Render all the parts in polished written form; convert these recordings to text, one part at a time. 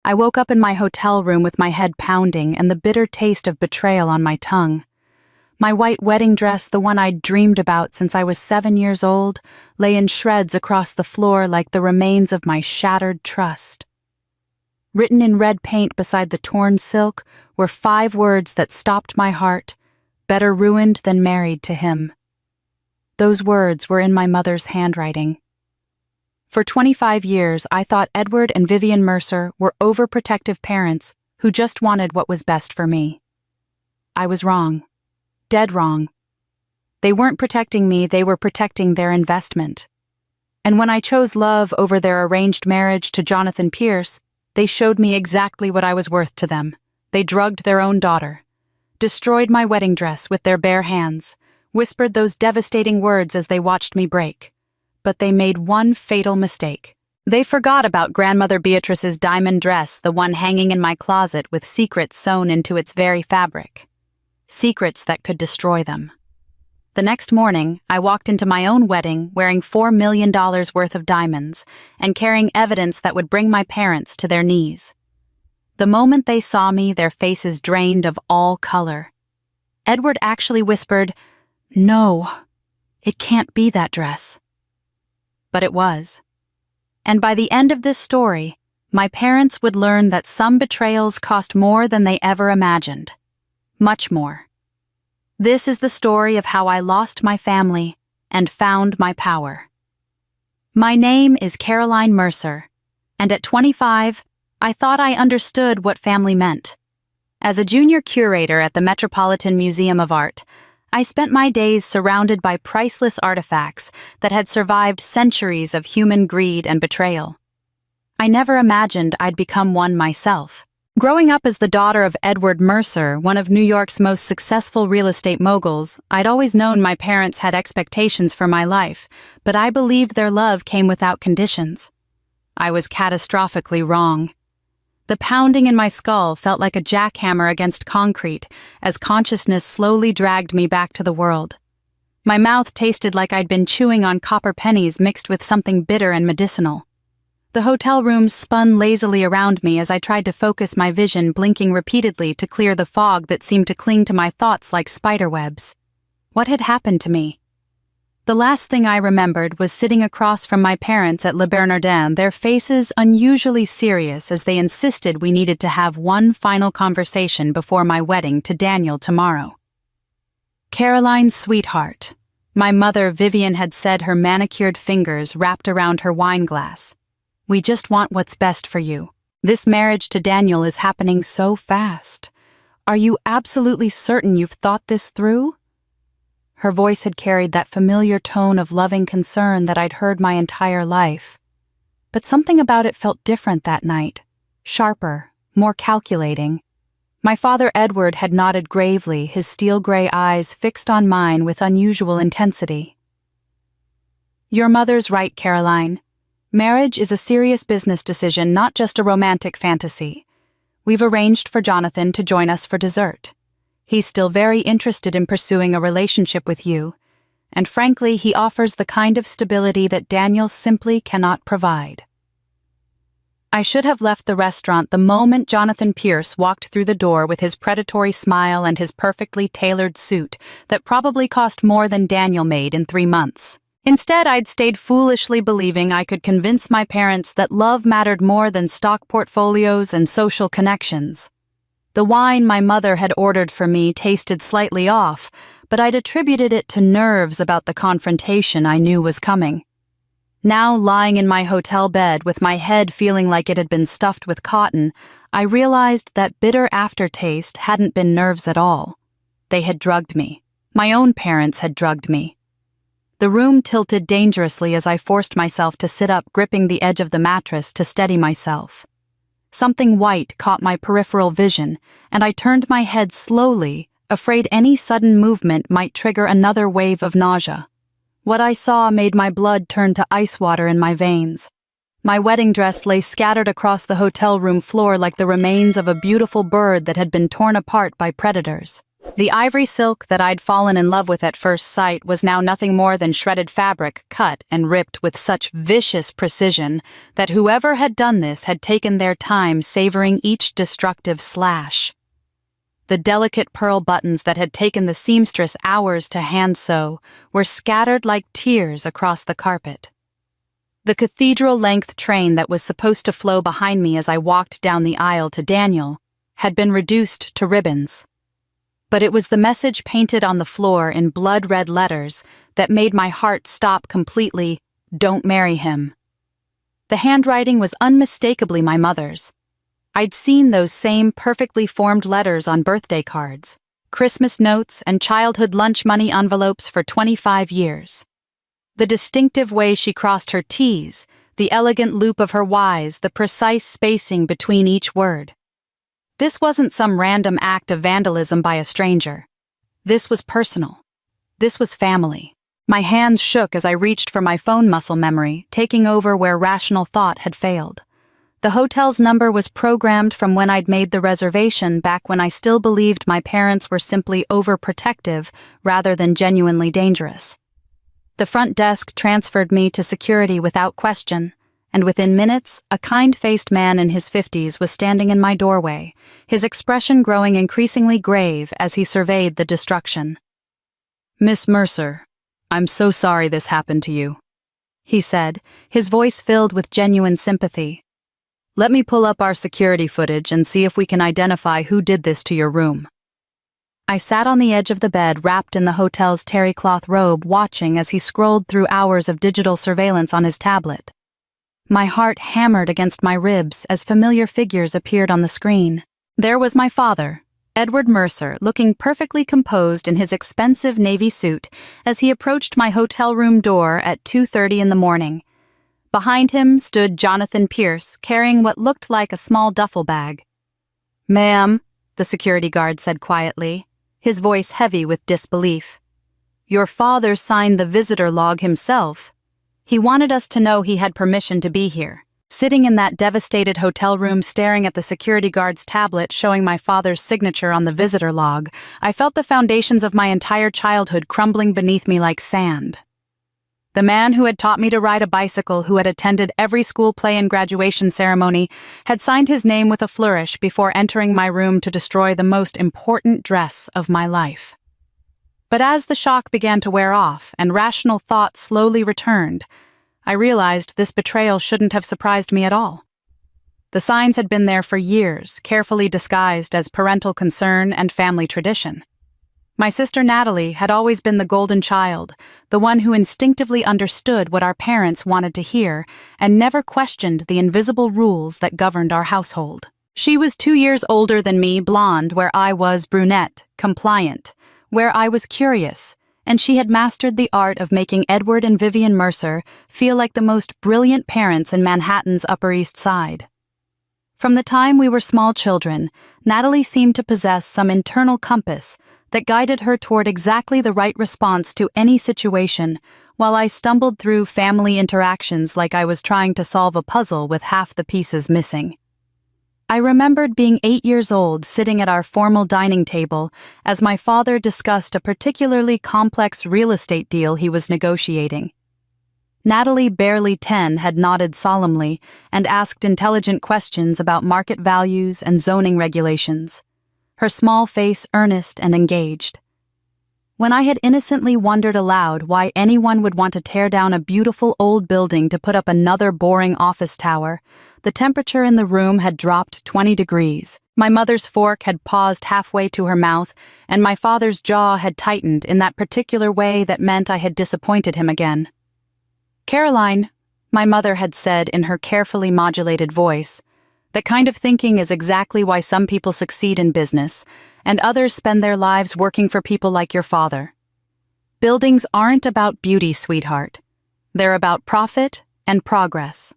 I woke up in my hotel room with my head pounding and the bitter taste of betrayal on my tongue. My white wedding dress, the one I'd dreamed about since I was 7 years old, lay in shreds across the floor like the remains of my shattered trust. Written in red paint beside the torn silk were 5 words that stopped my heart: better ruined than married to him. Those words were in my mother's handwriting. For 25 years, I thought Edward and Vivian Mercer were overprotective parents who just wanted what was best for me. I was wrong. Dead wrong. They weren't protecting me, they were protecting their investment. And when I chose love over their arranged marriage to Jonathan Pierce, they showed me exactly what I was worth to them. They drugged their own daughter, destroyed my wedding dress with their bare hands, whispered those devastating words as they watched me break. But they made one fatal mistake. They forgot about grandmother Beatrice's diamond dress, the one hanging in my closet with secrets sewn into its very fabric. Secrets that could destroy them. The next morning, I walked into my own wedding wearing $4 million worth of diamonds and carrying evidence that would bring my parents to their knees. The moment they saw me, their faces drained of all color. Edward actually whispered, "No, it can't be that dress." But it was. And by the end of this story, my parents would learn that some betrayals cost more than they ever imagined. Much more. This is the story of how I lost my family and found my power. My name is Caroline Mercer, and at 25, I thought I understood what family meant. As a junior curator at the Metropolitan Museum of Art, I spent my days surrounded by priceless artifacts that had survived centuries of human greed and betrayal. I never imagined I'd become one myself. Growing up as the daughter of Edward Mercer, one of New York's most successful real estate moguls, I'd always known my parents had expectations for my life, but I believed their love came without conditions. I was catastrophically wrong. The pounding in my skull felt like a jackhammer against concrete as consciousness slowly dragged me back to the world. My mouth tasted like I'd been chewing on copper pennies mixed with something bitter and medicinal. The hotel room spun lazily around me as I tried to focus my vision, blinking repeatedly to clear the fog that seemed to cling to my thoughts like spiderwebs. What had happened to me? The last thing I remembered was sitting across from my parents at Le Bernardin, their faces unusually serious as they insisted we needed to have one final conversation before my wedding to Daniel tomorrow. "Caroline, sweetheart," my mother Vivian had said, her manicured fingers wrapped around her wine glass. "We just want what's best for you. This marriage to Daniel is happening so fast. Are you absolutely certain you've thought this through?" Her voice had carried that familiar tone of loving concern that I'd heard my entire life. But something about it felt different that night. Sharper, more calculating. My father Edward had nodded gravely, his steel-gray eyes fixed on mine with unusual intensity. "Your mother's right, Caroline. Marriage is a serious business decision, not just a romantic fantasy. We've arranged for Jonathan to join us for dessert. He's still very interested in pursuing a relationship with you, and frankly, he offers the kind of stability that Daniel simply cannot provide." I should have left the restaurant the moment Jonathan Pierce walked through the door with his predatory smile and his perfectly tailored suit that probably cost more than Daniel made in 3 months. Instead, I'd stayed foolishly believing I could convince my parents that love mattered more than stock portfolios and social connections. The wine my mother had ordered for me tasted slightly off, but I'd attributed it to nerves about the confrontation I knew was coming. Now, lying in my hotel bed with my head feeling like it had been stuffed with cotton, I realized that bitter aftertaste hadn't been nerves at all. They had drugged me. My own parents had drugged me. The room tilted dangerously as I forced myself to sit up, gripping the edge of the mattress to steady myself. Something white caught my peripheral vision, and I turned my head slowly, afraid any sudden movement might trigger another wave of nausea. What I saw made my blood turn to ice water in my veins. My wedding dress lay scattered across the hotel room floor like the remains of a beautiful bird that had been torn apart by predators. The ivory silk that I'd fallen in love with at first sight was now nothing more than shredded fabric cut and ripped with such vicious precision that whoever had done this had taken their time savoring each destructive slash. The delicate pearl buttons that had taken the seamstress hours to hand sew were scattered like tears across the carpet. The cathedral-length train that was supposed to flow behind me as I walked down the aisle to Daniel had been reduced to ribbons. But it was the message painted on the floor in blood-red letters that made my heart stop completely, "Don't marry him." The handwriting was unmistakably my mother's. I'd seen those same perfectly formed letters on birthday cards, Christmas notes, and childhood lunch money envelopes for 25 years. The distinctive way she crossed her T's, the elegant loop of her Y's, the precise spacing between each word. This wasn't some random act of vandalism by a stranger. This was personal. This was family. My hands shook as I reached for my phone muscle memory, taking over where rational thought had failed. The hotel's number was programmed from when I'd made the reservation back when I still believed my parents were simply overprotective rather than genuinely dangerous. The front desk transferred me to security without question, and within minutes, a kind-faced man in his 50s was standing in my doorway, his expression growing increasingly grave as he surveyed the destruction. "Miss Mercer, I'm so sorry this happened to you," he said, his voice filled with genuine sympathy. "Let me pull up our security footage and see if we can identify who did this to your room." I sat on the edge of the bed wrapped in the hotel's terry cloth robe, watching as he scrolled through hours of digital surveillance on his tablet. My heart hammered against my ribs as familiar figures appeared on the screen. There was my father, Edward Mercer, looking perfectly composed in his expensive navy suit as he approached my hotel room door at 2:30 in the morning. Behind him stood Jonathan Pierce, carrying what looked like a small duffel bag. "Ma'am," the security guard said quietly, his voice heavy with disbelief. "Your father signed the visitor log himself. He wanted us to know he had permission to be here." Sitting in that devastated hotel room staring at the security guard's tablet showing my father's signature on the visitor log, I felt the foundations of my entire childhood crumbling beneath me like sand. The man who had taught me to ride a bicycle, who had attended every school play and graduation ceremony, had signed his name with a flourish before entering my room to destroy the most important dress of my life. But as the shock began to wear off and rational thought slowly returned, I realized this betrayal shouldn't have surprised me at all. The signs had been there for years, carefully disguised as parental concern and family tradition. My sister Natalie had always been the golden child, the one who instinctively understood what our parents wanted to hear and never questioned the invisible rules that governed our household. She was 2 years older than me, blonde, where I was brunette, compliant, where I was curious, and she had mastered the art of making Edward and Vivian Mercer feel like the most brilliant parents in Manhattan's Upper East Side. From the time we were small children, Natalie seemed to possess some internal compass that guided her toward exactly the right response to any situation, while I stumbled through family interactions like I was trying to solve a puzzle with half the pieces missing. I remembered being 8 years old, sitting at our formal dining table as my father discussed a particularly complex real estate deal he was negotiating. Natalie, barely 10, had nodded solemnly and asked intelligent questions about market values and zoning regulations, her small face earnest and engaged. When I had innocently wondered aloud why anyone would want to tear down a beautiful old building to put up another boring office tower, the temperature in the room had dropped 20 degrees. My mother's fork had paused halfway to her mouth, and my father's jaw had tightened in that particular way that meant I had disappointed him again. "Caroline," my mother had said in her carefully modulated voice, "that kind of thinking is exactly why some people succeed in business, and others spend their lives working for people like your father. Buildings aren't about beauty, sweetheart. They're about profit and progress."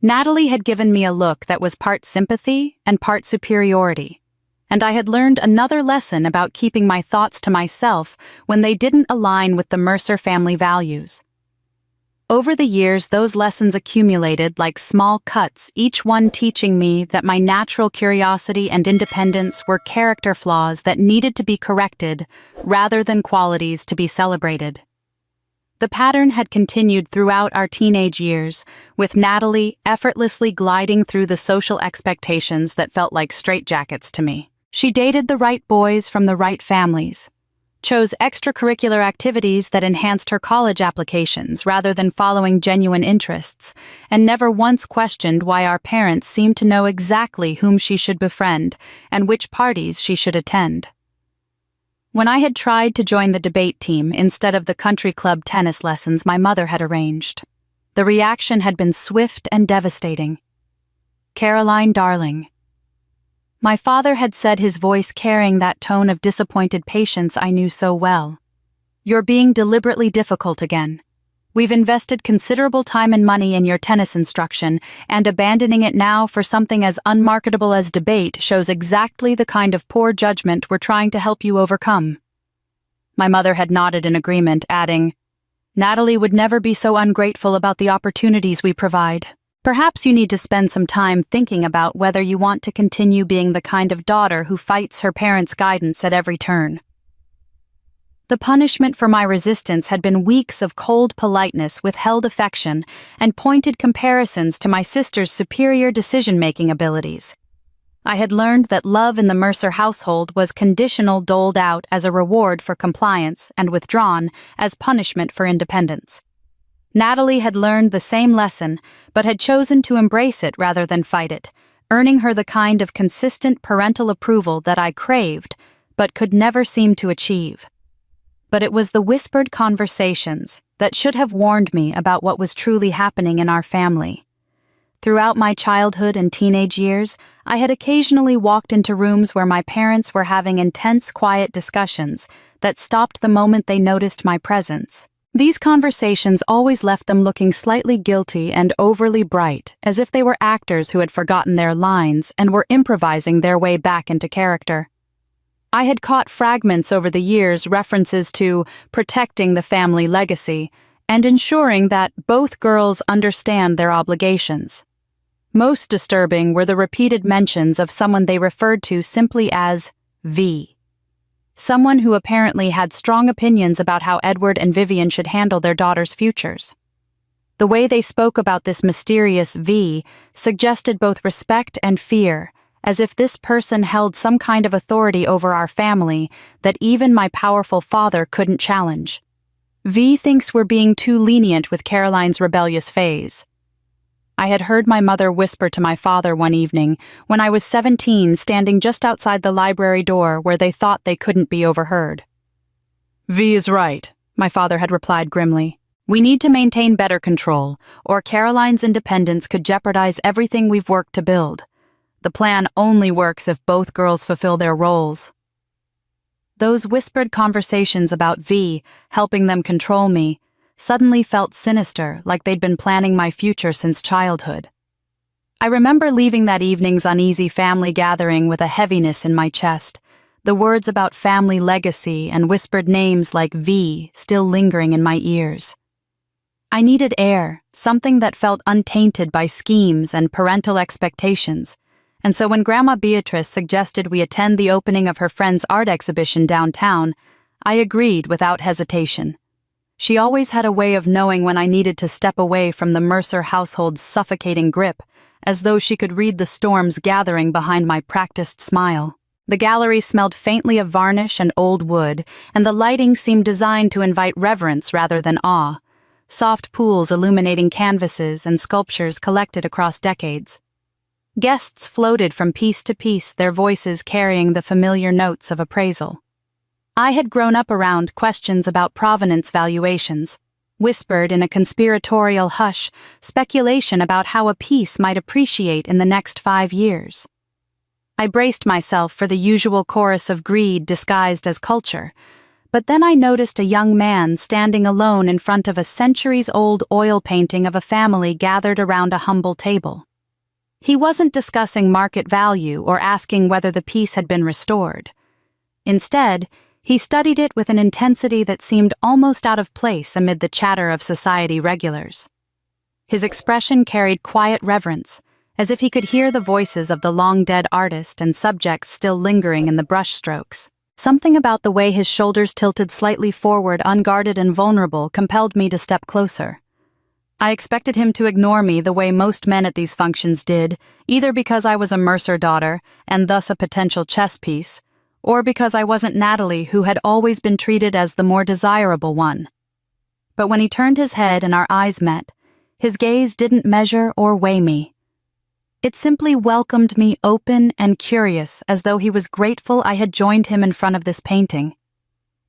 Natalie had given me a look that was part sympathy and part superiority, and I had learned another lesson about keeping my thoughts to myself when they didn't align with the Mercer family values. Over the years, those lessons accumulated like small cuts, each one teaching me that my natural curiosity and independence were character flaws that needed to be corrected rather than qualities to be celebrated. The pattern had continued throughout our teenage years, with Natalie effortlessly gliding through the social expectations that felt like straitjackets to me. She dated the right boys from the right families, chose extracurricular activities that enhanced her college applications rather than following genuine interests, and never once questioned why our parents seemed to know exactly whom she should befriend and which parties she should attend. When I had tried to join the debate team instead of the country club tennis lessons my mother had arranged, the reaction had been swift and devastating. "Caroline, darling." My father had said, his voice carrying that tone of disappointed patience I knew so well. "You're being deliberately difficult again. We've invested considerable time and money in your tennis instruction, and abandoning it now for something as unmarketable as debate shows exactly the kind of poor judgment we're trying to help you overcome." My mother had nodded in agreement, adding, "Natalie would never be so ungrateful about the opportunities we provide. Perhaps you need to spend some time thinking about whether you want to continue being the kind of daughter who fights her parents' guidance at every turn." The punishment for my resistance had been weeks of cold politeness, withheld affection, and pointed comparisons to my sister's superior decision-making abilities. I had learned that love in the Mercer household was conditional, doled out as a reward for compliance and withdrawn as punishment for independence. Natalie had learned the same lesson, but had chosen to embrace it rather than fight it, earning her the kind of consistent parental approval that I craved, but could never seem to achieve. But it was the whispered conversations that should have warned me about what was truly happening in our family. Throughout my childhood and teenage years, I had occasionally walked into rooms where my parents were having intense, quiet discussions that stopped the moment they noticed my presence. These conversations always left them looking slightly guilty and overly bright, as if they were actors who had forgotten their lines and were improvising their way back into character. I had caught fragments over the years, references to protecting the family legacy and ensuring that both girls understand their obligations. Most disturbing were the repeated mentions of someone they referred to simply as V. Someone who apparently had strong opinions about how Edward and Vivian should handle their daughters' futures. The way they spoke about this mysterious V suggested both respect and fear, as if this person held some kind of authority over our family that even my powerful father couldn't challenge. V thinks we're being too lenient with Caroline's rebellious phase. I had heard my mother whisper to my father one evening when I was 17, standing just outside the library door where they thought they couldn't be overheard. "V is right," my father had replied grimly. "We need to maintain better control, or Caroline's independence could jeopardize everything we've worked to build. The plan only works if both girls fulfill their roles." Those whispered conversations about V helping them control me suddenly felt sinister, like they'd been planning my future since childhood. I remember leaving that evening's uneasy family gathering with a heaviness in my chest, the words about family legacy and whispered names like V still lingering in my ears. I needed air, something that felt untainted by schemes and parental expectations. And so when Grandma Beatrice suggested we attend the opening of her friend's art exhibition downtown, I agreed without hesitation. She always had a way of knowing when I needed to step away from the Mercer household's suffocating grip, as though she could read the storms gathering behind my practiced smile. The gallery smelled faintly of varnish and old wood, and the lighting seemed designed to invite reverence rather than awe. Soft pools illuminating canvases and sculptures collected across decades. Guests floated from piece to piece, their voices carrying the familiar notes of appraisal. I had grown up around questions about provenance valuations, whispered in a conspiratorial hush, speculation about how a piece might appreciate in the next 5 years. I braced myself for the usual chorus of greed disguised as culture, but then I noticed a young man standing alone in front of a centuries-old oil painting of a family gathered around a humble table. He wasn't discussing market value or asking whether the piece had been restored. Instead, He studied it with an intensity that seemed almost out of place amid the chatter of society regulars. His expression carried quiet reverence, as if he could hear the voices of the long-dead artist and subjects still lingering in the brushstrokes. Something about the way his shoulders tilted slightly forward, unguarded and vulnerable, compelled me to step closer. I expected him to ignore me the way most men at these functions did, either because I was a Mercer daughter, and thus a potential chess piece, or because I wasn't Natalie, who had always been treated as the more desirable one. But when he turned his head and our eyes met, his gaze didn't measure or weigh me. It simply welcomed me open and curious, as though he was grateful I had joined him in front of this painting.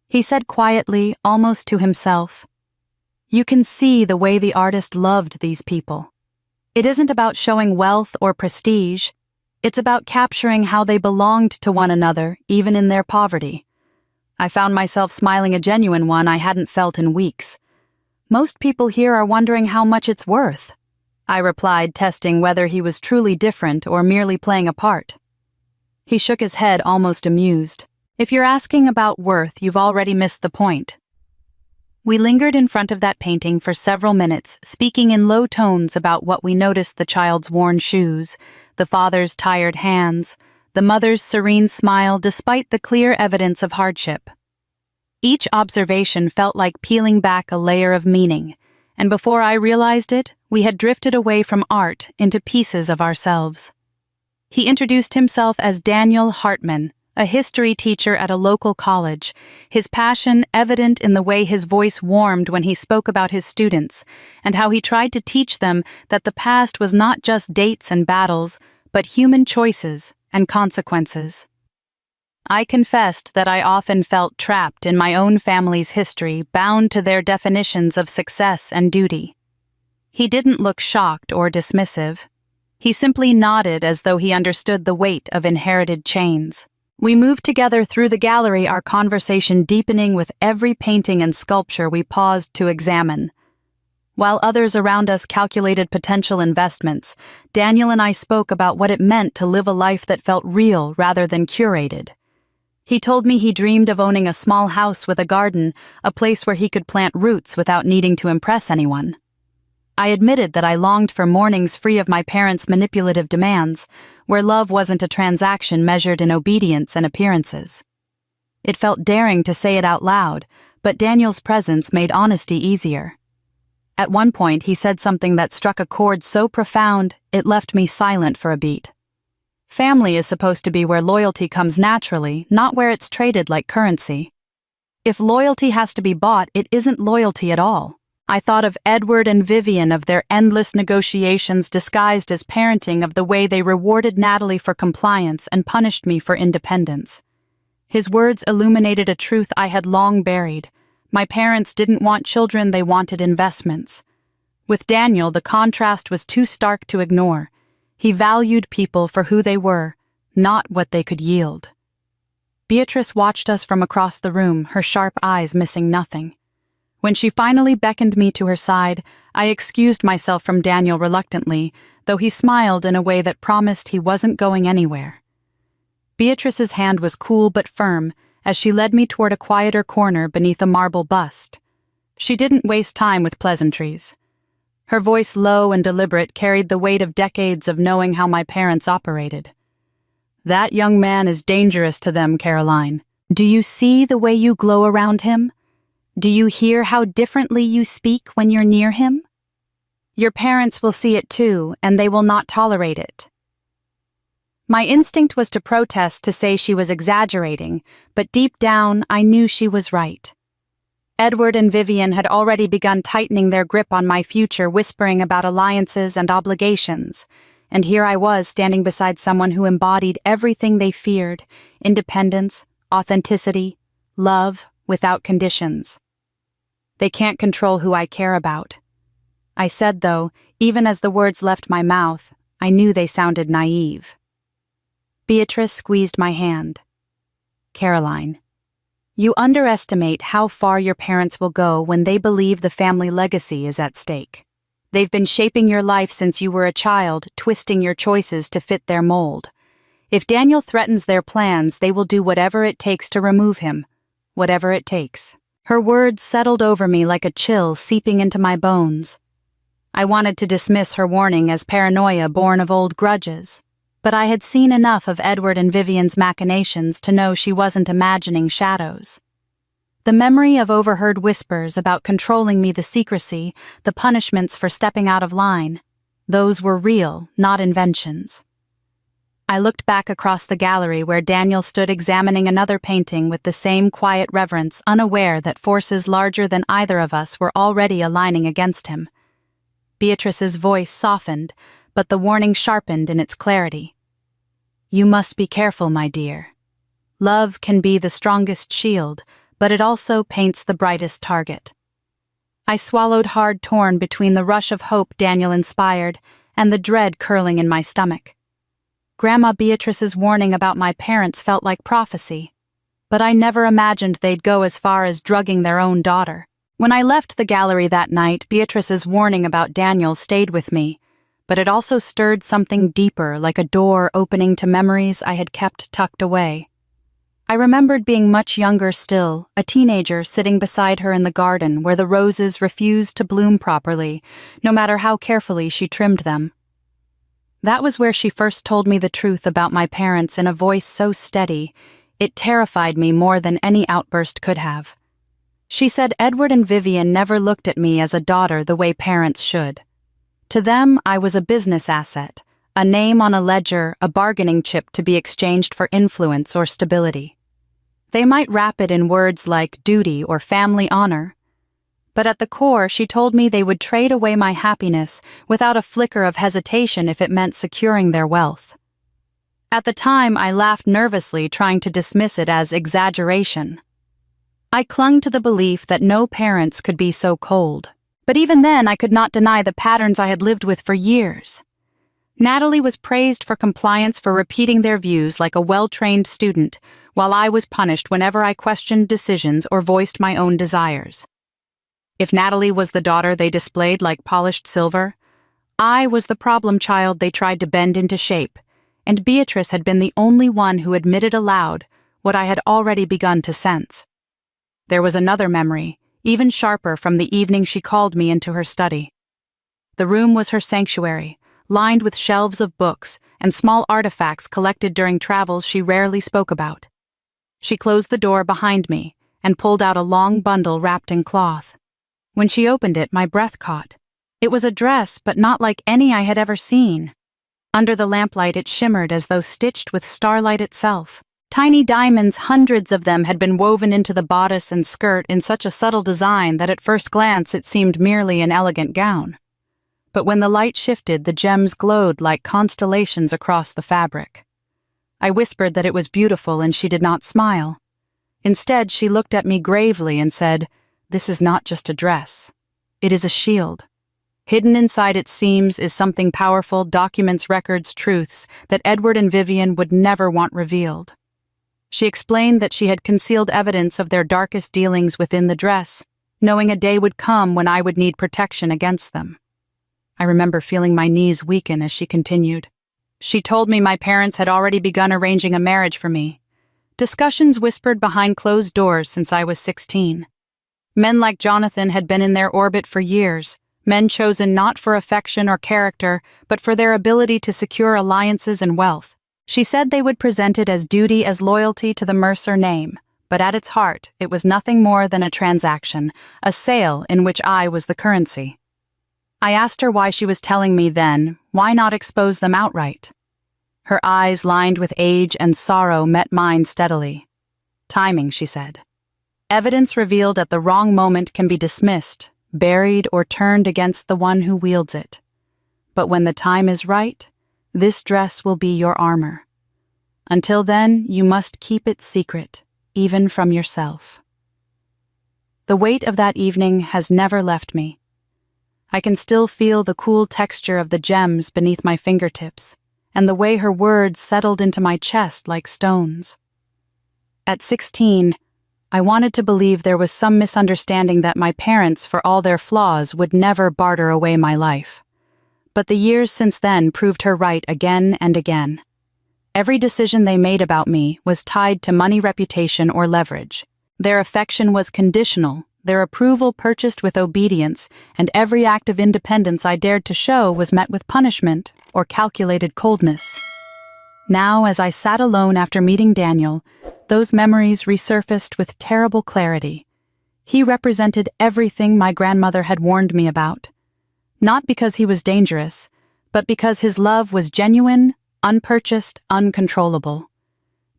He said quietly, almost to himself, "You can see the way the artist loved these people. It isn't about showing wealth or prestige. It's about capturing how they belonged to one another, even in their poverty." I found myself smiling, a genuine one I hadn't felt in weeks. "Most people here are wondering how much it's worth," I replied, testing whether he was truly different or merely playing a part. He shook his head, almost amused. "If you're asking about worth, you've already missed the point." We lingered in front of that painting for several minutes, speaking in low tones about what we noticed: the child's worn shoes, the father's tired hands, the mother's serene smile despite the clear evidence of hardship. Each observation felt like peeling back a layer of meaning, and before I realized it, we had drifted away from art into pieces of ourselves. He introduced himself as Daniel Hartman, a history teacher at a local college, his passion evident in the way his voice warmed when he spoke about his students, and how he tried to teach them that the past was not just dates and battles, but human choices and consequences. I confessed that I often felt trapped in my own family's history, bound to their definitions of success and duty. He didn't look shocked or dismissive. He simply nodded as though he understood the weight of inherited chains. We moved together through the gallery, our conversation deepening with every painting and sculpture we paused to examine. While others around us calculated potential investments, Daniel and I spoke about what it meant to live a life that felt real rather than curated. He told me he dreamed of owning a small house with a garden, a place where he could plant roots without needing to impress anyone. I admitted that I longed for mornings free of my parents' manipulative demands, where love wasn't a transaction measured in obedience and appearances. It felt daring to say it out loud, but Daniel's presence made honesty easier. At one point, he said something that struck a chord so profound, it left me silent for a beat. Family is supposed to be where loyalty comes naturally, not where it's traded like currency. If loyalty has to be bought, it isn't loyalty at all. I thought of Edward and Vivian, of their endless negotiations disguised as parenting, of the way they rewarded Natalie for compliance and punished me for independence. His words illuminated a truth I had long buried. My parents didn't want children, they wanted investments. With Daniel, the contrast was too stark to ignore. He valued people for who they were, not what they could yield. Beatrice watched us from across the room, her sharp eyes missing nothing. When she finally beckoned me to her side, I excused myself from Daniel reluctantly, though he smiled in a way that promised he wasn't going anywhere. Beatrice's hand was cool but firm as she led me toward a quieter corner beneath a marble bust. She didn't waste time with pleasantries. Her voice, low and deliberate, carried the weight of decades of knowing how my parents operated. "That young man is dangerous to them, Caroline. Do you see the way you glow around him? Do you hear how differently you speak when you're near him? Your parents will see it too, and they will not tolerate it." My instinct was to protest, to say she was exaggerating, but deep down I knew she was right. Edward and Vivian had already begun tightening their grip on my future, whispering about alliances and obligations, and here I was standing beside someone who embodied everything they feared: independence, authenticity, love without conditions. "They can't control who I care about," I said, though, even as the words left my mouth, I knew they sounded naive. Beatrice squeezed my hand. "Caroline, you underestimate how far your parents will go when they believe the family legacy is at stake. They've been shaping your life since you were a child, twisting your choices to fit their mold. If Daniel threatens their plans, they will do whatever it takes to remove him, whatever it takes." Her words settled over me like a chill seeping into my bones. I wanted to dismiss her warning as paranoia born of old grudges, but I had seen enough of Edward and Vivian's machinations to know she wasn't imagining shadows. The memory of overheard whispers about controlling me, the secrecy, the punishments for stepping out of line, those were real, not inventions. I looked back across the gallery where Daniel stood examining another painting with the same quiet reverence, unaware that forces larger than either of us were already aligning against him. Beatrice's voice softened, but the warning sharpened in its clarity. "You must be careful, my dear. Love can be the strongest shield, but it also paints the brightest target." I swallowed hard, torn between the rush of hope Daniel inspired and the dread curling in my stomach. Grandma Beatrice's warning about my parents felt like prophecy, but I never imagined they'd go as far as drugging their own daughter. When I left the gallery that night, Beatrice's warning about Daniel stayed with me, but it also stirred something deeper, like a door opening to memories I had kept tucked away. I remembered being much younger still, a teenager sitting beside her in the garden where the roses refused to bloom properly, no matter how carefully she trimmed them. That was where she first told me the truth about my parents in a voice so steady, it terrified me more than any outburst could have. She said Edward and Vivian never looked at me as a daughter the way parents should. To them, I was a business asset, a name on a ledger, a bargaining chip to be exchanged for influence or stability. They might wrap it in words like duty or family honor, but at the core, she told me they would trade away my happiness without a flicker of hesitation if it meant securing their wealth. At the time, I laughed nervously, trying to dismiss it as exaggeration. I clung to the belief that no parents could be so cold, but even then I could not deny the patterns I had lived with for years. Natalie was praised for compliance, for repeating their views like a well-trained student, while I was punished whenever I questioned decisions or voiced my own desires. If Natalie was the daughter they displayed like polished silver, I was the problem child they tried to bend into shape, and Beatrice had been the only one who admitted aloud what I had already begun to sense. There was another memory, even sharper, from the evening she called me into her study. The room was her sanctuary, lined with shelves of books and small artifacts collected during travels she rarely spoke about. She closed the door behind me and pulled out a long bundle wrapped in cloth. When she opened it, my breath caught. It was a dress, but not like any I had ever seen. Under the lamplight, it shimmered as though stitched with starlight itself. Tiny diamonds, hundreds of them, had been woven into the bodice and skirt in such a subtle design that at first glance it seemed merely an elegant gown. But when the light shifted, the gems glowed like constellations across the fabric. I whispered that it was beautiful, and she did not smile. Instead, she looked at me gravely and said, "This is not just a dress. It is a shield. Hidden inside its seams is something powerful, documents, records, truths that Edward and Vivian would never want revealed." She explained that she had concealed evidence of their darkest dealings within the dress, knowing a day would come when I would need protection against them. I remember feeling my knees weaken as she continued. She told me my parents had already begun arranging a marriage for me. Discussions whispered behind closed doors since I was 16. Men like Jonathan had been in their orbit for years, men chosen not for affection or character, but for their ability to secure alliances and wealth. She said they would present it as duty, as loyalty to the Mercer name, but at its heart, it was nothing more than a transaction, a sale in which I was the currency. I asked her why she was telling me then, why not expose them outright? Her eyes, lined with age and sorrow, met mine steadily. "Timing," she said. "Evidence revealed at the wrong moment can be dismissed, buried, or turned against the one who wields it. But when the time is right, this dress will be your armor. Until then, you must keep it secret, even from yourself." The weight of that evening has never left me. I can still feel the cool texture of the gems beneath my fingertips, and the way her words settled into my chest like stones. At 16, I wanted to believe there was some misunderstanding that my parents, for all their flaws, would never barter away my life. But the years since then proved her right again and again. Every decision they made about me was tied to money, reputation, or leverage, Their affection was conditional, their approval purchased with obedience, and every act of independence I dared to show was met with punishment or calculated coldness. Now, as I sat alone after meeting Daniel, those memories resurfaced with terrible clarity. He represented everything my grandmother had warned me about. Not because he was dangerous, but because his love was genuine, unpurchased, uncontrollable.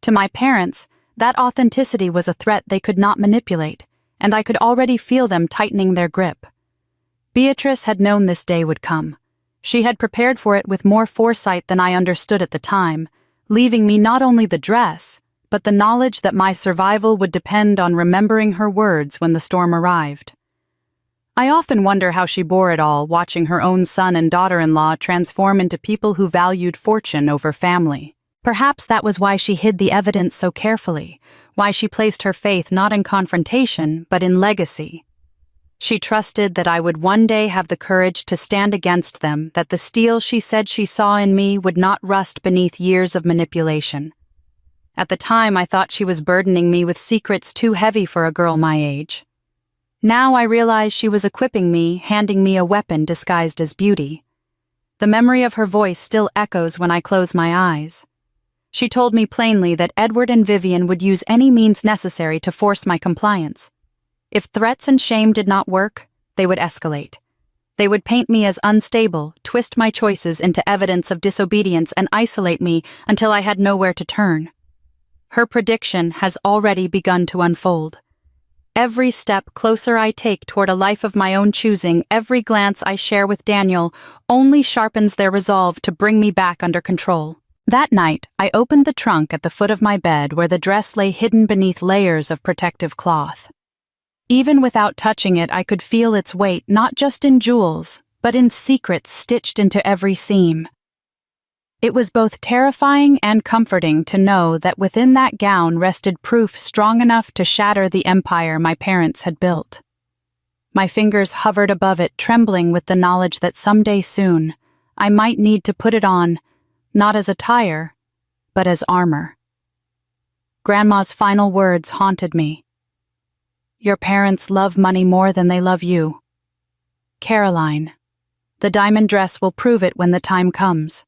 To my parents, that authenticity was a threat they could not manipulate, and I could already feel them tightening their grip. Beatrice had known this day would come. She had prepared for it with more foresight than I understood at the time, leaving me not only the dress, but the knowledge that my survival would depend on remembering her words when the storm arrived. I often wonder how she bore it all, watching her own son and daughter-in-law transform into people who valued fortune over family. Perhaps that was why she hid the evidence so carefully, why she placed her faith not in confrontation, but in legacy. She trusted that I would one day have the courage to stand against them, that the steel she said she saw in me would not rust beneath years of manipulation. At the time, I thought she was burdening me with secrets too heavy for a girl my age. Now I realize she was equipping me, handing me a weapon disguised as beauty. The memory of her voice still echoes when I close my eyes. She told me plainly that Edward and Vivian would use any means necessary to force my compliance. If threats and shame did not work, they would escalate. They would paint me as unstable, twist my choices into evidence of disobedience, and isolate me until I had nowhere to turn. Her prediction has already begun to unfold. Every step closer I take toward a life of my own choosing, every glance I share with Daniel, only sharpens their resolve to bring me back under control. That night, I opened the trunk at the foot of my bed where the dress lay hidden beneath layers of protective cloth. Even without touching it, I could feel its weight not just in jewels, but in secrets stitched into every seam. It was both terrifying and comforting to know that within that gown rested proof strong enough to shatter the empire my parents had built. My fingers hovered above it, trembling with the knowledge that someday soon I might need to put it on, not as attire, but as armor. Grandma's final words haunted me. Your parents love money more than they love you. Caroline, the diamond dress will prove it when the time comes.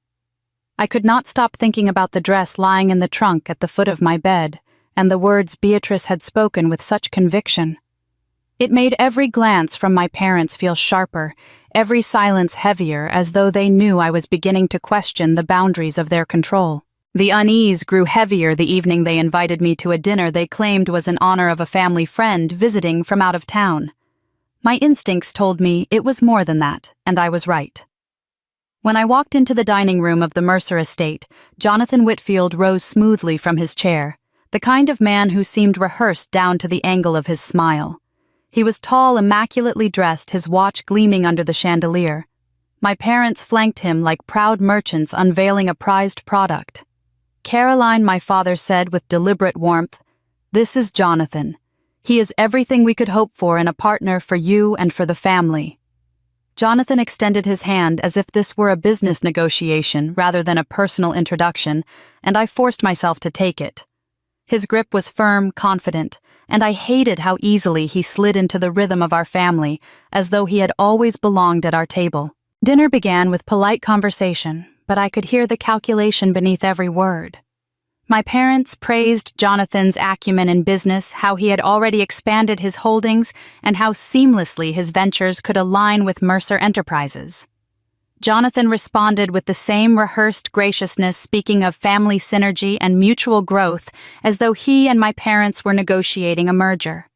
I could not stop thinking about the dress lying in the trunk at the foot of my bed, and the words Beatrice had spoken with such conviction. It made every glance from my parents feel sharper, every silence heavier, as though they knew I was beginning to question the boundaries of their control. The unease grew heavier the evening they invited me to a dinner they claimed was in honor of a family friend visiting from out of town. My instincts told me it was more than that, and I was right. When I walked into the dining room of the Mercer estate, Jonathan Whitfield rose smoothly from his chair, the kind of man who seemed rehearsed down to the angle of his smile. He was tall, immaculately dressed, his watch gleaming under the chandelier. My parents flanked him like proud merchants unveiling a prized product. Caroline, my father said with deliberate warmth, "This is Jonathan. He is everything we could hope for in a partner for you and for the family." Jonathan extended his hand as if this were a business negotiation rather than a personal introduction, and I forced myself to take it. His grip was firm, confident, and I hated how easily he slid into the rhythm of our family, as though he had always belonged at our table. Dinner began with polite conversation, but I could hear the calculation beneath every word. My parents praised Jonathan's acumen in business, how he had already expanded his holdings, and how seamlessly his ventures could align with Mercer Enterprises. Jonathan responded with the same rehearsed graciousness, speaking of family synergy and mutual growth, as though he and my parents were negotiating a merger.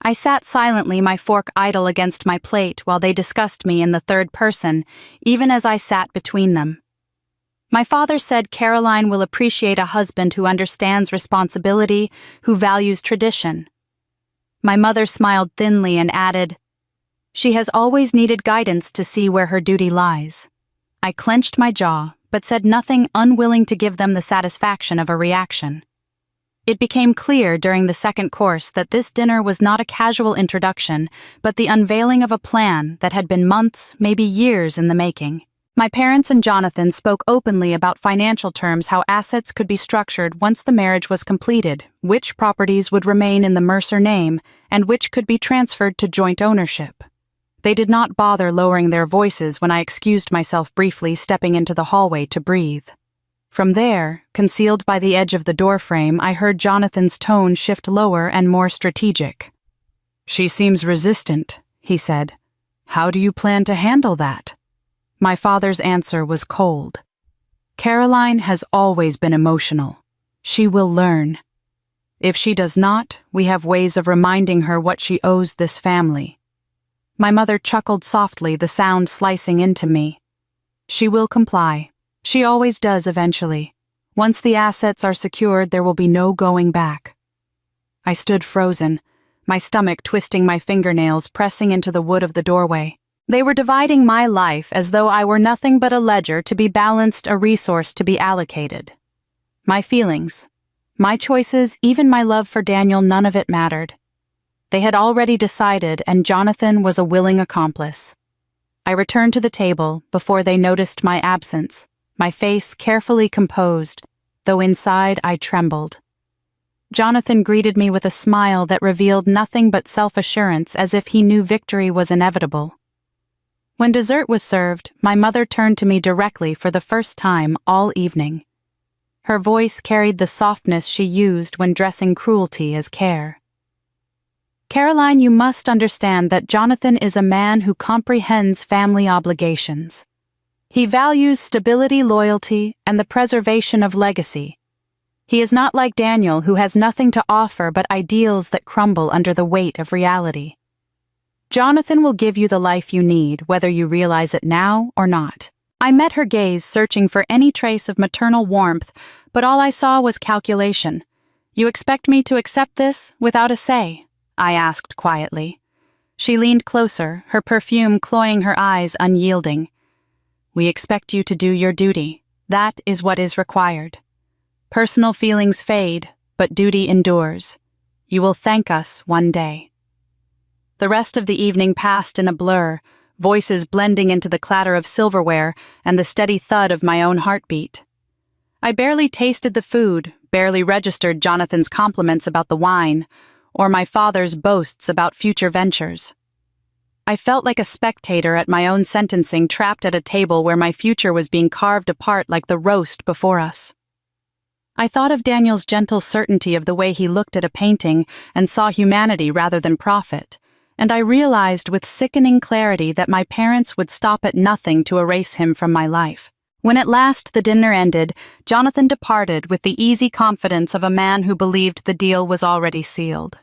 I sat silently, my fork idle against my plate, while they discussed me in the third person, even as I sat between them. My father said Caroline will appreciate a husband who understands responsibility, who values tradition. My mother smiled thinly and added, "She has always needed guidance to see where her duty lies." I clenched my jaw, but said nothing, unwilling to give them the satisfaction of a reaction. It became clear during the second course that this dinner was not a casual introduction, but the unveiling of a plan that had been months, maybe years in the making. My parents and Jonathan spoke openly about financial terms, how assets could be structured once the marriage was completed, which properties would remain in the Mercer name, and which could be transferred to joint ownership. They did not bother lowering their voices when I excused myself briefly, stepping into the hallway to breathe. From there, concealed by the edge of the doorframe, I heard Jonathan's tone shift lower and more strategic. "She seems resistant," he said. "How do you plan to handle that?" My father's answer was cold. "Caroline has always been emotional. She will learn. If she does not, we have ways of reminding her what she owes this family." My mother chuckled softly, the sound slicing into me. "She will comply. She always does eventually. Once the assets are secured, there will be no going back." I stood frozen, my stomach twisting, my fingernails pressing into the wood of the doorway. They were dividing my life as though I were nothing but a ledger to be balanced, a resource to be allocated. My feelings, my choices, even my love for Daniel, none of it mattered. They had already decided, and Jonathan was a willing accomplice. I returned to the table before they noticed my absence, my face carefully composed, though inside I trembled. Jonathan greeted me with a smile that revealed nothing but self-assurance, as if he knew victory was inevitable. When dessert was served, my mother turned to me directly for the first time all evening. Her voice carried the softness she used when dressing cruelty as care. "Caroline, you must understand that Jonathan is a man who comprehends family obligations. He values stability, loyalty, and the preservation of legacy. He is not like Daniel, who has nothing to offer but ideals that crumble under the weight of reality. Jonathan will give you the life you need, whether you realize it now or not." I met her gaze, searching for any trace of maternal warmth, but all I saw was calculation. "You expect me to accept this without a say?" I asked quietly. She leaned closer, her perfume cloying her eyes, unyielding. "We expect you to do your duty. That is what is required. Personal feelings fade, but duty endures. You will thank us one day." The rest of the evening passed in a blur, voices blending into the clatter of silverware and the steady thud of my own heartbeat. I barely tasted the food, barely registered Jonathan's compliments about the wine, or my father's boasts about future ventures. I felt like a spectator at my own sentencing, trapped at a table where my future was being carved apart like the roast before us. I thought of Daniel's gentle certainty, of the way he looked at a painting and saw humanity rather than profit, and I realized with sickening clarity that my parents would stop at nothing to erase him from my life. When at last the dinner ended, Jonathan departed with the easy confidence of a man who believed the deal was already sealed.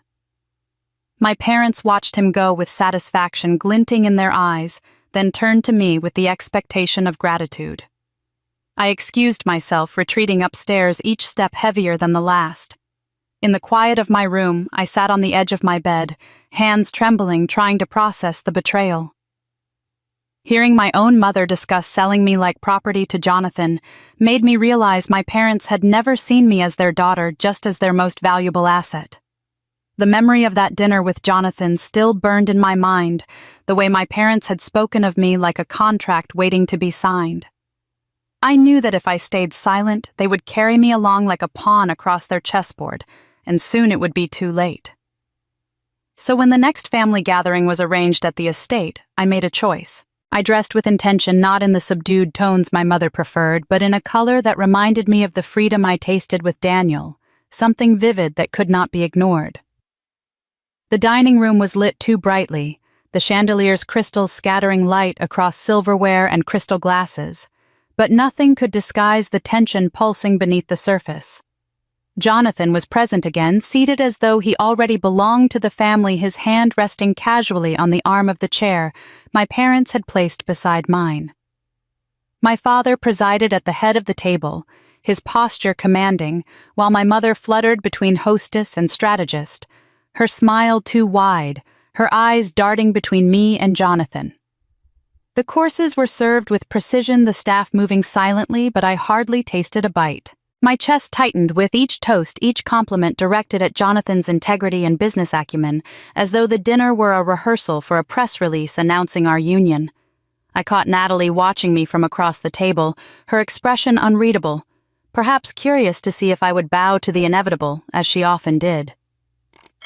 My parents watched him go with satisfaction glinting in their eyes, then turned to me with the expectation of gratitude. I excused myself, retreating upstairs, each step heavier than the last. In the quiet of my room, I sat on the edge of my bed, hands trembling, trying to process the betrayal. Hearing my own mother discuss selling me like property to Jonathan made me realize my parents had never seen me as their daughter, just as their most valuable asset. The memory of that dinner with Jonathan still burned in my mind, the way my parents had spoken of me like a contract waiting to be signed. I knew that if I stayed silent, they would carry me along like a pawn across their chessboard, and soon it would be too late. So when the next family gathering was arranged at the estate, I made a choice. I dressed with intention, not in the subdued tones my mother preferred, but in a color that reminded me of the freedom I tasted with Daniel, something vivid that could not be ignored. The dining room was lit too brightly, the chandelier's crystals scattering light across silverware and crystal glasses, but nothing could disguise the tension pulsing beneath the surface. Jonathan was present again, seated as though he already belonged to the family, his hand resting casually on the arm of the chair my parents had placed beside mine. My father presided at the head of the table, his posture commanding, while my mother fluttered between hostess and strategist, her smile too wide, her eyes darting between me and Jonathan. The courses were served with precision, the staff moving silently, but I hardly tasted a bite. My chest tightened with each toast, each compliment directed at Jonathan's integrity and business acumen, as though the dinner were a rehearsal for a press release announcing our union. I caught Natalie watching me from across the table, her expression unreadable, perhaps curious to see if I would bow to the inevitable, as she often did.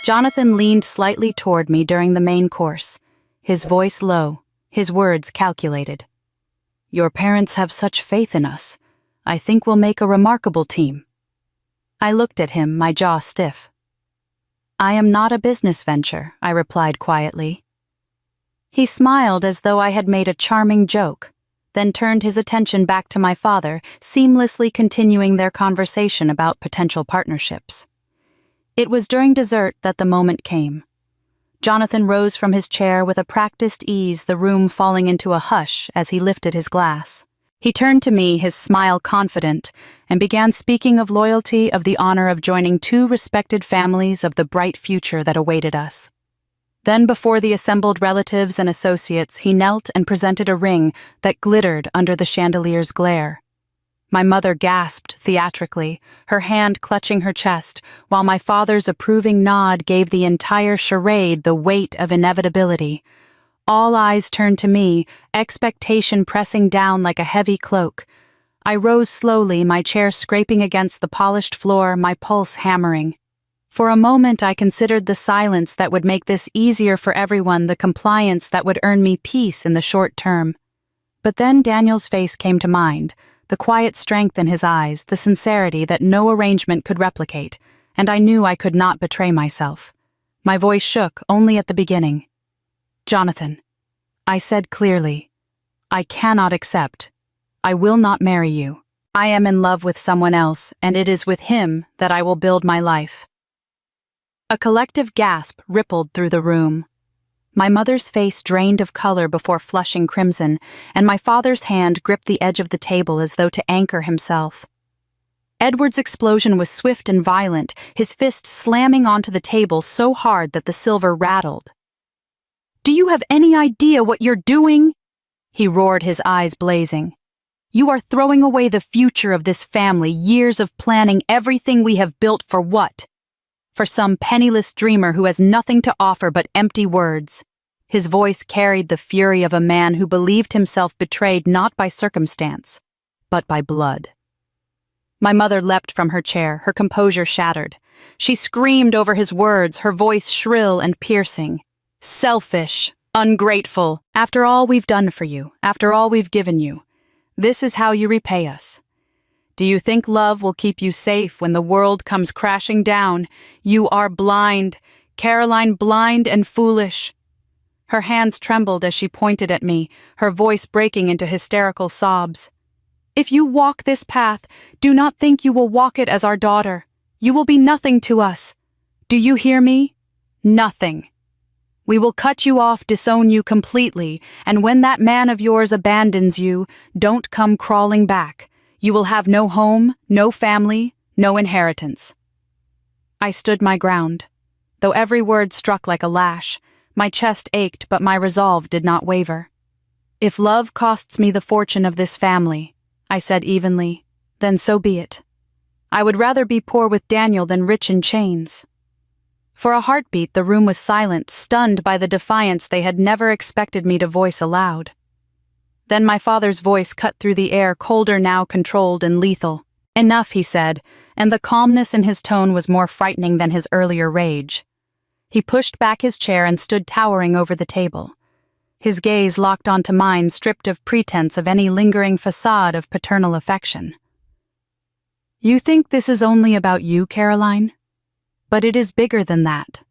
Jonathan leaned slightly toward me during the main course, his voice low, his words calculated. "Your parents have such faith in us. I think we'll make a remarkable team." I looked at him, my jaw stiff. "I am not a business venture," I replied quietly. He smiled as though I had made a charming joke, then turned his attention back to my father, seamlessly continuing their conversation about potential partnerships. It was during dessert that the moment came. Jonathan rose from his chair with a practiced ease, the room falling into a hush as he lifted his glass. He turned to me, his smile confident, and began speaking of loyalty, of the honor of joining two respected families, of the bright future that awaited us. Then, before the assembled relatives and associates, he knelt and presented a ring that glittered under the chandelier's glare. My mother gasped theatrically, her hand clutching her chest, while my father's approving nod gave the entire charade the weight of inevitability. All eyes turned to me, expectation pressing down like a heavy cloak. I rose slowly, my chair scraping against the polished floor, my pulse hammering. For a moment I considered the silence that would make this easier for everyone, the compliance that would earn me peace in the short term. But then Daniel's face came to mind, the quiet strength in his eyes, the sincerity that no arrangement could replicate, and I knew I could not betray myself. My voice shook only at the beginning. "Jonathan," I said clearly, "I cannot accept. I will not marry you. I am in love with someone else, and it is with him that I will build my life." A collective gasp rippled through the room. My mother's face drained of color before flushing crimson, and my father's hand gripped the edge of the table as though to anchor himself. Edward's explosion was swift and violent, his fist slamming onto the table so hard that the silver rattled. "Do you have any idea what you're doing?" he roared, his eyes blazing. "You are throwing away the future of this family, years of planning, everything we have built for what? For some penniless dreamer who has nothing to offer but empty words." His voice carried the fury of a man who believed himself betrayed not by circumstance, but by blood. My mother leapt from her chair, her composure shattered. She screamed over his words, her voice shrill and piercing. "Selfish, ungrateful, after all we've done for you, after all we've given you. This is how you repay us. Do you think love will keep you safe when the world comes crashing down? You are blind, Caroline, blind and foolish." Her hands trembled as she pointed at me, her voice breaking into hysterical sobs. "If you walk this path, do not think you will walk it as our daughter. You will be nothing to us. Do you hear me? Nothing. We will cut you off, disown you completely, and when that man of yours abandons you, don't come crawling back. You will have no home, no family, no inheritance." I stood my ground. Though every word struck like a lash, my chest ached, but my resolve did not waver. "If love costs me the fortune of this family," I said evenly, "then so be it. I would rather be poor with Daniel than rich in chains." For a heartbeat, the room was silent, stunned by the defiance they had never expected me to voice aloud. Then my father's voice cut through the air, colder now, controlled and lethal. "Enough," he said, and the calmness in his tone was more frightening than his earlier rage. He pushed back his chair and stood towering over the table. His gaze locked onto mine, stripped of pretense of any lingering facade of paternal affection. "You think this is only about you, Caroline? But it is bigger than that.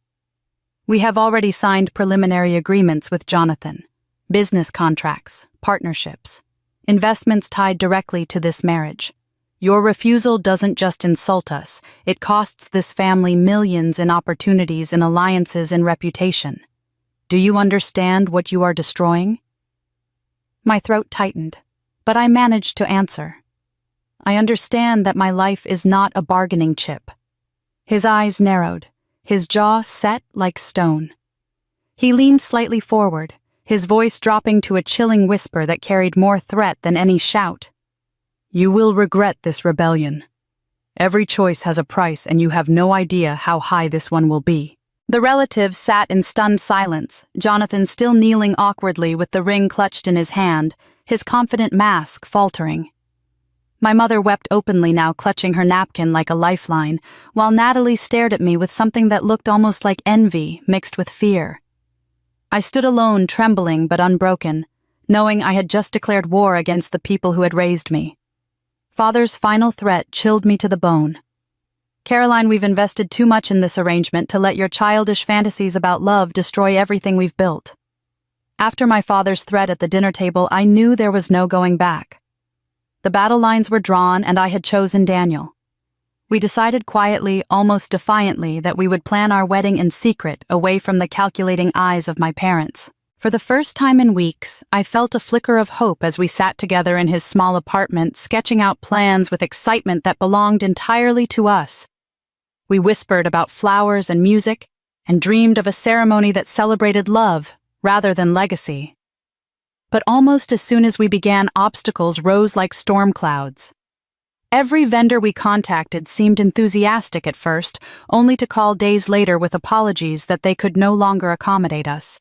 We have already signed preliminary agreements with Jonathan. Business contracts, partnerships, investments tied directly to this marriage. Your refusal doesn't just insult us, it costs this family millions in opportunities, in alliances, in reputation. Do you understand what you are destroying?" My throat tightened, but I managed to answer. "I understand that my life is not a bargaining chip." His eyes narrowed, his jaw set like stone. He leaned slightly forward, his voice dropping to a chilling whisper that carried more threat than any shout. "You will regret this rebellion. Every choice has a price, and you have no idea how high this one will be." The relatives sat in stunned silence, Jonathan still kneeling awkwardly with the ring clutched in his hand, his confident mask faltering. My mother wept openly now, clutching her napkin like a lifeline, while Natalie stared at me with something that looked almost like envy mixed with fear. I stood alone, trembling but unbroken, knowing I had just declared war against the people who had raised me. Father's final threat chilled me to the bone. "Caroline, we've invested too much in this arrangement to let your childish fantasies about love destroy everything we've built." After my father's threat at the dinner table, I knew there was no going back. The battle lines were drawn, and I had chosen Daniel. We decided quietly, almost defiantly, that we would plan our wedding in secret, away from the calculating eyes of my parents. For the first time in weeks, I felt a flicker of hope as we sat together in his small apartment, sketching out plans with excitement that belonged entirely to us. We whispered about flowers and music, and dreamed of a ceremony that celebrated love rather than legacy. But almost as soon as we began, obstacles rose like storm clouds. Every vendor we contacted seemed enthusiastic at first, only to call days later with apologies that they could no longer accommodate us.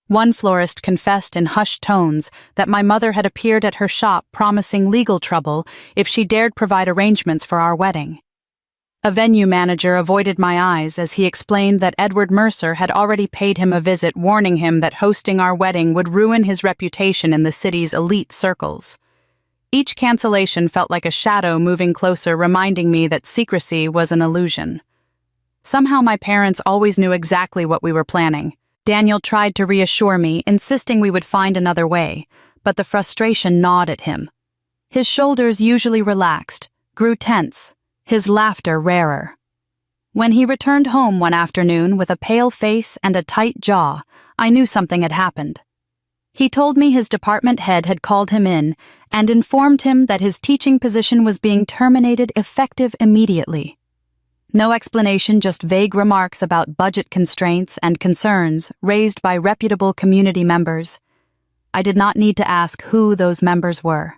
One florist confessed in hushed tones that my mother had appeared at her shop promising legal trouble if she dared provide arrangements for our wedding. A venue manager avoided my eyes as he explained that Edward Mercer had already paid him a visit, warning him that hosting our wedding would ruin his reputation in the city's elite circles. Each cancellation felt like a shadow moving closer, reminding me that secrecy was an illusion. Somehow my parents always knew exactly what we were planning. Daniel tried to reassure me, insisting we would find another way, but the frustration gnawed at him. His shoulders, usually relaxed, grew tense, his laughter rarer. When he returned home one afternoon with a pale face and a tight jaw, I knew something had happened. He told me his department head had called him in and informed him that his teaching position was being terminated effective immediately. No explanation, just vague remarks about budget constraints and concerns raised by reputable community members. I did not need to ask who those members were.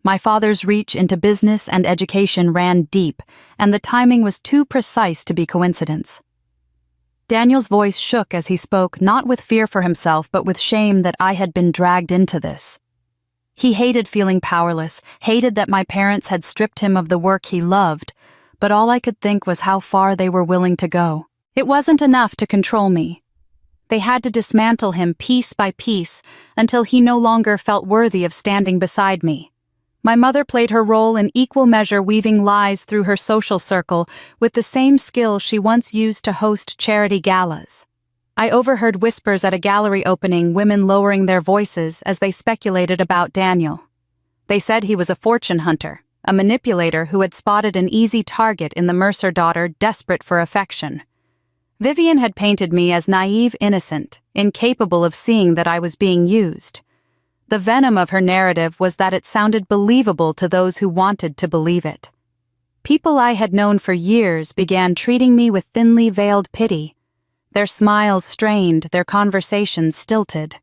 My father's reach into business and education ran deep, and the timing was too precise to be coincidence. Daniel's voice shook as he spoke, not with fear for himself, but with shame that I had been dragged into this. He hated feeling powerless, hated that my parents had stripped him of the work he loved, but all I could think was how far they were willing to go. It wasn't enough to control me. They had to dismantle him piece by piece until he no longer felt worthy of standing beside me. My mother played her role in equal measure, weaving lies through her social circle with the same skill she once used to host charity galas. I overheard whispers at a gallery opening, women lowering their voices as they speculated about Daniel. They said he was a fortune hunter, a manipulator who had spotted an easy target in the Mercer daughter desperate for affection. Vivian had painted me as naive, innocent, incapable of seeing that I was being used. The venom of her narrative was that it sounded believable to those who wanted to believe it. People I had known for years began treating me with thinly veiled pity. Their smiles strained, their conversations stilted.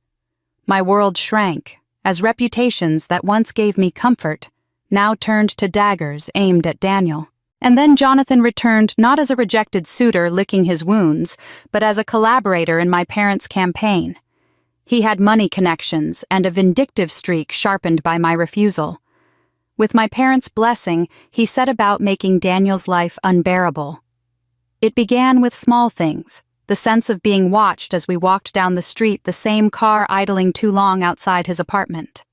My world shrank, as reputations that once gave me comfort now turned to daggers aimed at Daniel. And then Jonathan returned, not as a rejected suitor licking his wounds, but as a collaborator in my parents' campaign. He had money connections and a vindictive streak sharpened by my refusal. With my parents' blessing, he set about making Daniel's life unbearable. It began with small things, the sense of being watched as we walked down the street, the same car idling too long outside his apartment.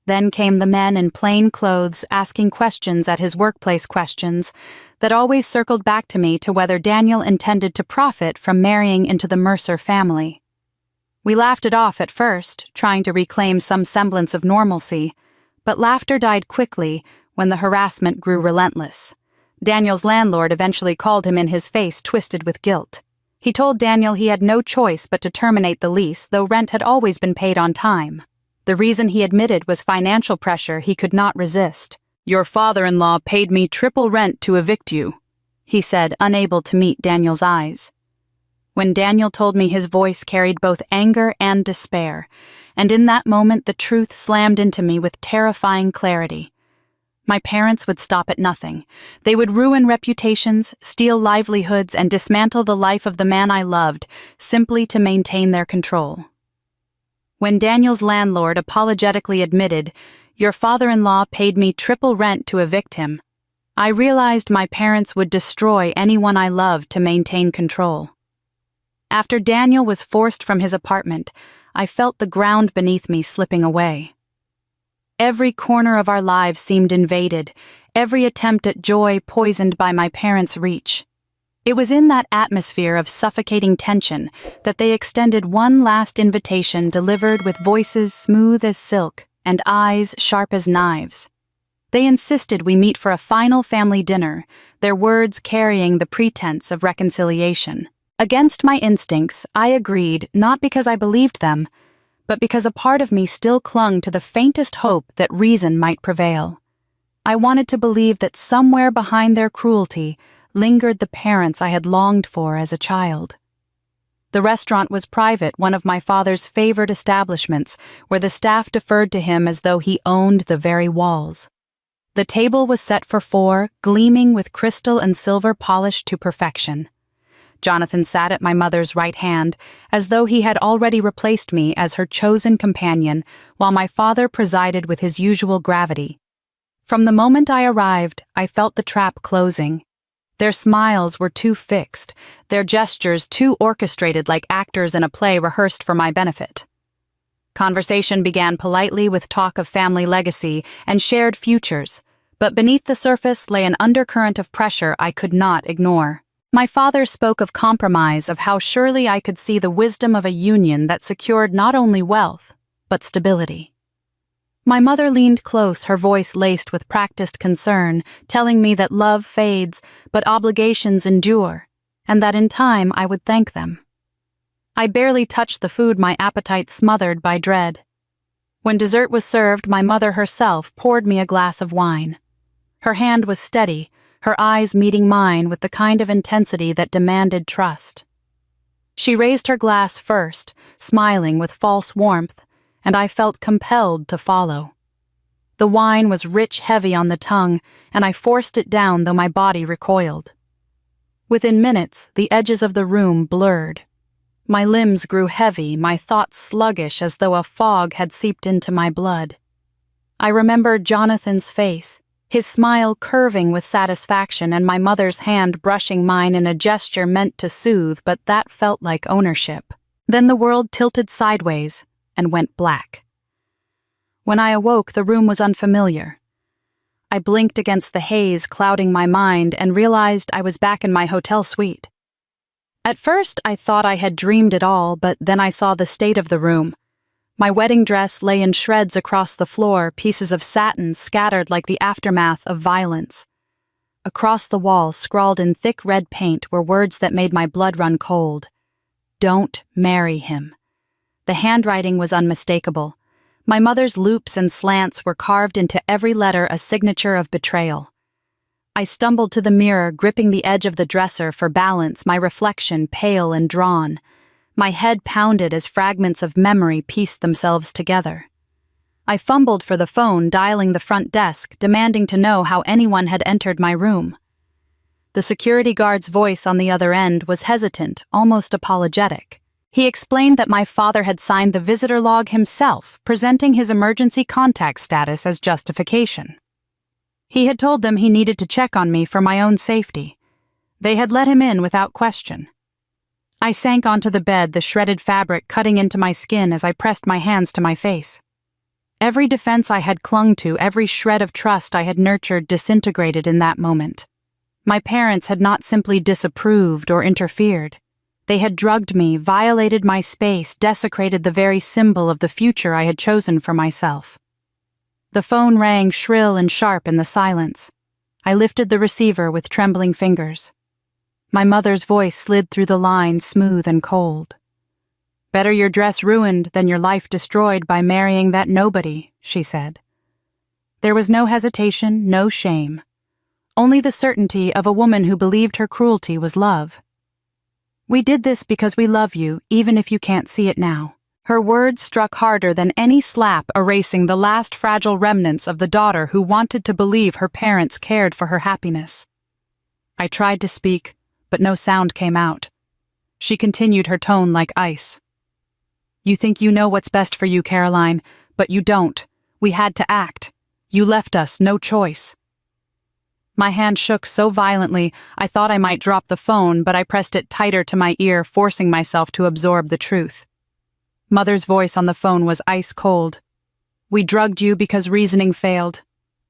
Then came the men in plain clothes asking questions at his workplace, questions that always circled back to me to whether Daniel intended to profit from marrying into the Mercer family. We laughed it off at first, trying to reclaim some semblance of normalcy, but laughter died quickly when the harassment grew relentless. Daniel's landlord eventually called him in his face, twisted with guilt. He told Daniel he had no choice but to terminate the lease, though rent had always been paid on time. The reason he admitted was financial pressure he could not resist. "Your father-in-law paid me triple rent to evict you," he said, unable to meet Daniel's eyes. When Daniel told me, his voice carried both anger and despair, and in that moment the truth slammed into me with terrifying clarity. My parents would stop at nothing. They would ruin reputations, steal livelihoods, and dismantle the life of the man I loved, simply to maintain their control. When Daniel's landlord apologetically admitted, "Your father-in-law paid me triple rent to evict him," I realized my parents would destroy anyone I loved to maintain control. After Daniel was forced from his apartment, I felt the ground beneath me slipping away. Every corner of our lives seemed invaded, every attempt at joy poisoned by my parents' reach. It was in that atmosphere of suffocating tension that they extended one last invitation delivered with voices smooth as silk and eyes sharp as knives. They insisted we meet for a final family dinner, their words carrying the pretense of reconciliation. Against my instincts, I agreed not because I believed them, but because a part of me still clung to the faintest hope that reason might prevail. I wanted to believe that somewhere behind their cruelty lingered the parents I had longed for as a child. The restaurant was private, one of my father's favored establishments, where the staff deferred to him as though he owned the very walls. The table was set for 4, gleaming with crystal and silver polished to perfection. Jonathan sat at my mother's right hand, as though he had already replaced me as her chosen companion, while my father presided with his usual gravity. From the moment I arrived, I felt the trap closing. Their smiles were too fixed, their gestures too orchestrated like actors in a play rehearsed for my benefit. Conversation began politely with talk of family legacy and shared futures, but beneath the surface lay an undercurrent of pressure I could not ignore. My father spoke of compromise, of how surely I could see the wisdom of a union that secured not only wealth, but stability. My mother leaned close, her voice laced with practiced concern, telling me that love fades, but obligations endure, and that in time I would thank them. I barely touched the food, my appetite smothered by dread. When dessert was served, my mother herself poured me a glass of wine. Her hand was steady, her eyes meeting mine with the kind of intensity that demanded trust. She raised her glass first, smiling with false warmth, and I felt compelled to follow. The wine was rich, heavy on the tongue, and I forced it down though my body recoiled. Within minutes, the edges of the room blurred. My limbs grew heavy, my thoughts sluggish as though a fog had seeped into my blood. I remembered Jonathan's face, his smile curving with satisfaction and my mother's hand brushing mine in a gesture meant to soothe, but that felt like ownership. Then the world tilted sideways and went black. When I awoke, the room was unfamiliar. I blinked against the haze clouding my mind and realized I was back in my hotel suite. At first, I thought I had dreamed it all, but then I saw the state of the room. My wedding dress lay in shreds across the floor, pieces of satin scattered like the aftermath of violence. Across the wall, scrawled in thick red paint, were words that made my blood run cold. "Don't marry him." The handwriting was unmistakable. My mother's loops and slants were carved into every letter, a signature of betrayal. I stumbled to the mirror, gripping the edge of the dresser for balance, my reflection pale and drawn. My head pounded as fragments of memory pieced themselves together. I fumbled for the phone, dialing the front desk, demanding to know how anyone had entered my room. The security guard's voice on the other end was hesitant, almost apologetic. He explained that my father had signed the visitor log himself, presenting his emergency contact status as justification. He had told them he needed to check on me for my own safety. They had let him in without question. I sank onto the bed, the shredded fabric cutting into my skin as I pressed my hands to my face. Every defense I had clung to, every shred of trust I had nurtured disintegrated in that moment. My parents had not simply disapproved or interfered. They had drugged me, violated my space, desecrated the very symbol of the future I had chosen for myself. The phone rang shrill and sharp in the silence. I lifted the receiver with trembling fingers. My mother's voice slid through the line, smooth and cold. "Better your dress ruined than your life destroyed by marrying that nobody," she said. There was no hesitation, no shame. Only the certainty of a woman who believed her cruelty was love. "We did this because we love you, even if you can't see it now." Her words struck harder than any slap, erasing the last fragile remnants of the daughter who wanted to believe her parents cared for her happiness. I tried to speak, but no sound came out. She continued, her tone like ice. "You think you know what's best for you, Caroline, but you don't. We had to act. You left us no choice." My hand shook so violently I thought I might drop the phone, but I pressed it tighter to my ear, forcing myself to absorb the truth. Mother's voice on the phone was ice cold. "We drugged you because reasoning failed.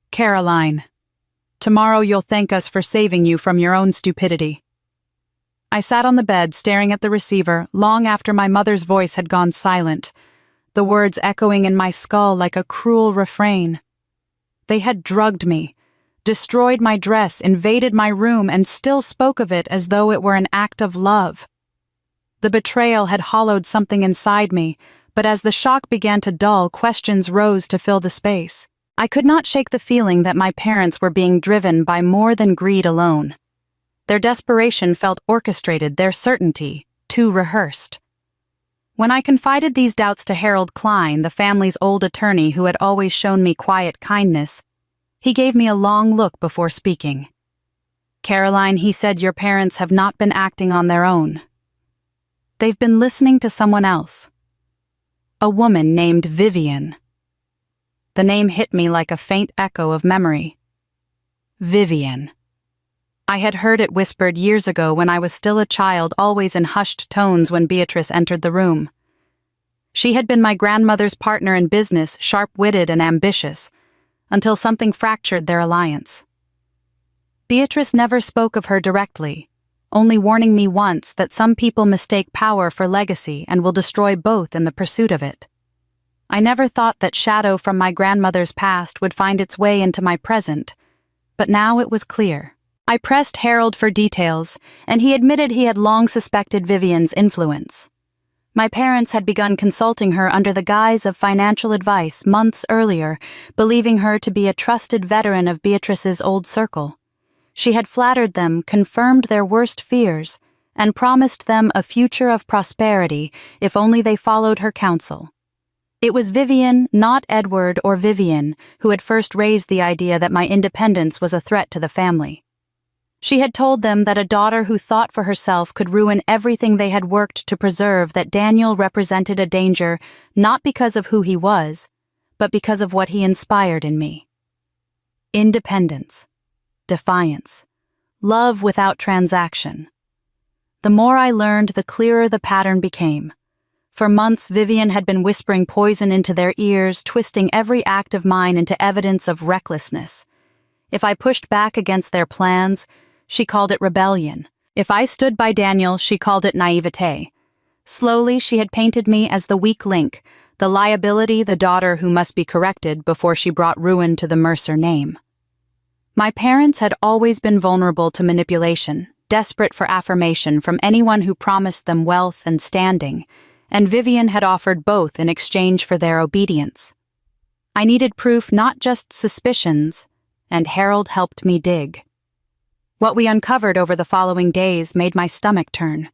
Caroline, tomorrow you'll thank us for saving you from your own stupidity." I sat on the bed, staring at the receiver, long after my mother's voice had gone silent, the words echoing in my skull like a cruel refrain. They had drugged me, destroyed my dress, invaded my room, and still spoke of it as though it were an act of love. The betrayal had hollowed something inside me, but as the shock began to dull, questions rose to fill the space. I could not shake the feeling that my parents were being driven by more than greed alone. Their desperation felt orchestrated, their certainty too rehearsed. When I confided these doubts to Harold Klein, the family's old attorney who had always shown me quiet kindness, he gave me a long look before speaking. "Caroline," he said, "your parents have not been acting on their own. They've been listening to someone else. A woman named Vivian." The name hit me like a faint echo of memory. Vivian. I had heard it whispered years ago when I was still a child, always in hushed tones when Beatrice entered the room. She had been my grandmother's partner in business, sharp-witted and ambitious, until something fractured their alliance. Beatrice never spoke of her directly, only warning me once that some people mistake power for legacy and will destroy both in the pursuit of it. I never thought that shadow from my grandmother's past would find its way into my present, but now it was clear. I pressed Harold for details, and he admitted he had long suspected Vivian's influence. My parents had begun consulting her under the guise of financial advice months earlier, believing her to be a trusted veteran of Beatrice's old circle. She had flattered them, confirmed their worst fears, and promised them a future of prosperity if only they followed her counsel. It was Vivian, not Edward or Vivian, who had first raised the idea that my independence was a threat to the family. She had told them that a daughter who thought for herself could ruin everything they had worked to preserve, that Daniel represented a danger not because of who he was, but because of what he inspired in me. Independence. Defiance. Love without transaction. The more I learned, the clearer the pattern became. For months, Vivian had been whispering poison into their ears, twisting every act of mine into evidence of recklessness. If I pushed back against their plans, she called it rebellion. If I stood by Daniel, she called it naivete. Slowly, she had painted me as the weak link, the liability, the daughter who must be corrected before she brought ruin to the Mercer name. My parents had always been vulnerable to manipulation, desperate for affirmation from anyone who promised them wealth and standing, and Vivian had offered both in exchange for their obedience. I needed proof, not just suspicions, and Harold helped me dig. What we uncovered over the following days made my stomach turn.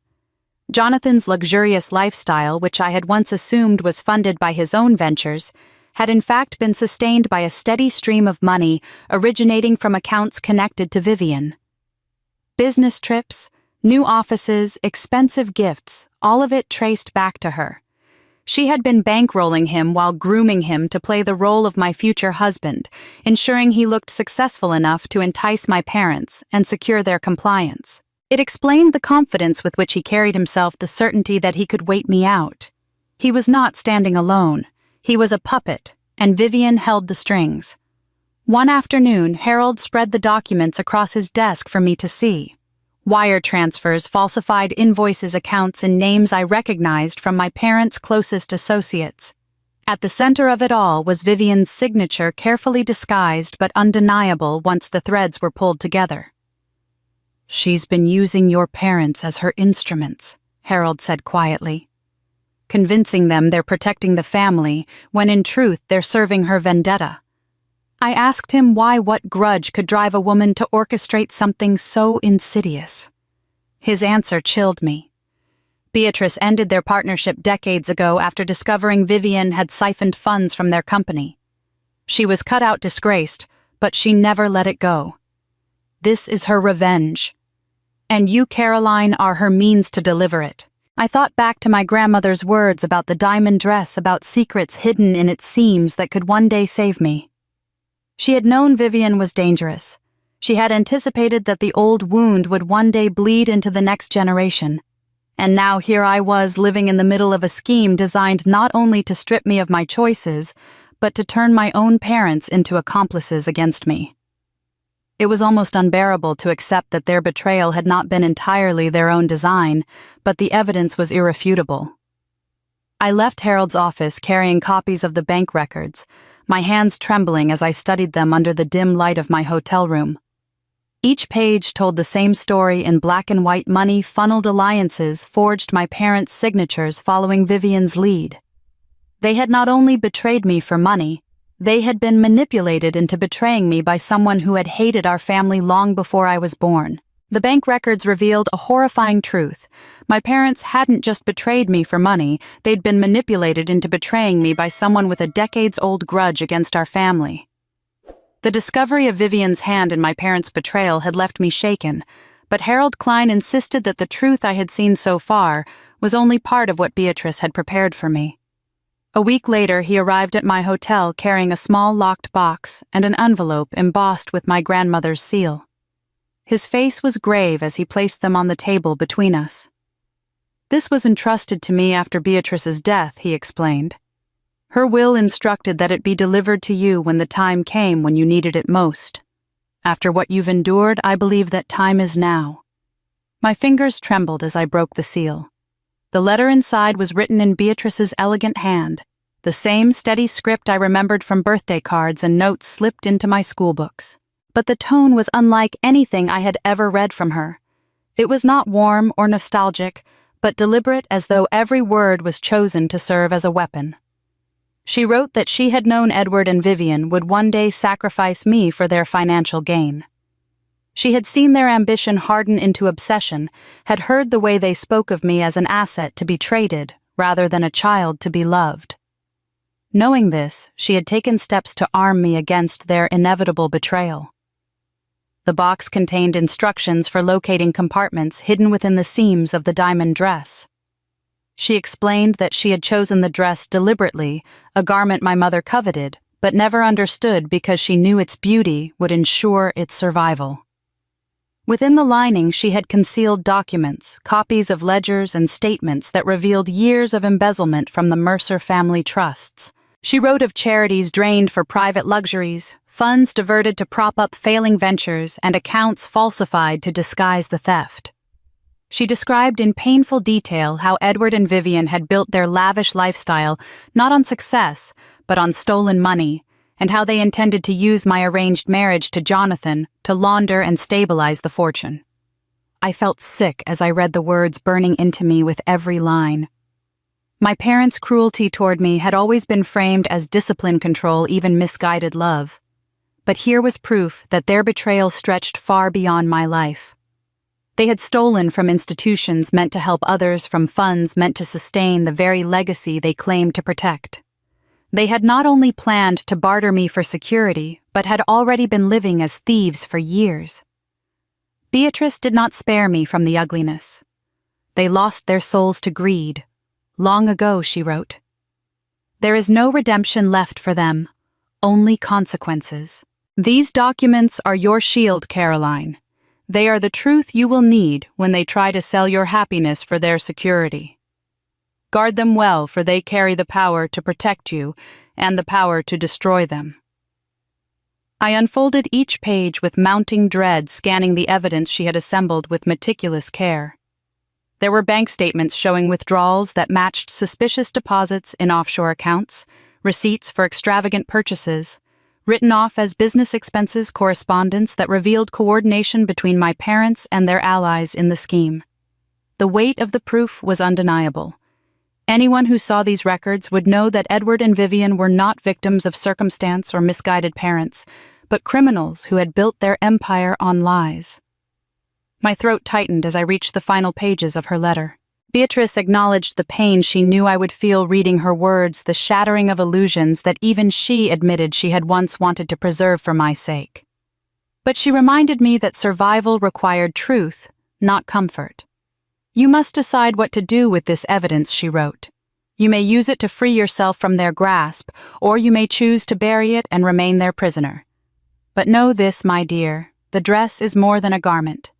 Jonathan's luxurious lifestyle, which I had once assumed was funded by his own ventures, had in fact been sustained by a steady stream of money originating from accounts connected to Vivian. Business trips, new offices, expensive gifts, all of it traced back to her. She had been bankrolling him while grooming him to play the role of my future husband, ensuring he looked successful enough to entice my parents and secure their compliance. It explained the confidence with which he carried himself, the certainty that he could wait me out. He was not standing alone. He was a puppet, and Vivian held the strings. One afternoon, Harold spread the documents across his desk for me to see. Wire transfers, falsified invoices, accounts, and names I recognized from my parents' closest associates. At the center of it all was Vivian's signature, carefully disguised but undeniable once the threads were pulled together. "She's been using your parents as her instruments," Harold said quietly. "Convincing them they're protecting the family, when in truth they're serving her vendetta." I asked him what grudge could drive a woman to orchestrate something so insidious. His answer chilled me. Beatrice ended their partnership decades ago after discovering Vivian had siphoned funds from their company. She was cut out disgraced, but she never let it go. This is her revenge. And you, Caroline, are her means to deliver it. I thought back to my grandmother's words about the diamond dress, about secrets hidden in its seams that could one day save me. She had known Vivian was dangerous. She had anticipated that the old wound would one day bleed into the next generation. And now here I was living in the middle of a scheme designed not only to strip me of my choices, but to turn my own parents into accomplices against me. It was almost unbearable to accept that their betrayal had not been entirely their own design, but the evidence was irrefutable. I left Harold's office carrying copies of the bank records, my hands trembling as I studied them under the dim light of my hotel room. Each page told the same story in black and white money-funneled alliances forged my parents' signatures following Vivian's lead. They had not only betrayed me for money, they had been manipulated into betraying me by someone who had hated our family long before I was born. The bank records revealed a horrifying truth. My parents hadn't just betrayed me for money, they'd been manipulated into betraying me by someone with a decades-old grudge against our family. The discovery of Vivian's hand in my parents' betrayal had left me shaken, but Harold Klein insisted that the truth I had seen so far was only part of what Beatrice had prepared for me. A week later, he arrived at my hotel carrying a small locked box and an envelope embossed with my grandmother's seal. His face was grave as he placed them on the table between us. "This was entrusted to me after Beatrice's death," he explained. "Her will instructed that it be delivered to you when the time came when you needed it most. After what you've endured, I believe that time is now." My fingers trembled as I broke the seal. The letter inside was written in Beatrice's elegant hand, the same steady script I remembered from birthday cards and notes slipped into my schoolbooks. But the tone was unlike anything I had ever read from her. It was not warm or nostalgic, but deliberate, as though every word was chosen to serve as a weapon. She wrote that she had known Edward and Vivian would one day sacrifice me for their financial gain. She had seen their ambition harden into obsession, had heard the way they spoke of me as an asset to be traded rather than a child to be loved. Knowing this, she had taken steps to arm me against their inevitable betrayal. The box contained instructions for locating compartments hidden within the seams of the diamond dress. She explained that she had chosen the dress deliberately, a garment my mother coveted, but never understood because she knew its beauty would ensure its survival. Within the lining, she had concealed documents, copies of ledgers and statements that revealed years of embezzlement from the Mercer family trusts. She wrote of charities drained for private luxuries, funds diverted to prop up failing ventures, and accounts falsified to disguise the theft. She described in painful detail how Edward and Vivian had built their lavish lifestyle not on success, but on stolen money, and how they intended to use my arranged marriage to Jonathan to launder and stabilize the fortune. I felt sick as I read the words burning into me with every line. My parents' cruelty toward me had always been framed as discipline control, even misguided love. But here was proof that their betrayal stretched far beyond my life. They had stolen from institutions meant to help others, from funds meant to sustain the very legacy they claimed to protect. They had not only planned to barter me for security, but had already been living as thieves for years. Beatrice did not spare me from the ugliness. They lost their souls to greed. Long ago, she wrote. There is no redemption left for them, only consequences. These documents are your shield, Caroline. They are the truth you will need when they try to sell your happiness for their security. Guard them well, for they carry the power to protect you and the power to destroy them. I unfolded each page with mounting dread, scanning the evidence she had assembled with meticulous care. There were bank statements showing withdrawals that matched suspicious deposits in offshore accounts, receipts for extravagant purchases, written off as business expenses correspondence that revealed coordination between my parents and their allies in the scheme. The weight of the proof was undeniable. Anyone who saw these records would know that Edward and Vivian were not victims of circumstance or misguided parents, but criminals who had built their empire on lies. My throat tightened as I reached the final pages of her letter. Beatrice acknowledged the pain she knew I would feel reading her words, the shattering of illusions that even she admitted she had once wanted to preserve for my sake. But she reminded me that survival required truth, not comfort. "You must decide what to do with this evidence," she wrote. "You may use it to free yourself from their grasp, or you may choose to bury it and remain their prisoner. But know this, my dear, the dress is more than a garment.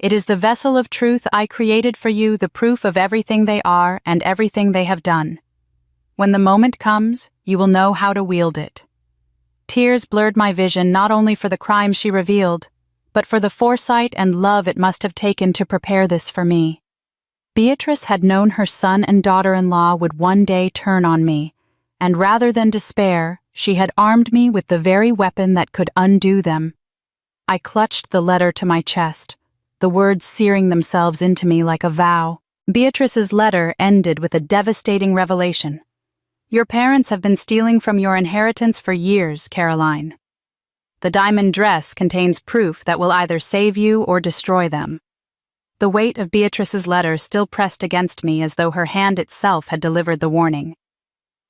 It is the vessel of truth I created for you, the proof of everything they are and everything they have done. When the moment comes, you will know how to wield it." Tears blurred my vision not only for the crime she revealed, but for the foresight and love it must have taken to prepare this for me. Beatrice had known her son and daughter-in-law would one day turn on me, and rather than despair, she had armed me with the very weapon that could undo them. I clutched the letter to my chest, the words searing themselves into me like a vow. Beatrice's letter ended with a devastating revelation. "Your parents have been stealing from your inheritance for years, Caroline. The diamond dress contains proof that will either save you or destroy them." The weight of Beatrice's letter still pressed against me as though her hand itself had delivered the warning.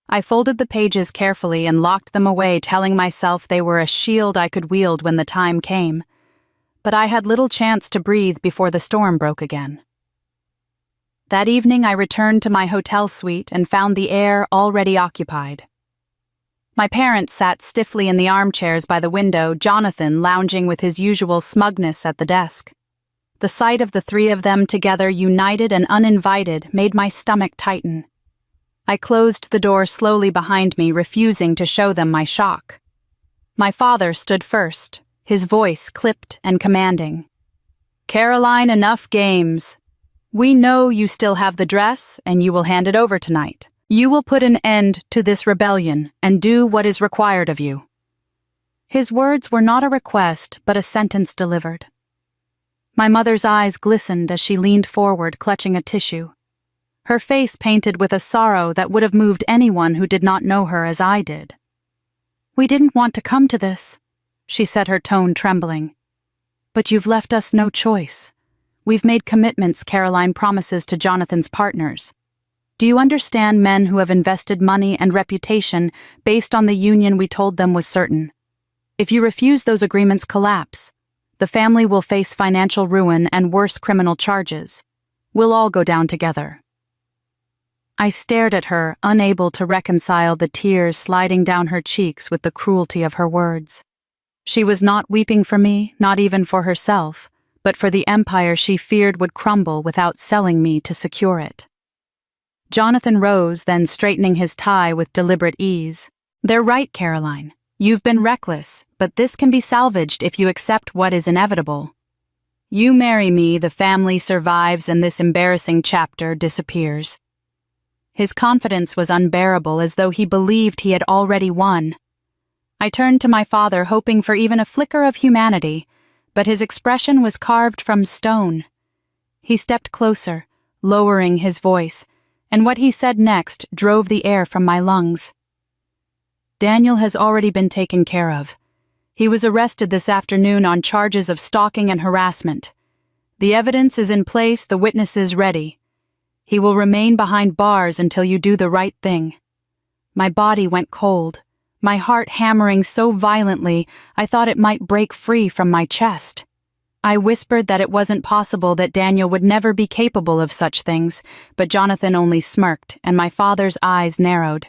I folded the pages carefully and locked them away, telling myself they were a shield I could wield when the time came. But I had little chance to breathe before the storm broke again. That evening I returned to my hotel suite and found the air already occupied. My parents sat stiffly in the armchairs by the window, Jonathan lounging with his usual smugness at the desk. The sight of the three of them together, united and uninvited, made my stomach tighten. I closed the door slowly behind me, refusing to show them my shock. My father stood first, his voice clipped and commanding. "Caroline, enough games. We know you still have the dress, and you will hand it over tonight. You will put an end to this rebellion and do what is required of you." His words were not a request, but a sentence delivered. My mother's eyes glistened as she leaned forward, clutching a tissue. Her face painted with a sorrow that would have moved anyone who did not know her as I did. "We didn't want to come to this," she said, her tone trembling. "But you've left us no choice. We've made commitments Caroline promises to Jonathan's partners. Do you understand men who have invested money and reputation based on the union we told them was certain? If you refuse, those agreements collapse. The family will face financial ruin and worse criminal charges. We'll all go down together." I stared at her, unable to reconcile the tears sliding down her cheeks with the cruelty of her words. She was not weeping for me, not even for herself, but for the empire she feared would crumble without selling me to secure it. Jonathan rose, then straightening his tie with deliberate ease. "They're right, Caroline. You've been reckless, but this can be salvaged if you accept what is inevitable. You marry me, the family survives, and this embarrassing chapter disappears." His confidence was unbearable, as though he believed he had already won. I turned to my father, hoping for even a flicker of humanity, but his expression was carved from stone. He stepped closer, lowering his voice, and what he said next drove the air from my lungs. "Daniel has already been taken care of. He was arrested this afternoon on charges of stalking and harassment. The evidence is in place, the witnesses ready. He will remain behind bars until you do the right thing." My body went cold, my heart hammering so violently I thought it might break free from my chest. I whispered that it wasn't possible, that Daniel would never be capable of such things, but Jonathan only smirked, and my father's eyes narrowed.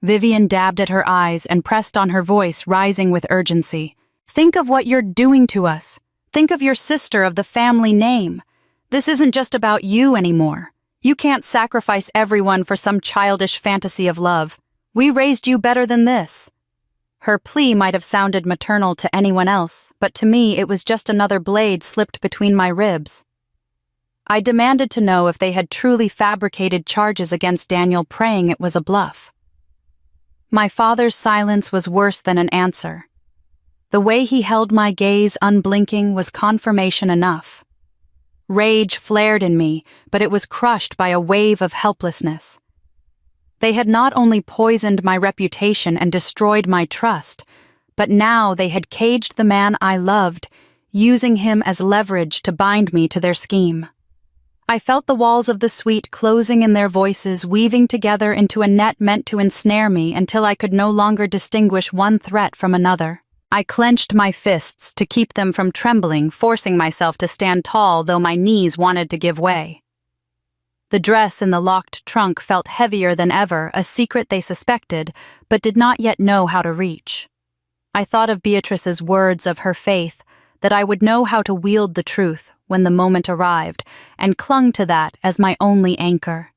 Vivian dabbed at her eyes and pressed on her voice, rising with urgency. "Think of what you're doing to us. Think of your sister, of the family name. This isn't just about you anymore. You can't sacrifice everyone for some childish fantasy of love. We raised you better than this." Her plea might have sounded maternal to anyone else, but to me it was just another blade slipped between my ribs. I demanded to know if they had truly fabricated charges against Daniel, praying it was a bluff. My father's silence was worse than an answer. The way he held my gaze unblinking was confirmation enough. Rage flared in me, but it was crushed by a wave of helplessness. They had not only poisoned my reputation and destroyed my trust, but now they had caged the man I loved, using him as leverage to bind me to their scheme. I felt the walls of the suite closing in their voices, weaving together into a net meant to ensnare me until I could no longer distinguish one threat from another. I clenched my fists to keep them from trembling, forcing myself to stand tall though my knees wanted to give way. The dress in the locked trunk felt heavier than ever, a secret they suspected, but did not yet know how to reach. I thought of Beatrice's words of her faith, that I would know how to wield the truth when the moment arrived, and clung to that as my only anchor.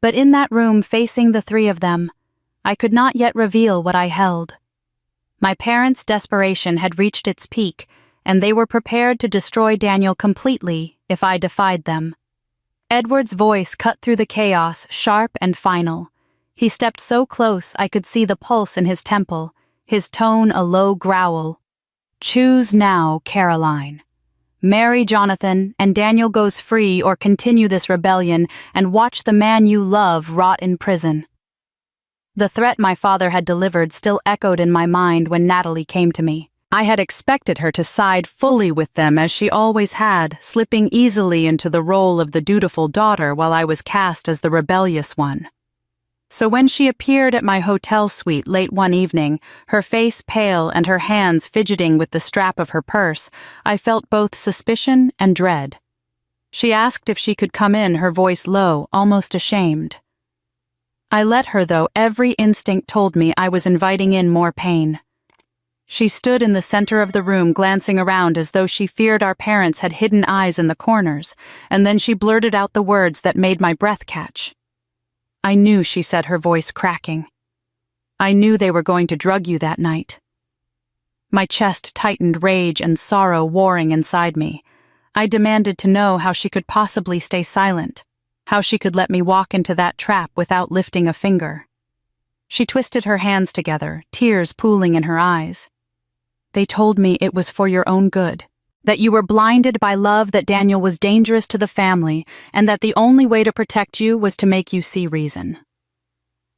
But in that room facing the three of them, I could not yet reveal what I held. My parents' desperation had reached its peak, and they were prepared to destroy Daniel completely if I defied them. Edward's voice cut through the chaos, sharp and final. He stepped so close I could see the pulse in his temple, his tone a low growl. "Choose now, Caroline. Marry Jonathan, and Daniel goes free, or continue this rebellion and watch the man you love rot in prison." The threat my father had delivered still echoed in my mind when Natalie came to me. I had expected her to side fully with them as she always had, slipping easily into the role of the dutiful daughter while I was cast as the rebellious one. So when she appeared at my hotel suite late one evening, her face pale and her hands fidgeting with the strap of her purse, I felt both suspicion and dread. She asked if she could come in, her voice low, almost ashamed. I let her, though every instinct told me I was inviting in more pain. She stood in the center of the room, glancing around as though she feared our parents had hidden eyes in the corners, and then she blurted out the words that made my breath catch. "I knew," she said, her voice cracking. "I knew they were going to drug you that night." My chest tightened, rage and sorrow warring inside me. I demanded to know how she could possibly stay silent, how she could let me walk into that trap without lifting a finger. She twisted her hands together, tears pooling in her eyes. "They told me it was for your own good, that you were blinded by love, that Daniel was dangerous to the family, and that the only way to protect you was to make you see reason."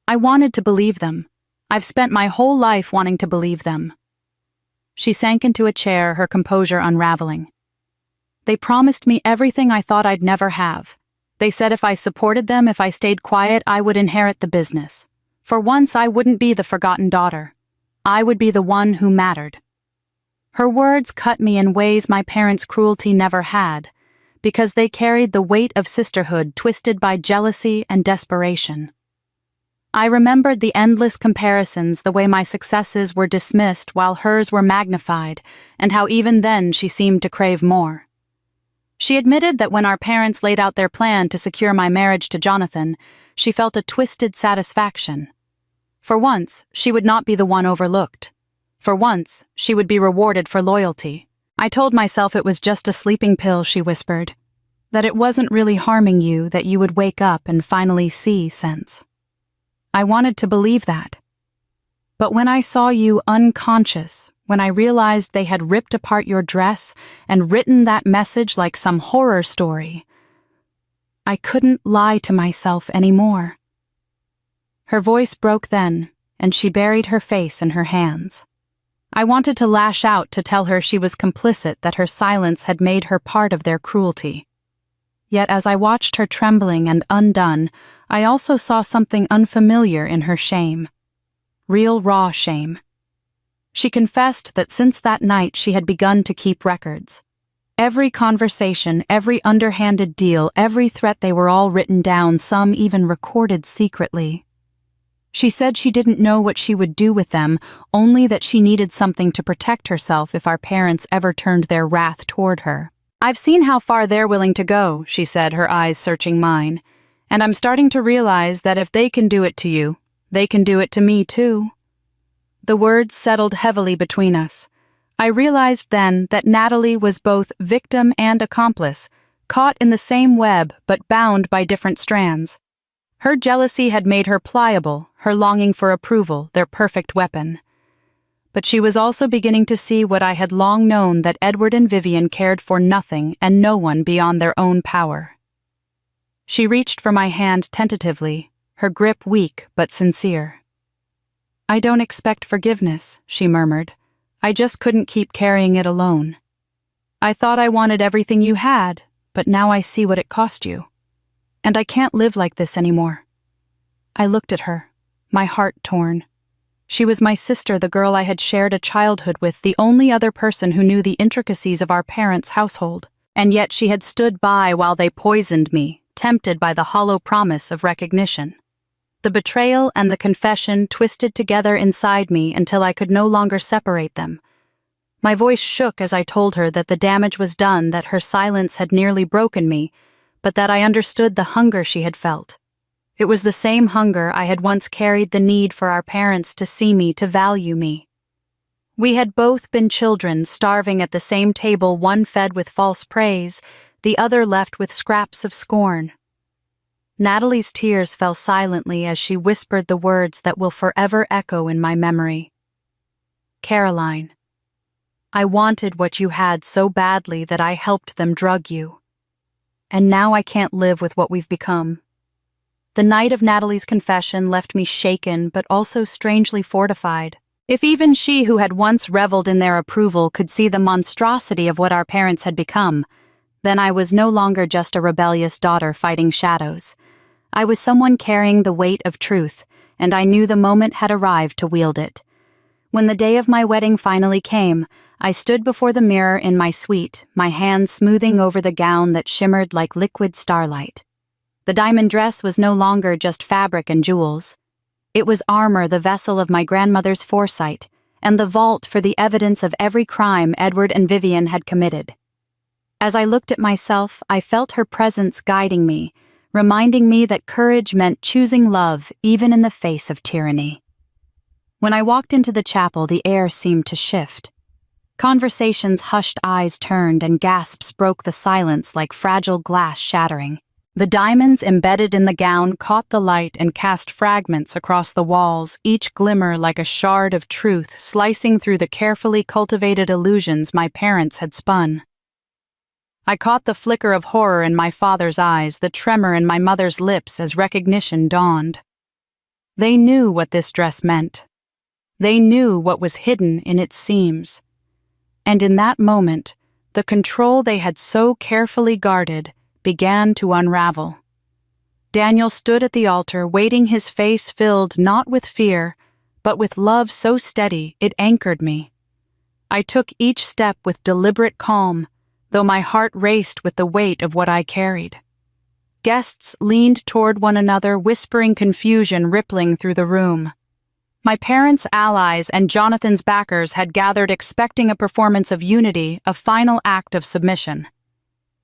I wanted to believe them. I've spent my whole life wanting to believe them. She sank into a chair, her composure unraveling. "They promised me everything I thought I'd never have. They said if I supported them, if I stayed quiet, I would inherit the business. For once, I wouldn't be the forgotten daughter. I would be the one who mattered." Her words cut me in ways my parents' cruelty never had, because they carried the weight of sisterhood twisted by jealousy and desperation. I remembered the endless comparisons, the way my successes were dismissed while hers were magnified, and how even then she seemed to crave more. She admitted that when our parents laid out their plan to secure my marriage to Jonathan, she felt a twisted satisfaction. For once, she would not be the one overlooked. For once, she would be rewarded for loyalty. I told myself it was just a sleeping pill, she whispered. That it wasn't really harming you, that you would wake up and finally see sense. I wanted to believe that. But when I saw you unconscious, when I realized they had ripped apart your dress and written that message like some horror story, I couldn't lie to myself anymore. Her voice broke then, and she buried her face in her hands. I wanted to lash out, to tell her she was complicit, that her silence had made her part of their cruelty. Yet as I watched her trembling and undone, I also saw something unfamiliar in her shame. Real raw shame. She confessed that since that night she had begun to keep records. Every conversation, every underhanded deal, every threat, they were all written down, some even recorded secretly. She said she didn't know what she would do with them, only that she needed something to protect herself if our parents ever turned their wrath toward her. "I've seen how far they're willing to go," she said, her eyes searching mine, "and I'm starting to realize that if they can do it to you, they can do it to me too." The words settled heavily between us. I realized then that Natalie was both victim and accomplice, caught in the same web but bound by different strands. Her jealousy had made her pliable, her longing for approval their perfect weapon. But she was also beginning to see what I had long known, that Edward and Vivian cared for nothing and no one beyond their own power. She reached for my hand tentatively, her grip weak but sincere. "I don't expect forgiveness," she murmured. "I just couldn't keep carrying it alone. I thought I wanted everything you had, but now I see what it cost you. And I can't live like this anymore." I looked at her, my heart torn. She was my sister, the girl I had shared a childhood with, the only other person who knew the intricacies of our parents' household. And yet she had stood by while they poisoned me, tempted by the hollow promise of recognition. The betrayal and the confession twisted together inside me until I could no longer separate them. My voice shook as I told her that the damage was done, that her silence had nearly broken me, but that I understood the hunger she had felt. It was the same hunger I had once carried, the need for our parents to see me, to value me. We had both been children, starving at the same table, one fed with false praise, the other left with scraps of scorn. Natalie's tears fell silently as she whispered the words that will forever echo in my memory. "Caroline, I wanted what you had so badly that I helped them drug you. And now I can't live with what we've become." The night of Natalie's confession left me shaken but also strangely fortified. If even she who had once reveled in their approval could see the monstrosity of what our parents had become, then I was no longer just a rebellious daughter fighting shadows. I was someone carrying the weight of truth, and I knew the moment had arrived to wield it. When the day of my wedding finally came, I stood before the mirror in my suite, my hands smoothing over the gown that shimmered like liquid starlight. The diamond dress was no longer just fabric and jewels. It was armor, the vessel of my grandmother's foresight, and the vault for the evidence of every crime Edward and Vivian had committed. As I looked at myself, I felt her presence guiding me, reminding me that courage meant choosing love even in the face of tyranny. When I walked into the chapel, the air seemed to shift. Conversations hushed, eyes turned, and gasps broke the silence like fragile glass shattering. The diamonds embedded in the gown caught the light and cast fragments across the walls, each glimmer like a shard of truth slicing through the carefully cultivated illusions my parents had spun. I caught the flicker of horror in my father's eyes, the tremor in my mother's lips as recognition dawned. They knew what this dress meant. They knew what was hidden in its seams. And in that moment, the control they had so carefully guarded began to unravel. Daniel stood at the altar, waiting, his face filled not with fear, but with love so steady it anchored me. I took each step with deliberate calm, though my heart raced with the weight of what I carried. Guests leaned toward one another, whispering, confusion rippling through the room. My parents' allies and Jonathan's backers had gathered, expecting a performance of unity, a final act of submission.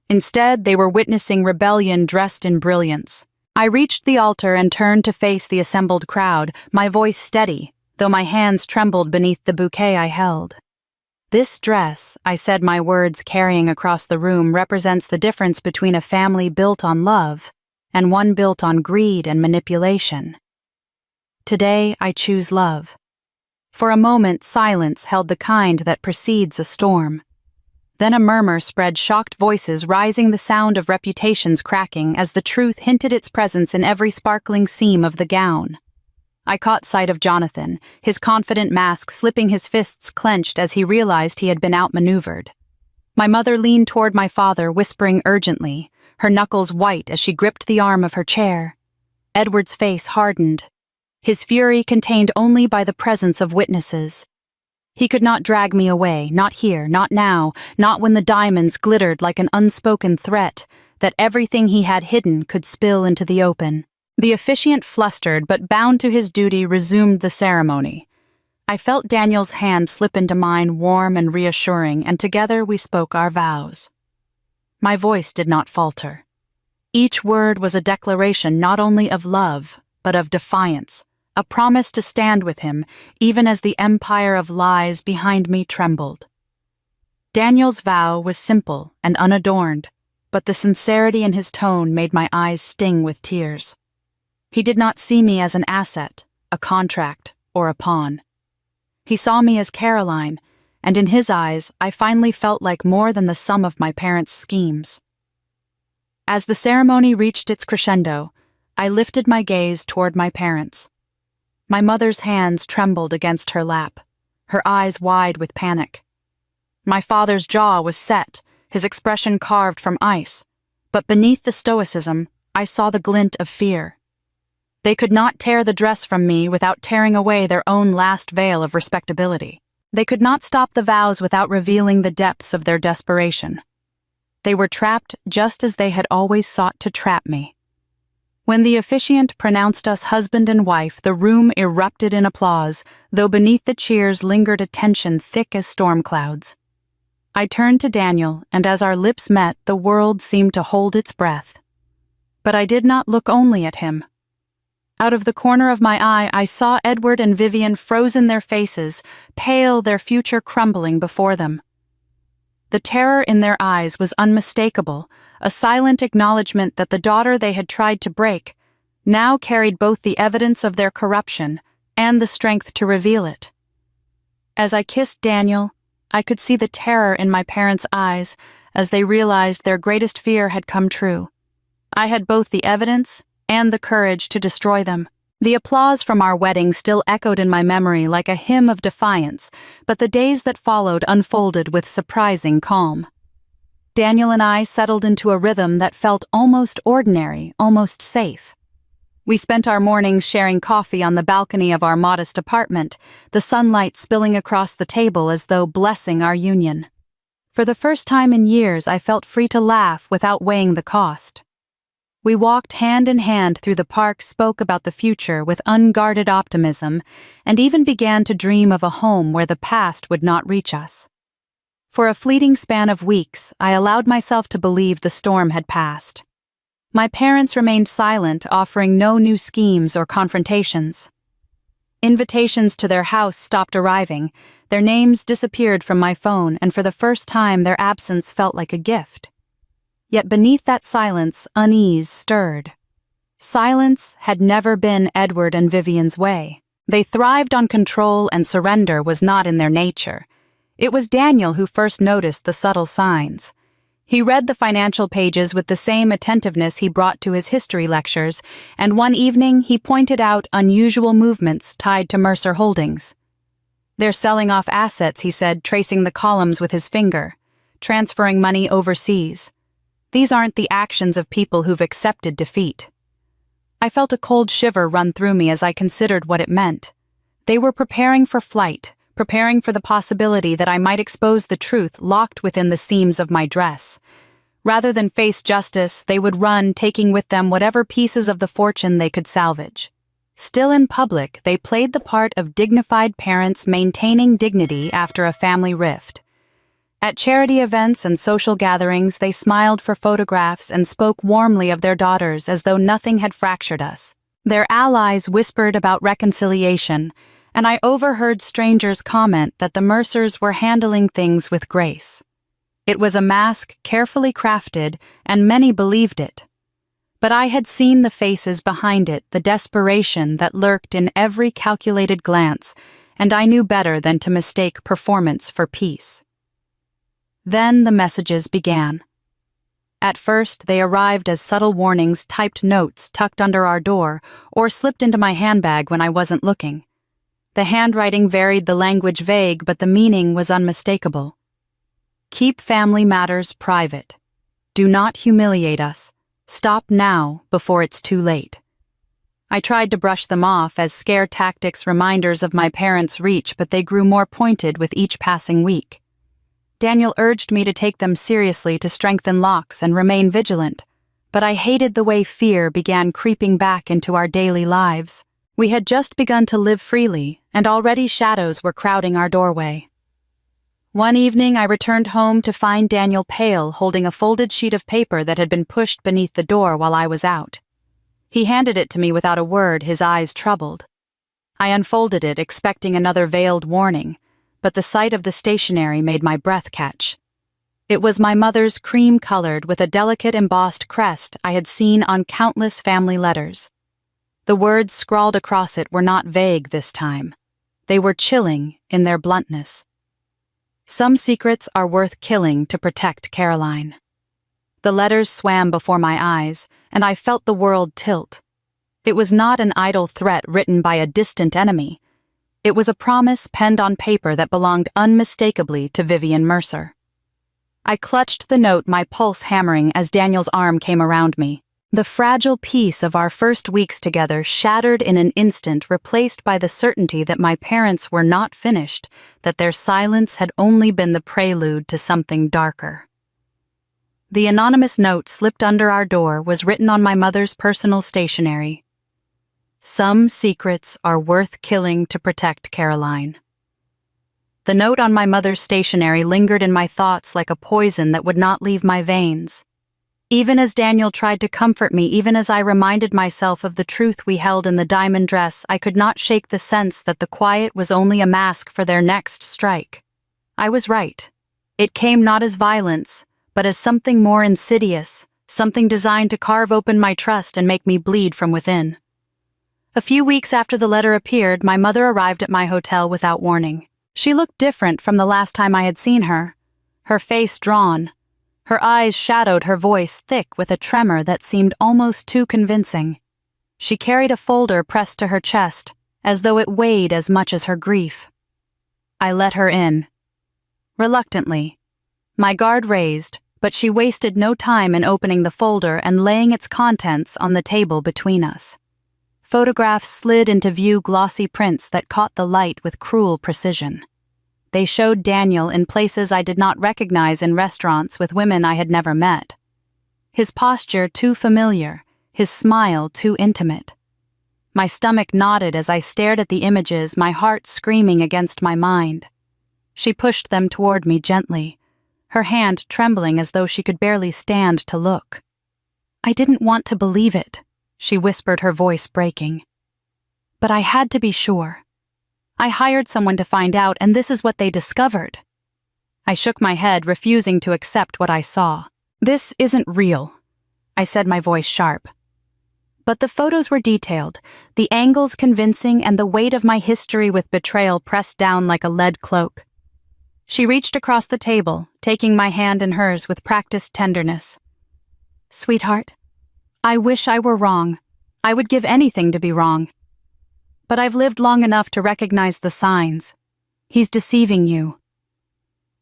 Instead, they were witnessing rebellion dressed in brilliance. I reached the altar and turned to face the assembled crowd, my voice steady, though my hands trembled beneath the bouquet I held. "This dress," I said, my words carrying across the room, "represents the difference between a family built on love and one built on greed and manipulation. Today, I choose love." For a moment, silence held, the kind that precedes a storm. Then a murmur spread, shocked voices rising, the sound of reputations cracking as the truth hinted its presence in every sparkling seam of the gown. I caught sight of Jonathan, his confident mask slipping, his fists clenched as he realized he had been outmaneuvered. My mother leaned toward my father, whispering urgently, her knuckles white as she gripped the arm of her chair. Edward's face hardened, his fury contained only by the presence of witnesses. He could not drag me away, not here, not now, not when the diamonds glittered like an unspoken threat that everything he had hidden could spill into the open. The officiant, flustered but bound to his duty, resumed the ceremony. I felt Daniel's hand slip into mine, warm and reassuring, and together we spoke our vows. My voice did not falter. Each word was a declaration not only of love, but of defiance, a promise to stand with him, even as the empire of lies behind me trembled. Daniel's vow was simple and unadorned, but the sincerity in his tone made my eyes sting with tears. He did not see me as an asset, a contract, or a pawn. He saw me as Caroline, and in his eyes I finally felt like more than the sum of my parents' schemes. As the ceremony reached its crescendo, I lifted my gaze toward my parents. My mother's hands trembled against her lap, her eyes wide with panic. My father's jaw was set, his expression carved from ice, But beneath the stoicism, I saw the glint of fear. They could not tear the dress from me without tearing away their own last veil of respectability. They could not stop the vows without revealing the depths of their desperation. They were trapped just as they had always sought to trap me. When the officiant pronounced us husband and wife, the room erupted in applause, though beneath the cheers lingered a tension thick as storm clouds. I turned to Daniel, and as our lips met, the world seemed to hold its breath. But I did not look only at him. Out of the corner of my eye, I saw Edward and Vivian frozen their faces, pale, their future crumbling before them. The terror in their eyes was unmistakable, a silent acknowledgement that the daughter they had tried to break now carried both the evidence of their corruption and the strength to reveal it. As I kissed Daniel, I could see the terror in my parents' eyes as they realized their greatest fear had come true. I had both the evidence and the courage to destroy them. The applause from our wedding still echoed in my memory like a hymn of defiance, but the days that followed unfolded with surprising calm. Daniel and I settled into a rhythm that felt almost ordinary, almost safe. We spent our mornings sharing coffee on the balcony of our modest apartment, the sunlight spilling across the table as though blessing our union. For the first time in years, I felt free to laugh without weighing the cost. We walked hand in hand through the park, spoke about the future with unguarded optimism, and even began to dream of a home where the past would not reach us. For a fleeting span of weeks, I allowed myself to believe the storm had passed. My parents remained silent, offering no new schemes or confrontations. Invitations to their house stopped arriving, their names disappeared from my phone, and for the first time their absence felt like a gift. Yet beneath that silence, unease stirred. Silence had never been Edward and Vivian's way. They thrived on control, and surrender was not in their nature. It was Daniel who first noticed the subtle signs. He read the financial pages with the same attentiveness he brought to his history lectures, and one evening he pointed out unusual movements tied to Mercer Holdings. "They're selling off assets," he said, tracing the columns with his finger, "transferring money overseas. These aren't the actions of people who've accepted defeat." I felt a cold shiver run through me as I considered what it meant. They were preparing for flight, preparing for the possibility that I might expose the truth locked within the seams of my dress. Rather than face justice, they would run, taking with them whatever pieces of the fortune they could salvage. Still in public, they played the part of dignified parents maintaining dignity after a family rift. At charity events and social gatherings, they smiled for photographs and spoke warmly of their daughters as though nothing had fractured us. Their allies whispered about reconciliation, and I overheard strangers comment that the Mercers were handling things with grace. It was a mask carefully crafted, and many believed it. But I had seen the faces behind it, the desperation that lurked in every calculated glance, and I knew better than to mistake performance for peace. Then the messages began. At first, they arrived as subtle warnings, typed notes tucked under our door, or slipped into my handbag when I wasn't looking. The handwriting varied, the language vague, but the meaning was unmistakable. "Keep family matters private. Do not humiliate us. Stop now before it's too late." I tried to brush them off as scare tactics, reminders of my parents' reach, but they grew more pointed with each passing week. Daniel urged me to take them seriously, to strengthen locks and remain vigilant, but I hated the way fear began creeping back into our daily lives. We had just begun to live freely, and already shadows were crowding our doorway. One evening I returned home to find Daniel pale, holding a folded sheet of paper that had been pushed beneath the door while I was out. He handed it to me without a word, his eyes troubled. I unfolded it, expecting another veiled warning, but the sight of the stationery made my breath catch. It was my mother's cream-colored with a delicate embossed crest I had seen on countless family letters. The words scrawled across it were not vague this time. They were chilling in their bluntness. "Some secrets are worth killing to protect Caroline." The letters swam before my eyes, and I felt the world tilt. It was not an idle threat written by a distant enemy. It was a promise penned on paper that belonged unmistakably to Vivian Mercer. I clutched the note, my pulse hammering as Daniel's arm came around me. The fragile peace of our first weeks together shattered in an instant, replaced by the certainty that my parents were not finished, that their silence had only been the prelude to something darker. The anonymous note slipped under our door was written on my mother's personal stationery. "Some secrets are worth killing to protect Caroline." The note on my mother's stationery lingered in my thoughts like a poison that would not leave my veins. Even as Daniel tried to comfort me, even as I reminded myself of the truth we held in the diamond dress, I could not shake the sense that the quiet was only a mask for their next strike. I was right. It came not as violence, but as something more insidious, something designed to carve open my trust and make me bleed from within. A few weeks after the letter appeared, my mother arrived at my hotel without warning. She looked different from the last time I had seen her. Her face drawn, her eyes shadowed, her voice thick with a tremor that seemed almost too convincing. She carried a folder pressed to her chest, as though it weighed as much as her grief. I let her in. Reluctantly, my guard raised, but she wasted no time in opening the folder and laying its contents on the table between us. Photographs slid into view, glossy prints that caught the light with cruel precision. They showed Daniel in places I did not recognize, in restaurants with women I had never met. His posture too familiar, his smile too intimate. My stomach knotted as I stared at the images, my heart screaming against my mind. She pushed them toward me gently, her hand trembling as though she could barely stand to look. "I didn't want to believe it," she whispered, her voice breaking. "But I had to be sure. I hired someone to find out, and this is what they discovered." I shook my head, refusing to accept what I saw. "This isn't real," I said, my voice sharp. But the photos were detailed, the angles convincing, and the weight of my history with betrayal pressed down like a lead cloak. She reached across the table, taking my hand in hers with practiced tenderness. "Sweetheart, I wish I were wrong. I would give anything to be wrong. But I've lived long enough to recognize the signs. He's deceiving you.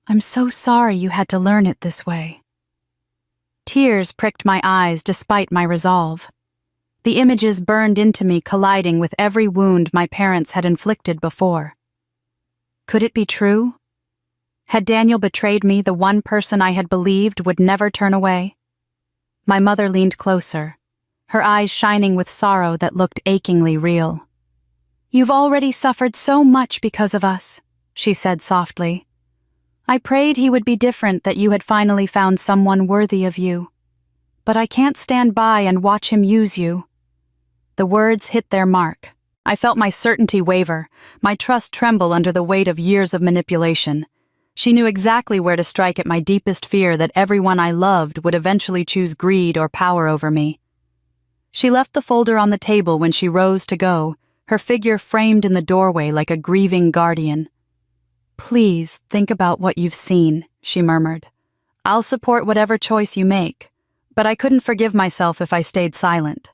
I'm so sorry you had to learn it this way." Tears pricked my eyes despite my resolve. The images burned into me, colliding with every wound my parents had inflicted before. Could it be true? Had Daniel betrayed me, the one person I had believed would never turn away? My mother leaned closer, her eyes shining with sorrow that looked achingly real. "You've already suffered so much because of us," she said softly. "I prayed he would be different, that you had finally found someone worthy of you. But I can't stand by and watch him use you." The words hit their mark. I felt my certainty waver, my trust tremble under the weight of years of manipulation. She knew exactly where to strike at my deepest fear, that everyone I loved would eventually choose greed or power over me. She left the folder on the table when she rose to go, her figure framed in the doorway like a grieving guardian. "Please think about what you've seen," she murmured. "I'll support whatever choice you make, but I couldn't forgive myself if I stayed silent."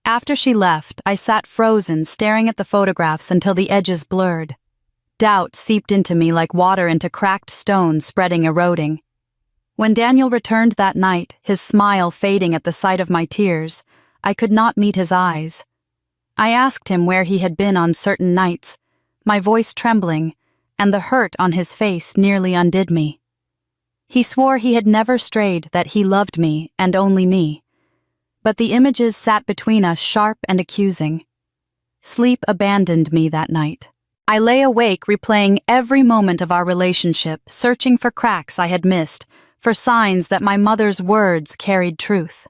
After she left, I sat frozen, staring at the photographs until the edges blurred. Doubt seeped into me like water into cracked stone, spreading, eroding. When Daniel returned that night, his smile fading at the sight of my tears, I could not meet his eyes. I asked him where he had been on certain nights, my voice trembling, and the hurt on his face nearly undid me. He swore he had never strayed, that he loved me and only me. But the images sat between us, sharp and accusing. Sleep abandoned me that night. I lay awake, replaying every moment of our relationship, searching for cracks I had missed, for signs that my mother's words carried truth.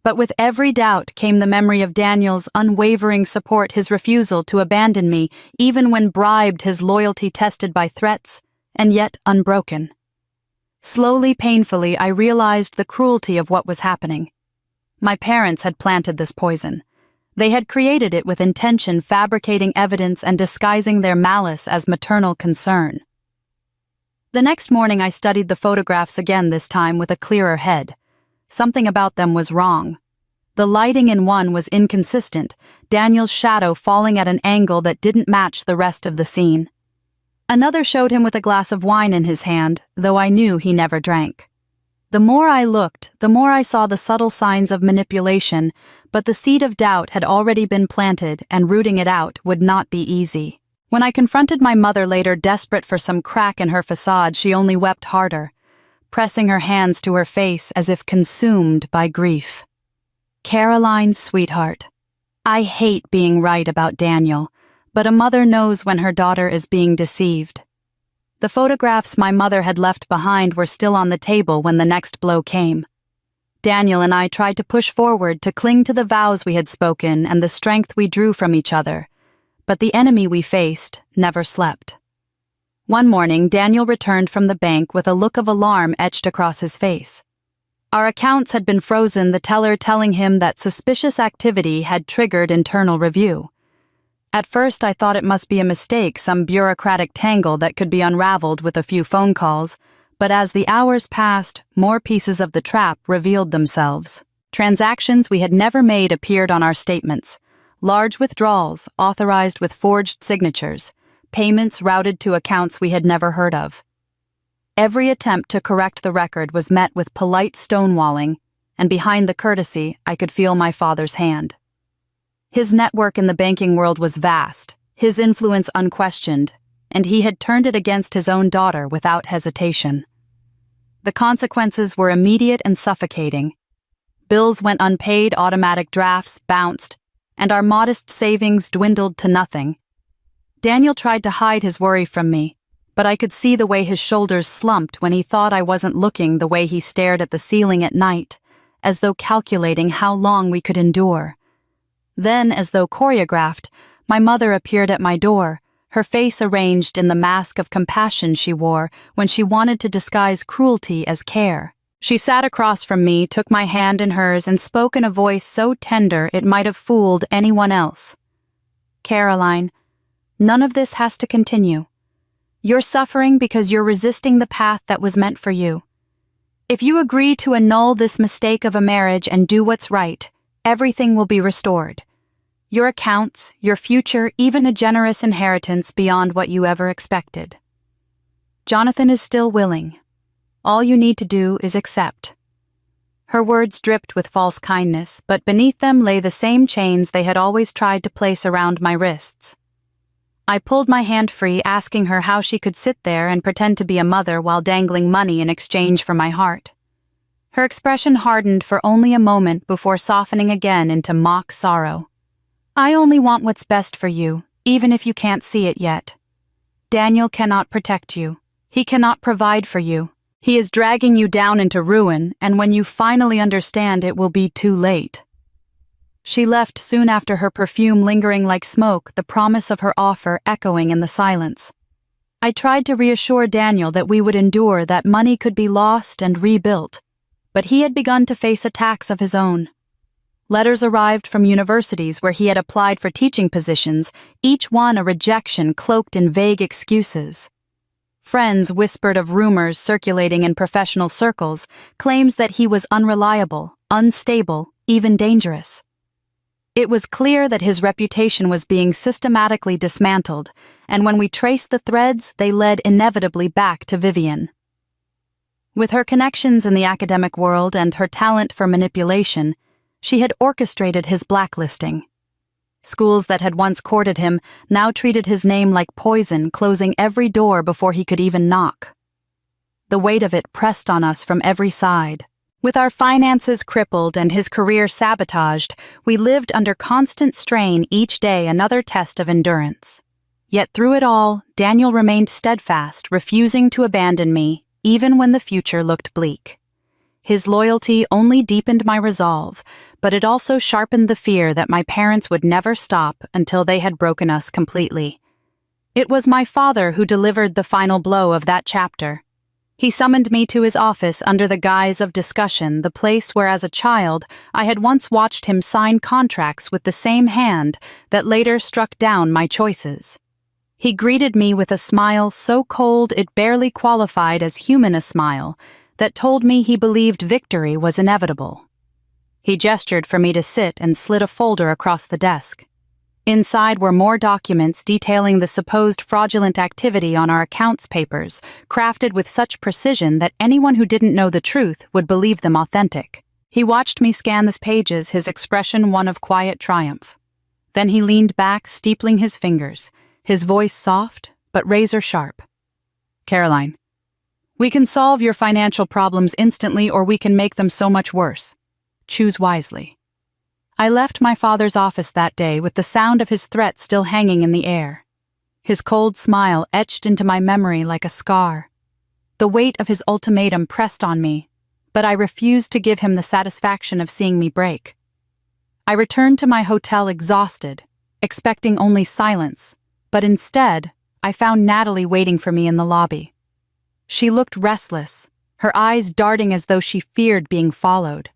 But with every doubt came the memory of Daniel's unwavering support, his refusal to abandon me, even when bribed, his loyalty tested by threats, and yet unbroken. Slowly, painfully, I realized the cruelty of what was happening. My parents had planted this poison. They had created it with intention, fabricating evidence and disguising their malice as maternal concern. The next morning I studied the photographs again, this time with a clearer head. Something about them was wrong. The lighting in one was inconsistent, Daniel's shadow falling at an angle that didn't match the rest of the scene. Another showed him with a glass of wine in his hand, though I knew he never drank. The more I looked, the more I saw the subtle signs of manipulation, but the seed of doubt had already been planted, and rooting it out would not be easy. When I confronted my mother later, desperate for some crack in her facade, she only wept harder, pressing her hands to her face as if consumed by grief. Caroline, sweetheart, I hate being right about Daniel, but a mother knows when her daughter is being deceived. The photographs my mother had left behind were still on the table when the next blow came. Daniel and I tried to push forward to cling to the vows we had spoken and the strength we drew from each other, but the enemy we faced never slept. One morning, Daniel returned from the bank with a look of alarm etched across his face. Our accounts had been frozen, the teller telling him that suspicious activity had triggered internal review. At first, I thought it must be a mistake, some bureaucratic tangle that could be unraveled with a few phone calls, but as the hours passed, more pieces of the trap revealed themselves. Transactions we had never made appeared on our statements. Large withdrawals, authorized with forged signatures, payments routed to accounts we had never heard of. Every attempt to correct the record was met with polite stonewalling, and behind the courtesy, I could feel my father's hand. His network in the banking world was vast, his influence unquestioned, and he had turned it against his own daughter without hesitation. The consequences were immediate and suffocating. Bills went unpaid, automatic drafts bounced, and our modest savings dwindled to nothing. Daniel tried to hide his worry from me, but I could see the way his shoulders slumped when he thought I wasn't looking, the way he stared at the ceiling at night, as though calculating how long we could endure. Then, as though choreographed, my mother appeared at my door, her face arranged in the mask of compassion she wore when she wanted to disguise cruelty as care. She sat across from me, took my hand in hers, and spoke in a voice so tender it might have fooled anyone else. Caroline, none of this has to continue. You're suffering because you're resisting the path that was meant for you. If you agree to annul this mistake of a marriage and do what's right, everything will be restored. Your accounts, your future, even a generous inheritance beyond what you ever expected. Jonathan is still willing. All you need to do is accept. Her words dripped with false kindness, but beneath them lay the same chains they had always tried to place around my wrists. I pulled my hand free, asking her how she could sit there and pretend to be a mother while dangling money in exchange for my heart. Her expression hardened for only a moment before softening again into mock sorrow. I only want what's best for you, even if you can't see it yet. Daniel cannot protect you. He cannot provide for you. He is dragging you down into ruin, and when you finally understand, it will be too late. She left soon after, her perfume lingering like smoke, the promise of her offer echoing in the silence. I tried to reassure Daniel that we would endure, that money could be lost and rebuilt, but he had begun to face attacks of his own. Letters arrived from universities where he had applied for teaching positions, each one a rejection cloaked in vague excuses. Friends whispered of rumors circulating in professional circles, claims that he was unreliable, unstable, even dangerous. It was clear that his reputation was being systematically dismantled, and when we traced the threads, they led inevitably back to Vivian. With her connections in the academic world and her talent for manipulation, she had orchestrated his blacklisting. Schools that had once courted him now treated his name like poison, closing every door before he could even knock. The weight of it pressed on us from every side. With our finances crippled and his career sabotaged, we lived under constant strain, each day another test of endurance. Yet through it all, Daniel remained steadfast, refusing to abandon me, even when the future looked bleak. His loyalty only deepened my resolve, but it also sharpened the fear that my parents would never stop until they had broken us completely. It was my father who delivered the final blow of that chapter. He summoned me to his office under the guise of discussion, the place where as a child I had once watched him sign contracts with the same hand that later struck down my choices. He greeted me with a smile so cold it barely qualified as human a smile, that told me he believed victory was inevitable. He gestured for me to sit and slid a folder across the desk. Inside were more documents detailing the supposed fraudulent activity on our accounts papers, crafted with such precision that anyone who didn't know the truth would believe them authentic. He watched me scan the pages, his expression one of quiet triumph. Then he leaned back, steepling his fingers, his voice soft but razor-sharp. "Caroline, we can solve your financial problems instantly, or we can make them so much worse. Choose wisely." I left my father's office that day with the sound of his threat still hanging in the air. His cold smile etched into my memory like a scar. The weight of his ultimatum pressed on me, but I refused to give him the satisfaction of seeing me break. I returned to my hotel exhausted, expecting only silence, but instead, I found Natalie waiting for me in the lobby. She looked restless, her eyes darting as though she feared being followed.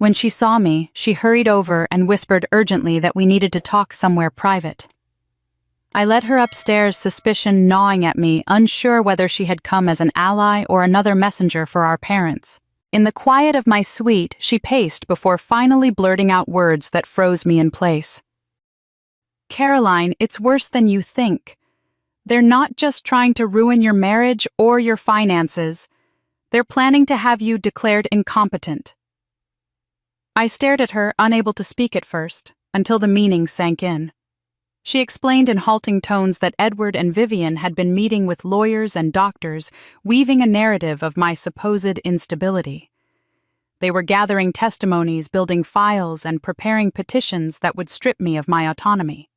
When she saw me, she hurried over and whispered urgently that we needed to talk somewhere private. I led her upstairs, suspicion gnawing at me, unsure whether she had come as an ally or another messenger for our parents. In the quiet of my suite, she paced before finally blurting out words that froze me in place. "Caroline, it's worse than you think. They're not just trying to ruin your marriage or your finances. They're planning to have you declared incompetent." I stared at her, unable to speak at first, until the meaning sank in. She explained in halting tones that Edward and Vivian had been meeting with lawyers and doctors, weaving a narrative of my supposed instability. They were gathering testimonies, building files, and preparing petitions that would strip me of my autonomy.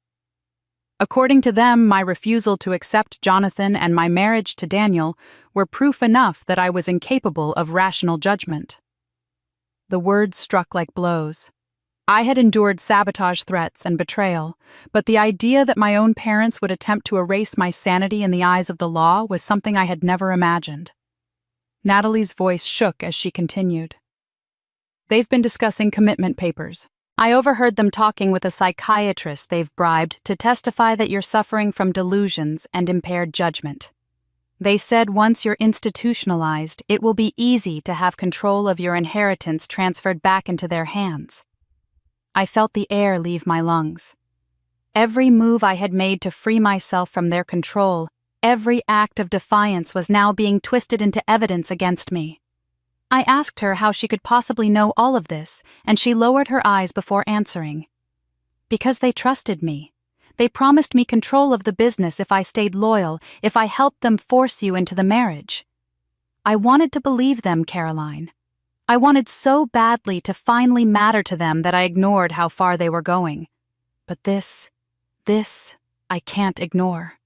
According to them, my refusal to accept Jonathan and my marriage to Daniel were proof enough that I was incapable of rational judgment. The words struck like blows. I had endured sabotage threats and betrayal, but the idea that my own parents would attempt to erase my sanity in the eyes of the law was something I had never imagined. Natalie's voice shook as she continued. "They've been discussing commitment papers. I overheard them talking with a psychiatrist they've bribed to testify that you're suffering from delusions and impaired judgment. They said once you're institutionalized, it will be easy to have control of your inheritance transferred back into their hands." I felt the air leave my lungs. Every move I had made to free myself from their control, every act of defiance was now being twisted into evidence against me. I asked her how she could possibly know all of this, and she lowered her eyes before answering. "Because they trusted me. They promised me control of the business if I stayed loyal, if I helped them force you into the marriage. I wanted to believe them, Caroline. I wanted so badly to finally matter to them that I ignored how far they were going. But this, I can't ignore."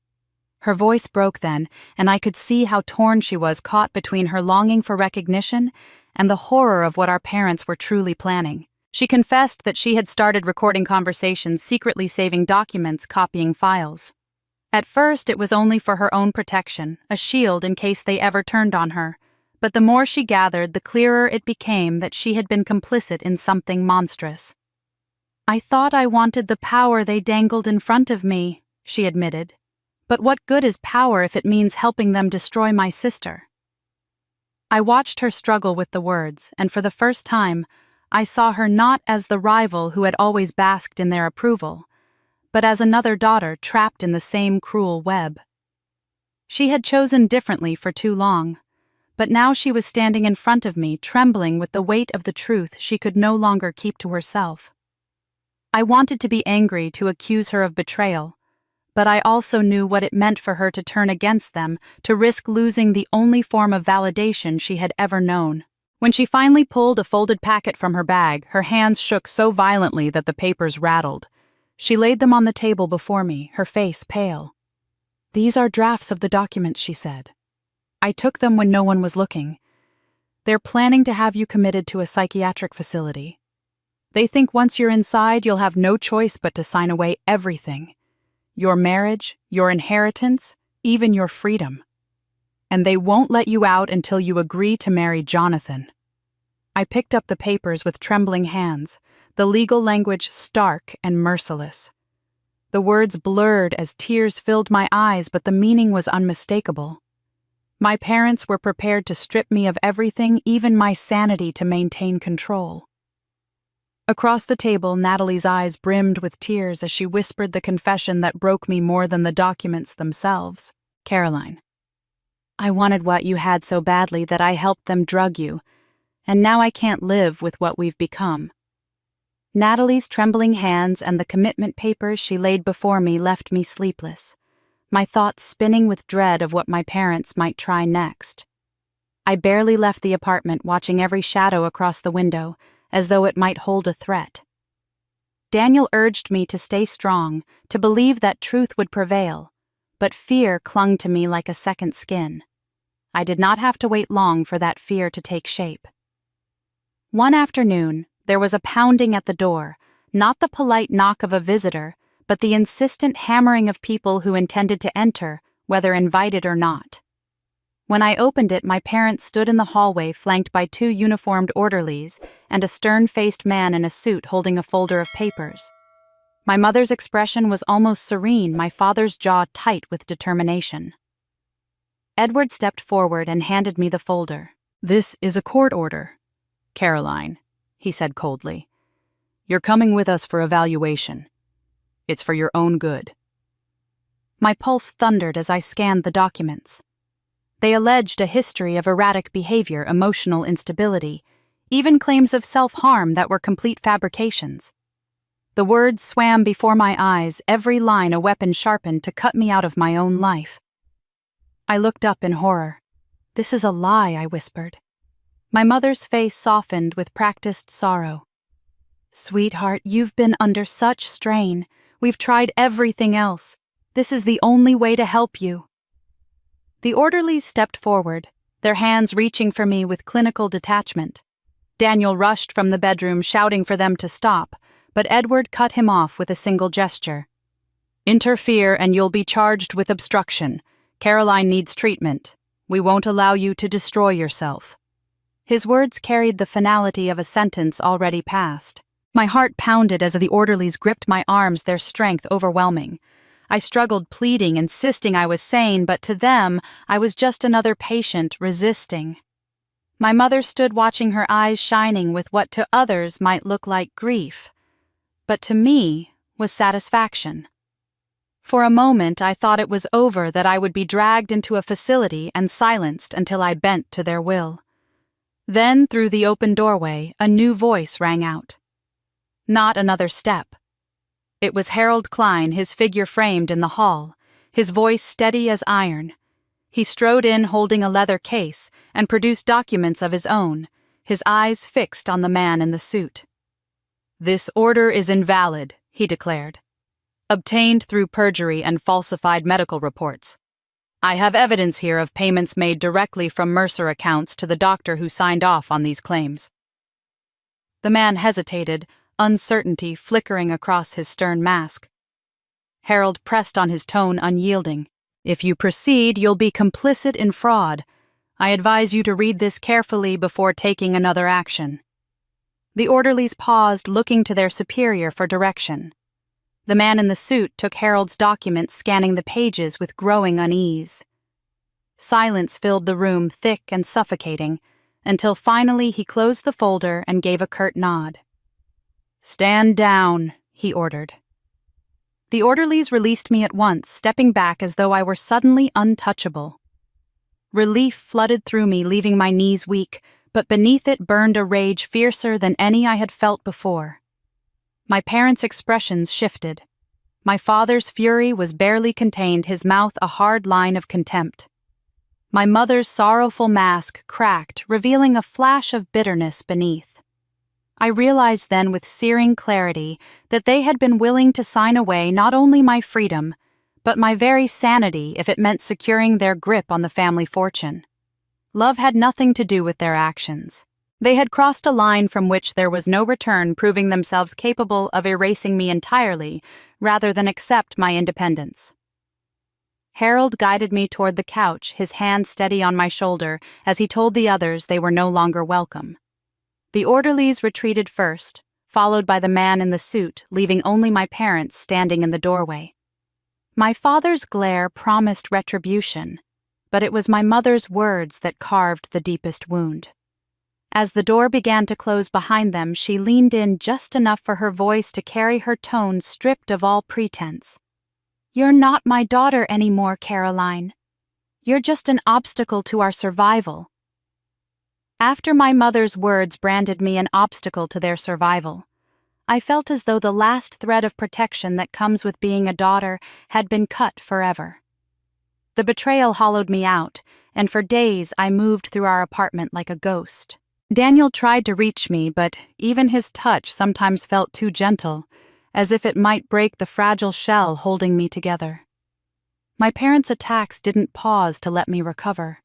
Her voice broke then, and I could see how torn she was, caught between her longing for recognition and the horror of what our parents were truly planning. She confessed that she had started recording conversations, secretly saving documents, copying files. At first, it was only for her own protection, a shield in case they ever turned on her. But the more she gathered, the clearer it became that she had been complicit in something monstrous. "I thought I wanted the power they dangled in front of me," she admitted. "But what good is power if it means helping them destroy my sister?" I watched her struggle with the words, and for the first time, I saw her not as the rival who had always basked in their approval, but as another daughter trapped in the same cruel web. She had chosen differently for too long, but now she was standing in front of me, trembling with the weight of the truth she could no longer keep to herself. I wanted to be angry, to accuse her of betrayal, but I also knew what it meant for her to turn against them, to risk losing the only form of validation she had ever known. When she finally pulled a folded packet from her bag, her hands shook so violently that the papers rattled. She laid them on the table before me, her face pale. "These are drafts of the documents," she said. "I took them when no one was looking. They're planning to have you committed to a psychiatric facility. They think once you're inside, you'll have no choice but to sign away everything. Your marriage, your inheritance, even your freedom. And they won't let you out until you agree to marry Jonathan." I picked up the papers with trembling hands, the legal language stark and merciless. The words blurred as tears filled my eyes, but the meaning was unmistakable. My parents were prepared to strip me of everything, even my sanity, to maintain control. Across the table, Natalie's eyes brimmed with tears as she whispered the confession that broke me more than the documents themselves. Caroline, I wanted what you had so badly that I helped them drug you, and now I can't live with what we've become. Natalie's trembling hands and the commitment papers she laid before me left me sleepless, my thoughts spinning with dread of what my parents might try next. I barely left the apartment, watching every shadow across the window, as though it might hold a threat. Daniel urged me to stay strong, to believe that truth would prevail, but fear clung to me like a second skin. I did not have to wait long for that fear to take shape. One afternoon, there was a pounding at the door, not the polite knock of a visitor, but the insistent hammering of people who intended to enter, whether invited or not. When I opened it, my parents stood in the hallway flanked by 2 uniformed orderlies and a stern-faced man in a suit holding a folder of papers. My mother's expression was almost serene, my father's jaw tight with determination. Edward stepped forward and handed me the folder. "This is a court order, Caroline," he said coldly. "You're coming with us for evaluation. It's for your own good." My pulse thundered as I scanned the documents. They alleged a history of erratic behavior, emotional instability, even claims of self-harm that were complete fabrications. The words swam before my eyes, every line a weapon sharpened to cut me out of my own life. I looked up in horror. "This is a lie," I whispered. My mother's face softened with practiced sorrow. "Sweetheart, you've been under such strain. We've tried everything else. This is the only way to help you." The orderlies stepped forward, their hands reaching for me with clinical detachment. Daniel rushed from the bedroom, shouting for them to stop, but Edward cut him off with a single gesture. "Interfere and you'll be charged with obstruction. Caroline needs treatment. We won't allow you to destroy yourself." His words carried the finality of a sentence already passed. My heart pounded as the orderlies gripped my arms, their strength overwhelming. I struggled, pleading, insisting I was sane, but to them, I was just another patient resisting. My mother stood watching, her eyes shining with what to others might look like grief, but to me was satisfaction. For a moment, I thought it was over, that I would be dragged into a facility and silenced until I bent to their will. Then, through the open doorway, a new voice rang out. Not another step. It was Harold Klein, his figure framed in the hall, his voice steady as iron. He strode in holding a leather case and produced documents of his own, his eyes fixed on the man in the suit. "This order is invalid," he declared. "Obtained through perjury and falsified medical reports. I have evidence here of payments made directly from Mercer accounts to the doctor who signed off on these claims." The man hesitated, uncertainty flickering across his stern mask. Harold pressed on, his tone unyielding. "If you proceed, you'll be complicit in fraud. I advise you to read this carefully before taking another action." The orderlies paused, looking to their superior for direction. The man in the suit took Harold's documents, scanning the pages with growing unease. Silence filled the room, thick and suffocating, until finally he closed the folder and gave a curt nod. "Stand down," he ordered. The orderlies released me at once, stepping back as though I were suddenly untouchable. Relief flooded through me, leaving my knees weak, but beneath it burned a rage fiercer than any I had felt before. My parents' expressions shifted. My father's fury was barely contained, his mouth a hard line of contempt. My mother's sorrowful mask cracked, revealing a flash of bitterness beneath. I realized then with searing clarity that they had been willing to sign away not only my freedom, but my very sanity if it meant securing their grip on the family fortune. Love had nothing to do with their actions. They had crossed a line from which there was no return, proving themselves capable of erasing me entirely, rather than accept my independence. Harold guided me toward the couch, his hand steady on my shoulder, as he told the others they were no longer welcome. The orderlies retreated first, followed by the man in the suit, leaving only my parents standing in the doorway. My father's glare promised retribution, but it was my mother's words that carved the deepest wound. As the door began to close behind them, she leaned in just enough for her voice to carry her tone stripped of all pretense. "You're not my daughter anymore, Caroline. You're just an obstacle to our survival." After my mother's words branded me an obstacle to their survival, I felt as though the last thread of protection that comes with being a daughter had been cut forever. The betrayal hollowed me out, and for days I moved through our apartment like a ghost. Daniel tried to reach me, but even his touch sometimes felt too gentle, as if it might break the fragile shell holding me together. My parents' attacks didn't pause to let me recover.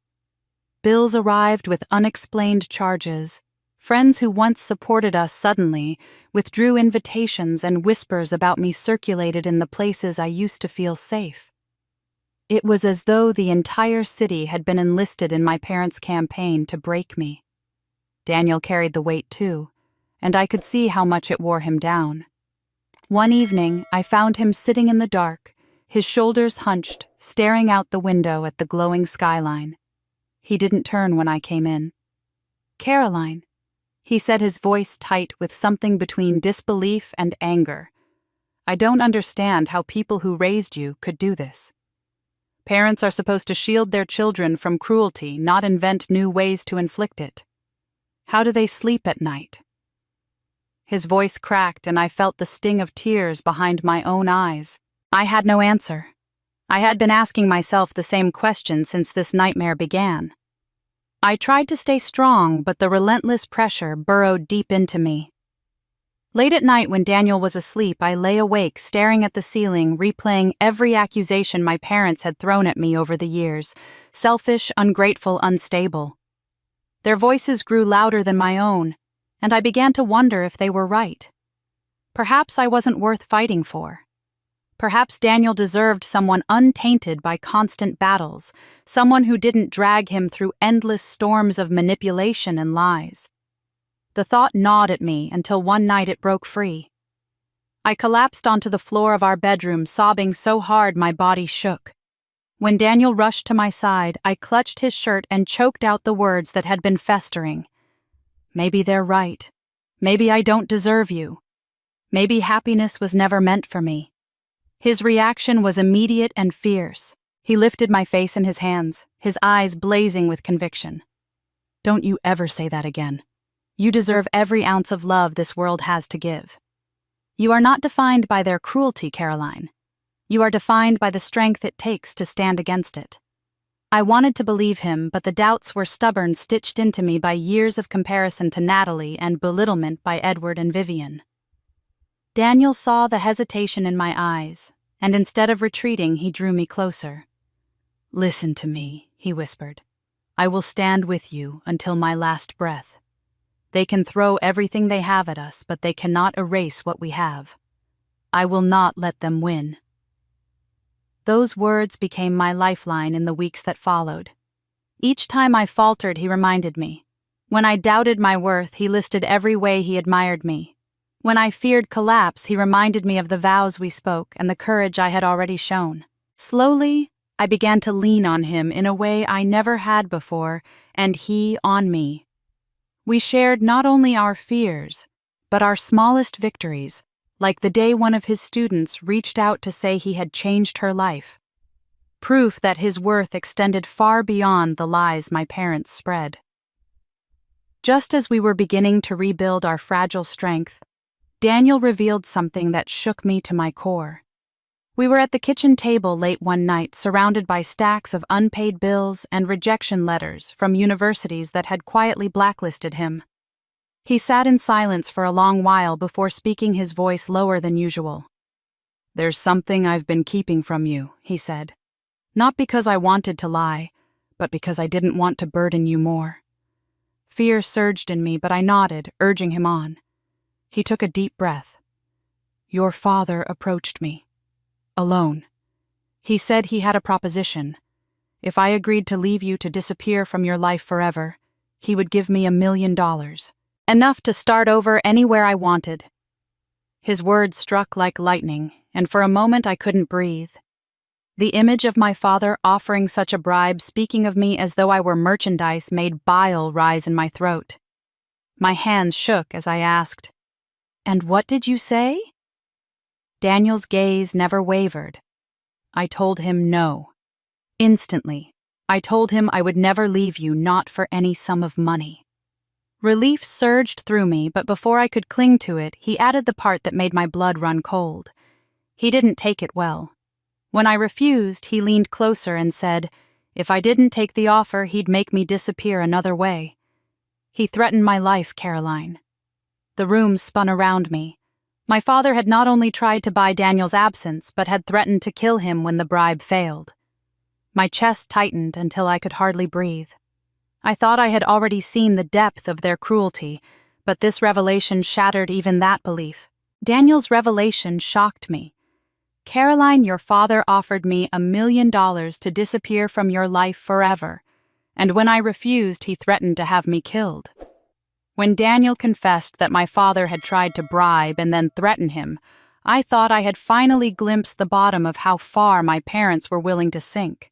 Bills arrived with unexplained charges. Friends who once supported us suddenly withdrew invitations, and whispers about me circulated in the places I used to feel safe. It was as though the entire city had been enlisted in my parents' campaign to break me. Daniel carried the weight too, and I could see how much it wore him down. One evening, I found him sitting in the dark, his shoulders hunched, staring out the window at the glowing skyline. He didn't turn when I came in. "Caroline," he said, his voice tight with something between disbelief and anger. "I don't understand how people who raised you could do this. Parents are supposed to shield their children from cruelty, not invent new ways to inflict it. How do they sleep at night?" His voice cracked, and I felt the sting of tears behind my own eyes. I had no answer. I had been asking myself the same question since this nightmare began. I tried to stay strong, but the relentless pressure burrowed deep into me. Late at night, when Daniel was asleep, I lay awake staring at the ceiling, replaying every accusation my parents had thrown at me over the years: selfish, ungrateful, unstable. Their voices grew louder than my own, and I began to wonder if they were right. Perhaps I wasn't worth fighting for. Perhaps Daniel deserved someone untainted by constant battles, someone who didn't drag him through endless storms of manipulation and lies. The thought gnawed at me until one night it broke free. I collapsed onto the floor of our bedroom, sobbing so hard my body shook. When Daniel rushed to my side, I clutched his shirt and choked out the words that had been festering. "Maybe they're right. Maybe I don't deserve you. Maybe happiness was never meant for me." His reaction was immediate and fierce. He lifted my face in his hands, his eyes blazing with conviction. "Don't you ever say that again. You deserve every ounce of love this world has to give. You are not defined by their cruelty, Caroline. You are defined by the strength it takes to stand against it." I wanted to believe him, but the doubts were stubborn, stitched into me by years of comparison to Natalie and belittlement by Edward and Vivian. Daniel saw the hesitation in my eyes, and instead of retreating, he drew me closer. "Listen to me," he whispered. "I will stand with you until my last breath. They can throw everything they have at us, but they cannot erase what we have. I will not let them win." Those words became my lifeline in the weeks that followed. Each time I faltered, he reminded me. When I doubted my worth, he listed every way he admired me. When I feared collapse, he reminded me of the vows we spoke and the courage I had already shown. Slowly, I began to lean on him in a way I never had before, and he on me. We shared not only our fears, but our smallest victories, like the day one of his students reached out to say he had changed her life. Proof that his worth extended far beyond the lies my parents spread. Just as we were beginning to rebuild our fragile strength, Daniel revealed something that shook me to my core. We were at the kitchen table late one night, surrounded by stacks of unpaid bills and rejection letters from universities that had quietly blacklisted him. He sat in silence for a long while before speaking, his voice lower than usual. "There's something I've been keeping from you," he said. "Not because I wanted to lie, but because I didn't want to burden you more." Fear surged in me, but I nodded, urging him on. He took a deep breath. "Your father approached me. Alone. He said he had a proposition. If I agreed to leave you to disappear from your life forever, he would give me $1 million. Enough to start over anywhere I wanted." His words struck like lightning, and for a moment I couldn't breathe. The image of my father offering such a bribe, speaking of me as though I were merchandise, made bile rise in my throat. My hands shook as I asked, "And what did you say?" Daniel's gaze never wavered. I told him no. Instantly, I told him I would never leave you, not for any sum of money. Relief surged through me, but before I could cling to it, he added the part that made my blood run cold. He didn't take it well. When I refused, he leaned closer and said, if I didn't take the offer, he'd make me disappear another way. He threatened my life, Caroline. The room spun around me. My father had not only tried to buy Daniel's absence, but had threatened to kill him when the bribe failed. My chest tightened until I could hardly breathe. I thought I had already seen the depth of their cruelty, but this revelation shattered even that belief. Daniel's revelation shocked me. Caroline, your father offered me $1 million to disappear from your life forever, and when I refused, he threatened to have me killed. When Daniel confessed that my father had tried to bribe and then threaten him, I thought I had finally glimpsed the bottom of how far my parents were willing to sink.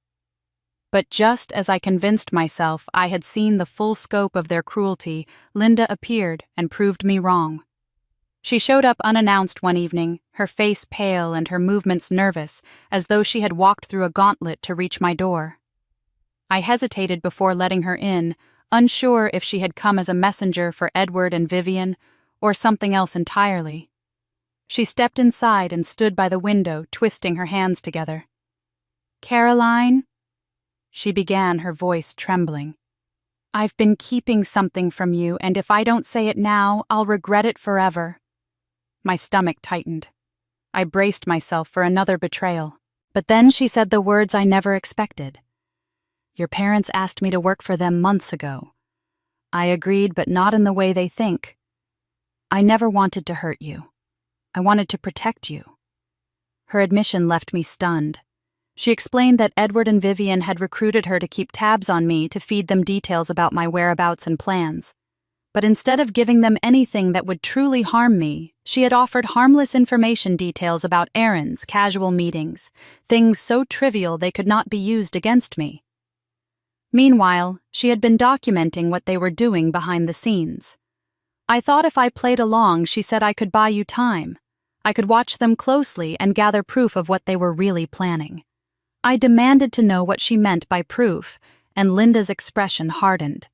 But just as I convinced myself I had seen the full scope of their cruelty, Linda appeared and proved me wrong. She showed up unannounced one evening, her face pale and her movements nervous, as though she had walked through a gauntlet to reach my door. I hesitated before letting her in, unsure if she had come as a messenger for Edward and Vivian, or something else entirely. She stepped inside and stood by the window, twisting her hands together. "Caroline," she began, her voice trembling. "I've been keeping something from you, and if I don't say it now, I'll regret it forever." My stomach tightened. I braced myself for another betrayal. But then she said the words I never expected. "Your parents asked me to work for them months ago. I agreed, but not in the way they think. I never wanted to hurt you. I wanted to protect you." Her admission left me stunned. She explained that Edward and Vivian had recruited her to keep tabs on me, to feed them details about my whereabouts and plans. But instead of giving them anything that would truly harm me, she had offered harmless information details about errands, casual meetings, things so trivial they could not be used against me. Meanwhile, she had been documenting what they were doing behind the scenes. I thought if I played along, she said I could buy you time. I could watch them closely and gather proof of what they were really planning. I demanded to know what she meant by proof, and Linda's expression hardened.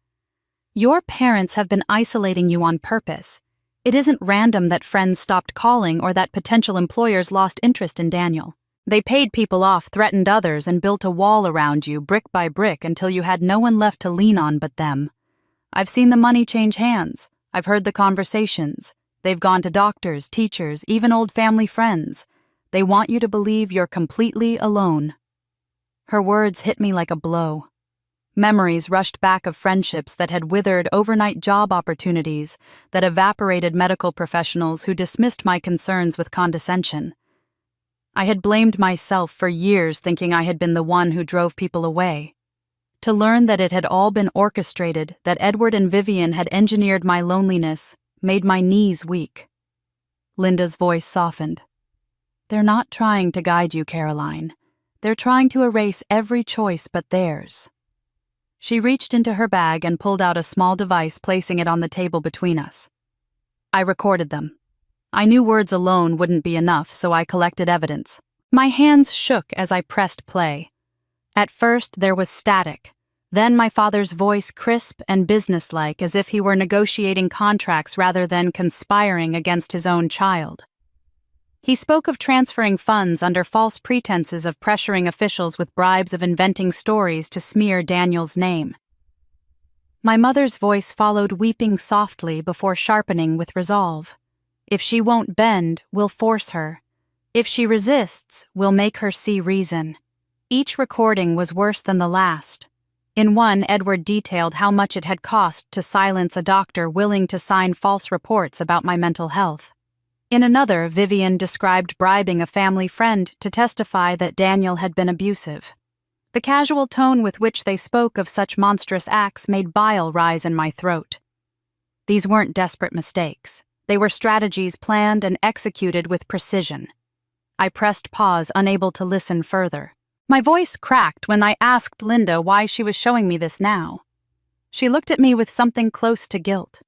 "Your parents have been isolating you on purpose. It isn't random that friends stopped calling or that potential employers lost interest in Daniel. They paid people off, threatened others, and built a wall around you, brick by brick, until you had no one left to lean on but them. I've seen the money change hands. I've heard the conversations. They've gone to doctors, teachers, even old family friends. They want you to believe you're completely alone." Her words hit me like a blow. Memories rushed back of friendships that had withered, overnight job opportunities that evaporated, medical professionals who dismissed my concerns with condescension. I had blamed myself for years, thinking I had been the one who drove people away. To learn that it had all been orchestrated, that Edward and Vivian had engineered my loneliness, made my knees weak. Linda's voice softened. "They're not trying to guide you, Caroline. They're trying to erase every choice but theirs." She reached into her bag and pulled out a small device, placing it on the table between us. I recorded them. I knew words alone wouldn't be enough, so I collected evidence. My hands shook as I pressed play. At first, there was static. Then my father's voice, crisp and businesslike, as if he were negotiating contracts rather than conspiring against his own child. He spoke of transferring funds under false pretenses of pressuring officials with bribes of inventing stories to smear Daniel's name. My mother's voice followed, weeping softly before sharpening with resolve. "If she won't bend, we'll force her. If she resists, we'll make her see reason." Each recording was worse than the last. In one, Edward detailed how much it had cost to silence a doctor willing to sign false reports about my mental health. In another, Vivian described bribing a family friend to testify that Daniel had been abusive. The casual tone with which they spoke of such monstrous acts made bile rise in my throat. These weren't desperate mistakes. They were strategies planned and executed with precision. I pressed pause, unable to listen further. My voice cracked when I asked Linda why she was showing me this now. She looked at me with something close to guilt.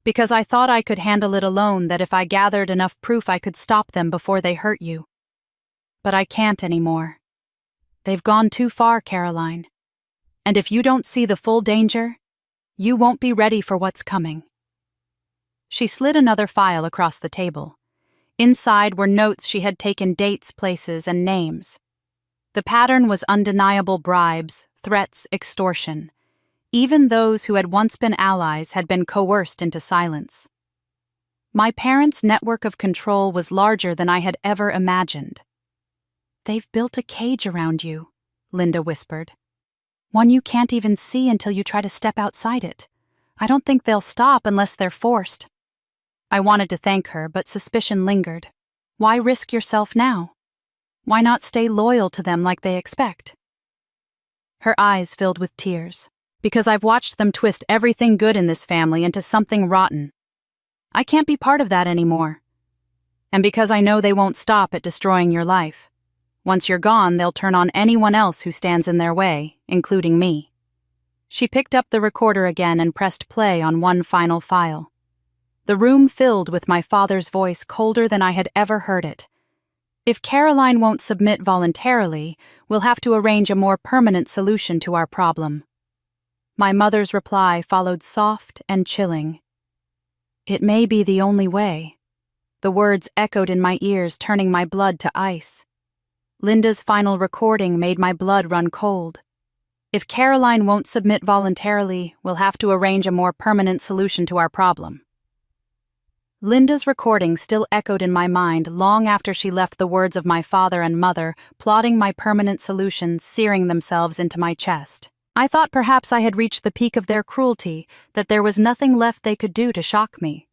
Because I thought I could handle it alone, that if I gathered enough proof I could stop them before they hurt you. But I can't anymore. They've gone too far, Caroline. And if you don't see the full danger, you won't be ready for what's coming. She slid another file across the table. Inside were notes she had taken, dates, places, and names. The pattern was undeniable: bribes, threats, extortion. Even those who had once been allies had been coerced into silence. My parents' network of control was larger than I had ever imagined. "They've built a cage around you," Linda whispered. "One you can't even see until you try to step outside it. I don't think they'll stop unless they're forced." I wanted to thank her, but suspicion lingered. Why risk yourself now? Why not stay loyal to them like they expect? Her eyes filled with tears. "Because I've watched them twist everything good in this family into something rotten. I can't be part of that anymore. And because I know they won't stop at destroying your life. Once you're gone, they'll turn on anyone else who stands in their way, including me." She picked up the recorder again and pressed play on one final file. The room filled with my father's voice, colder than I had ever heard it. "If Caroline won't submit voluntarily, we'll have to arrange a more permanent solution to our problem." My mother's reply followed, soft and chilling. "It may be the only way." The words echoed in my ears, turning my blood to ice. Linda's final recording made my blood run cold. "If Caroline won't submit voluntarily, we'll have to arrange a more permanent solution to our problem." Linda's recording still echoed in my mind long after she left, the words of my father and mother, plotting my permanent solution, searing themselves into my chest. I thought perhaps I had reached the peak of their cruelty, that there was nothing left they could do to shock me.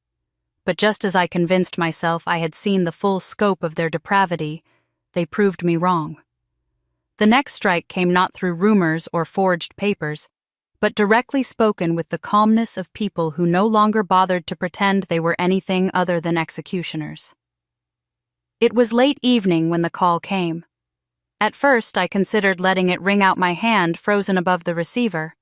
But just as I convinced myself I had seen the full scope of their depravity, they proved me wrong. The next strike came not through rumors or forged papers, but directly spoken with the calmness of people who no longer bothered to pretend they were anything other than executioners. It was late evening when the call came. At first, I considered letting it ring out my hand frozen above the receiver,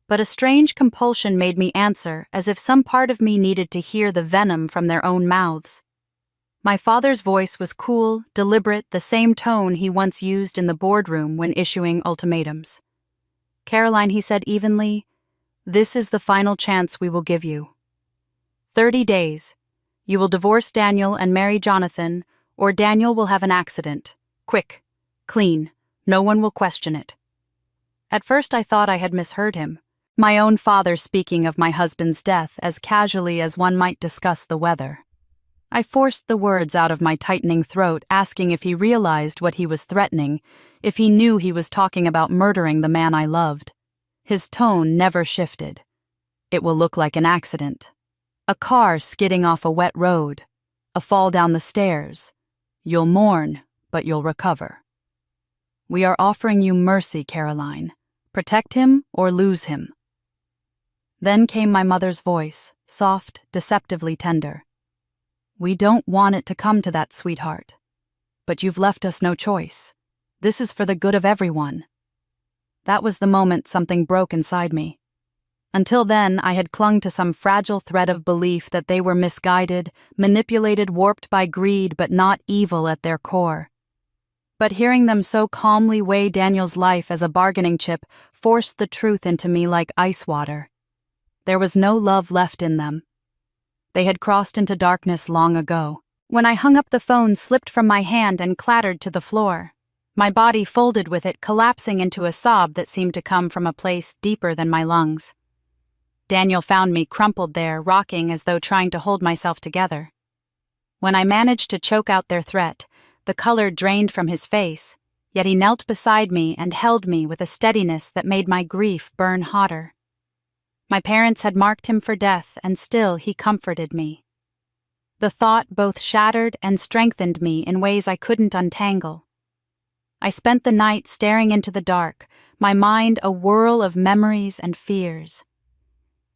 but a strange compulsion made me answer, as if some part of me needed to hear the venom from their own mouths. My father's voice was cool, deliberate, the same tone he once used in the boardroom when issuing ultimatums. "Caroline," he said evenly, "this is the final chance we will give you. 30 days. You will divorce Daniel and marry Jonathan, or Daniel will have an accident. Quick. Clean. No one will question it." At first I thought I had misheard him, my own father speaking of my husband's death as casually as one might discuss the weather. I forced the words out of my tightening throat, asking if he realized what he was threatening, if he knew he was talking about murdering the man I loved. His tone never shifted. "It will look like an accident. A car skidding off a wet road. A fall down the stairs. You'll mourn, but you'll recover. We are offering you mercy, Caroline. Protect him or lose him." Then came my mother's voice, soft, deceptively tender. "We don't want it to come to that, sweetheart. But you've left us no choice. This is for the good of everyone." That was the moment something broke inside me. Until then, I had clung to some fragile thread of belief that they were misguided, manipulated, warped by greed, but not evil at their core. But hearing them so calmly weigh Daniel's life as a bargaining chip forced the truth into me like ice water. There was no love left in them. They had crossed into darkness long ago. When I hung up, the phone slipped from my hand and clattered to the floor. My body folded with it, collapsing into a sob that seemed to come from a place deeper than my lungs. Daniel found me crumpled there, rocking as though trying to hold myself together. When I managed to choke out their threat, the color drained from his face, yet he knelt beside me and held me with a steadiness that made my grief burn hotter. My parents had marked him for death, and still he comforted me. The thought both shattered and strengthened me in ways I couldn't untangle. I spent the night staring into the dark, my mind a whirl of memories and fears.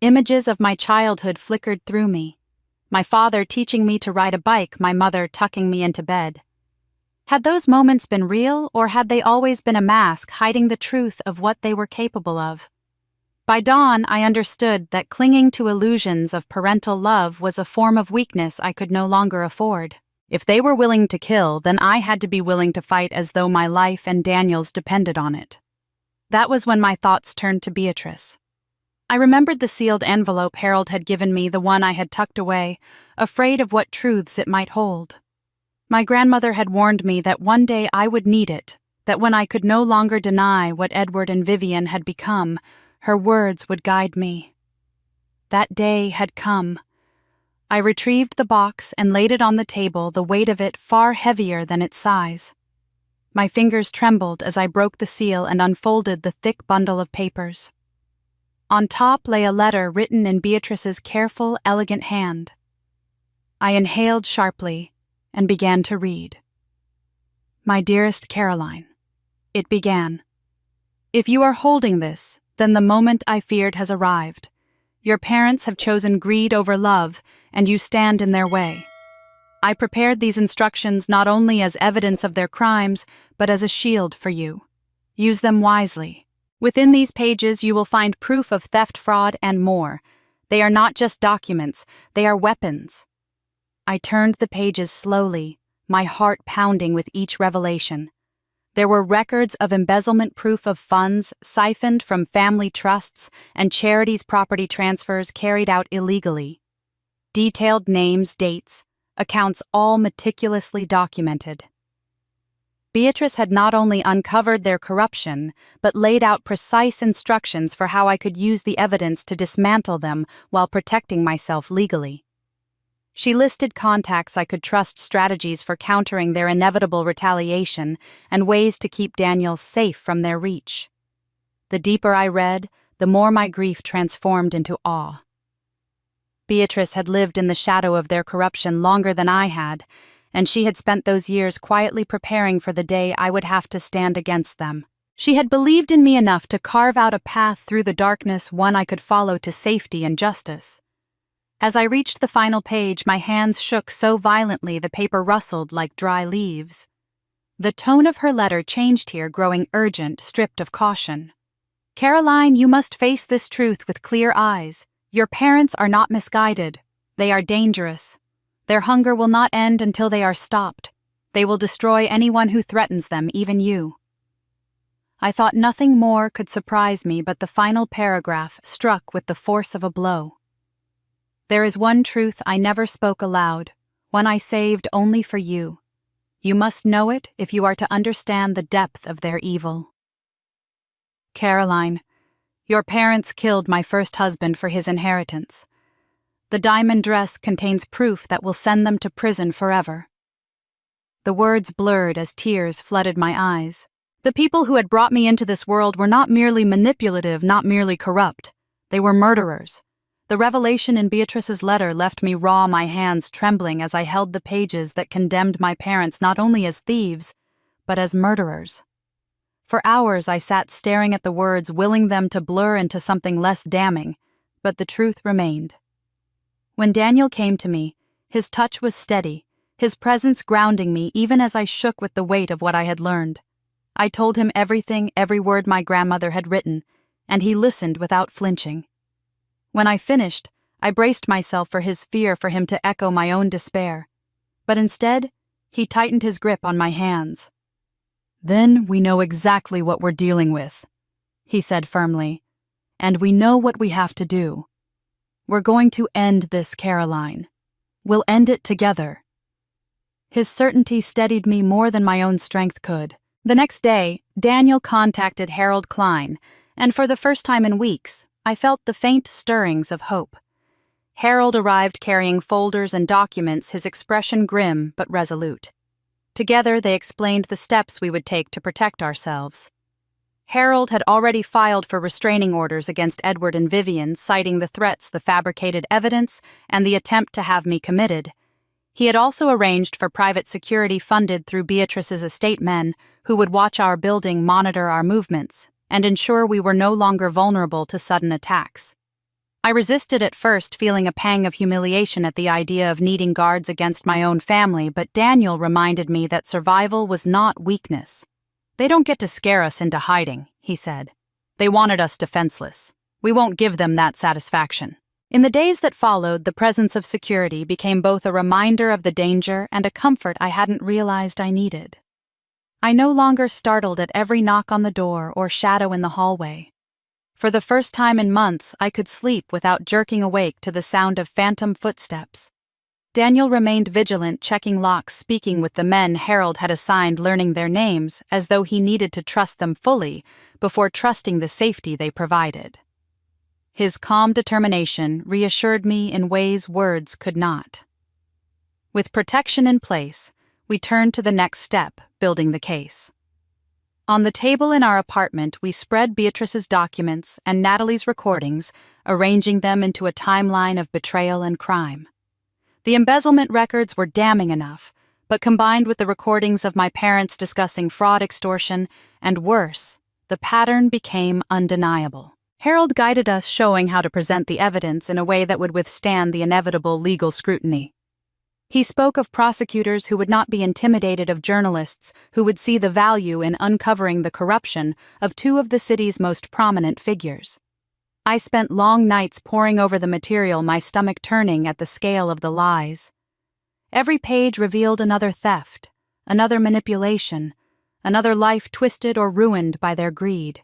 Images of my childhood flickered through me. My father teaching me to ride a bike, my mother tucking me into bed. Had those moments been real, or had they always been a mask hiding the truth of what they were capable of? By dawn, I understood that clinging to illusions of parental love was a form of weakness I could no longer afford. If they were willing to kill, then I had to be willing to fight as though my life and Daniel's depended on it. That was when my thoughts turned to Beatrice. I remembered the sealed envelope Harold had given me, the one I had tucked away, afraid of what truths it might hold. My grandmother had warned me that one day I would need it, that when I could no longer deny what Edward and Vivian had become, her words would guide me. That day had come. I retrieved the box and laid it on the table, the weight of it far heavier than its size. My fingers trembled as I broke the seal and unfolded the thick bundle of papers. On top lay a letter written in Beatrice's careful, elegant hand. I inhaled sharply and began to read. My dearest Caroline, it began. If you are holding this, then the moment I feared has arrived. Your parents have chosen greed over love, and you stand in their way. I prepared these instructions not only as evidence of their crimes, but as a shield for you. Use them wisely. Within these pages you will find proof of theft, fraud, and more. They are not just documents, they are weapons. I turned the pages slowly, my heart pounding with each revelation. There were records of embezzlement, proof of funds siphoned from family trusts and charities' property transfers carried out illegally. Detailed names, dates, accounts all meticulously documented. Beatrice had not only uncovered their corruption, but laid out precise instructions for how I could use the evidence to dismantle them while protecting myself legally. She listed contacts I could trust, strategies for countering their inevitable retaliation, and ways to keep Daniel safe from their reach. The deeper I read, the more my grief transformed into awe. Beatrice had lived in the shadow of their corruption longer than I had, and she had spent those years quietly preparing for the day I would have to stand against them. She had believed in me enough to carve out a path through the darkness, one I could follow to safety and justice. As I reached the final page, my hands shook so violently the paper rustled like dry leaves. The tone of her letter changed here, growing urgent, stripped of caution. Caroline, you must face this truth with clear eyes. Your parents are not misguided. They are dangerous. Their hunger will not end until they are stopped. They will destroy anyone who threatens them, even you. I thought nothing more could surprise me, but the final paragraph struck with the force of a blow. There is one truth I never spoke aloud, one I saved only for you. You must know it if you are to understand the depth of their evil. Caroline, your parents killed my first husband for his inheritance. The diamond dress contains proof that will send them to prison forever. The words blurred as tears flooded my eyes. The people who had brought me into this world were not merely manipulative, not merely corrupt. They were murderers. The revelation in Beatrice's letter left me raw, my hands trembling as I held the pages that condemned my parents not only as thieves, but as murderers. For hours I sat staring at the words, willing them to blur into something less damning, but the truth remained. When Daniel came to me, his touch was steady, his presence grounding me even as I shook with the weight of what I had learned. I told him everything, every word my grandmother had written, and he listened without flinching. When I finished, I braced myself for his fear for him to echo my own despair. But instead, he tightened his grip on my hands. Then we know exactly what we're dealing with, he said firmly, and we know what we have to do. We're going to end this, Caroline. We'll end it together. His certainty steadied me more than my own strength could. The next day, Daniel contacted Harold Klein, and for the first time in weeks, I felt the faint stirrings of hope. Harold arrived carrying folders and documents, his expression grim but resolute. Together they explained the steps we would take to protect ourselves. Harold had already filed for restraining orders against Edward and Vivian, citing the threats, the fabricated evidence, and the attempt to have me committed. He had also arranged for private security funded through Beatrice's estate men, who would watch our building, monitor our movements, and ensure we were no longer vulnerable to sudden attacks. I resisted at first, feeling a pang of humiliation at the idea of needing guards against my own family, but Daniel reminded me that survival was not weakness. They don't get to scare us into hiding, he said. They wanted us defenseless. We won't give them that satisfaction. In the days that followed, the presence of security became both a reminder of the danger and a comfort I hadn't realized I needed. I no longer startled at every knock on the door or shadow in the hallway. For the first time in months, I could sleep without jerking awake to the sound of phantom footsteps. Daniel remained vigilant, checking locks, speaking with the men Harold had assigned, learning their names, as though he needed to trust them fully before trusting the safety they provided. His calm determination reassured me in ways words could not. With protection in place, we turned to the next step, building the case. On the table in our apartment, we spread Beatrice's documents and Natalie's recordings, arranging them into a timeline of betrayal and crime. The embezzlement records were damning enough, but combined with the recordings of my parents discussing fraud, extortion, and worse, the pattern became undeniable. Harold guided us, showing how to present the evidence in a way that would withstand the inevitable legal scrutiny. He spoke of prosecutors who would not be intimidated, of journalists who would see the value in uncovering the corruption of two of the city's most prominent figures. I spent long nights poring over the material, my stomach turning at the scale of the lies. Every page revealed another theft, another manipulation, another life twisted or ruined by their greed.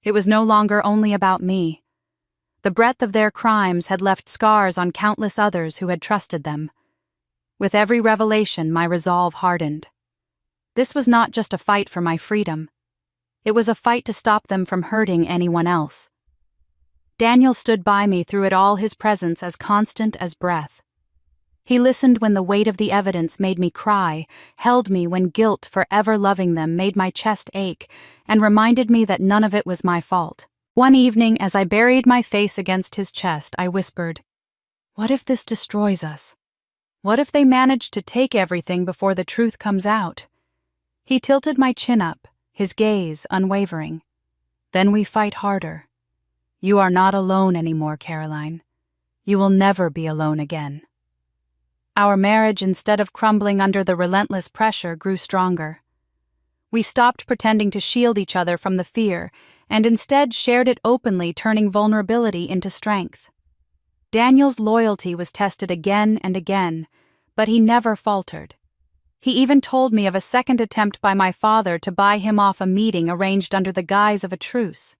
It was no longer only about me. The breadth of their crimes had left scars on countless others who had trusted them. With every revelation, my resolve hardened. This was not just a fight for my freedom. It was a fight to stop them from hurting anyone else. Daniel stood by me through it all, his presence as constant as breath. He listened when the weight of the evidence made me cry, held me when guilt for ever loving them made my chest ache, and reminded me that none of it was my fault. One evening, as I buried my face against his chest, I whispered, "What if this destroys us? What if they manage to take everything before the truth comes out?" He tilted my chin up, his gaze unwavering. "Then we fight harder. You are not alone anymore, Caroline. You will never be alone again." Our marriage, instead of crumbling under the relentless pressure, grew stronger. We stopped pretending to shield each other from the fear, and instead shared it openly, turning vulnerability into strength. Daniel's loyalty was tested again and again, but he never faltered. He even told me of a second attempt by my father to buy him off a meeting arranged under the guise of a truce.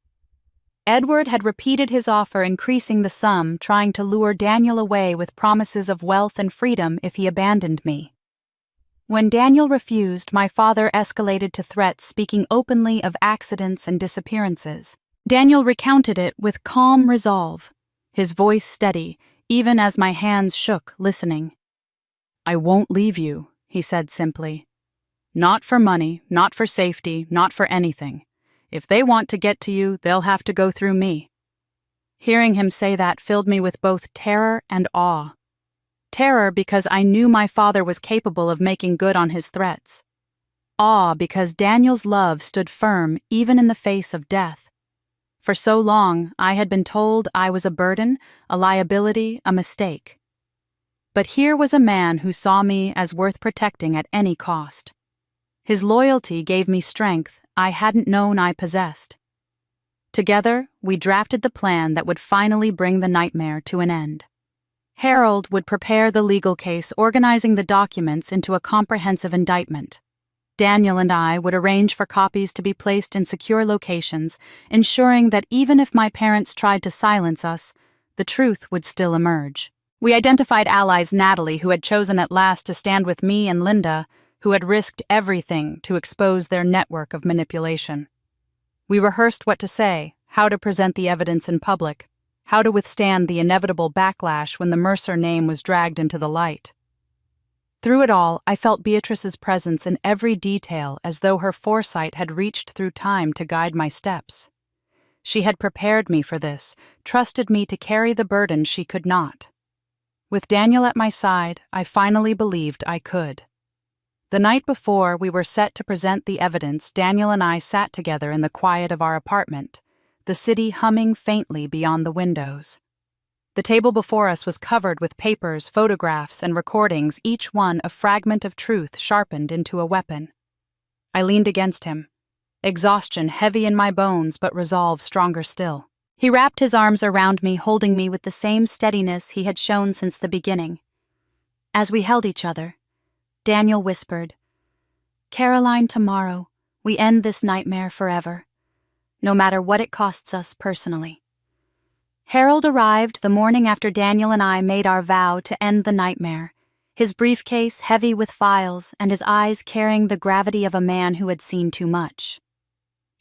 Edward had repeated his offer, increasing the sum, trying to lure Daniel away with promises of wealth and freedom if he abandoned me. When Daniel refused, my father escalated to threats, speaking openly of accidents and disappearances. Daniel recounted it with calm resolve, his voice steady, even as my hands shook, listening. "I won't leave you," he said simply. "Not for money, not for safety, not for anything. If they want to get to you, they'll have to go through me." Hearing him say that filled me with both terror and awe. Terror because I knew my father was capable of making good on his threats. Awe because Daniel's love stood firm even in the face of death. For so long, I had been told I was a burden, a liability, a mistake. But here was a man who saw me as worth protecting at any cost. His loyalty gave me strength I hadn't known I possessed. Together, we drafted the plan that would finally bring the nightmare to an end. Harold would prepare the legal case, organizing the documents into a comprehensive indictment. Daniel and I would arrange for copies to be placed in secure locations, ensuring that even if my parents tried to silence us, the truth would still emerge. We identified allies: Natalie, who had chosen at last to stand with me, and Linda, who had risked everything to expose their network of manipulation. We rehearsed what to say, how to present the evidence in public, how to withstand the inevitable backlash when the Mercer name was dragged into the light. Through it all, I felt Beatrice's presence in every detail, as though her foresight had reached through time to guide my steps. She had prepared me for this, trusted me to carry the burden she could not. With Daniel at my side, I finally believed I could. The night before we were set to present the evidence, Daniel and I sat together in the quiet of our apartment, the city humming faintly beyond the windows. The table before us was covered with papers, photographs, and recordings, each one a fragment of truth sharpened into a weapon. I leaned against him, exhaustion heavy in my bones but resolve stronger still. He wrapped his arms around me, holding me with the same steadiness he had shown since the beginning. As we held each other, Daniel whispered, "Caroline, tomorrow, we end this nightmare forever, no matter what it costs us personally." Harold arrived the morning after Daniel and I made our vow to end the nightmare, his briefcase heavy with files and his eyes carrying the gravity of a man who had seen too much.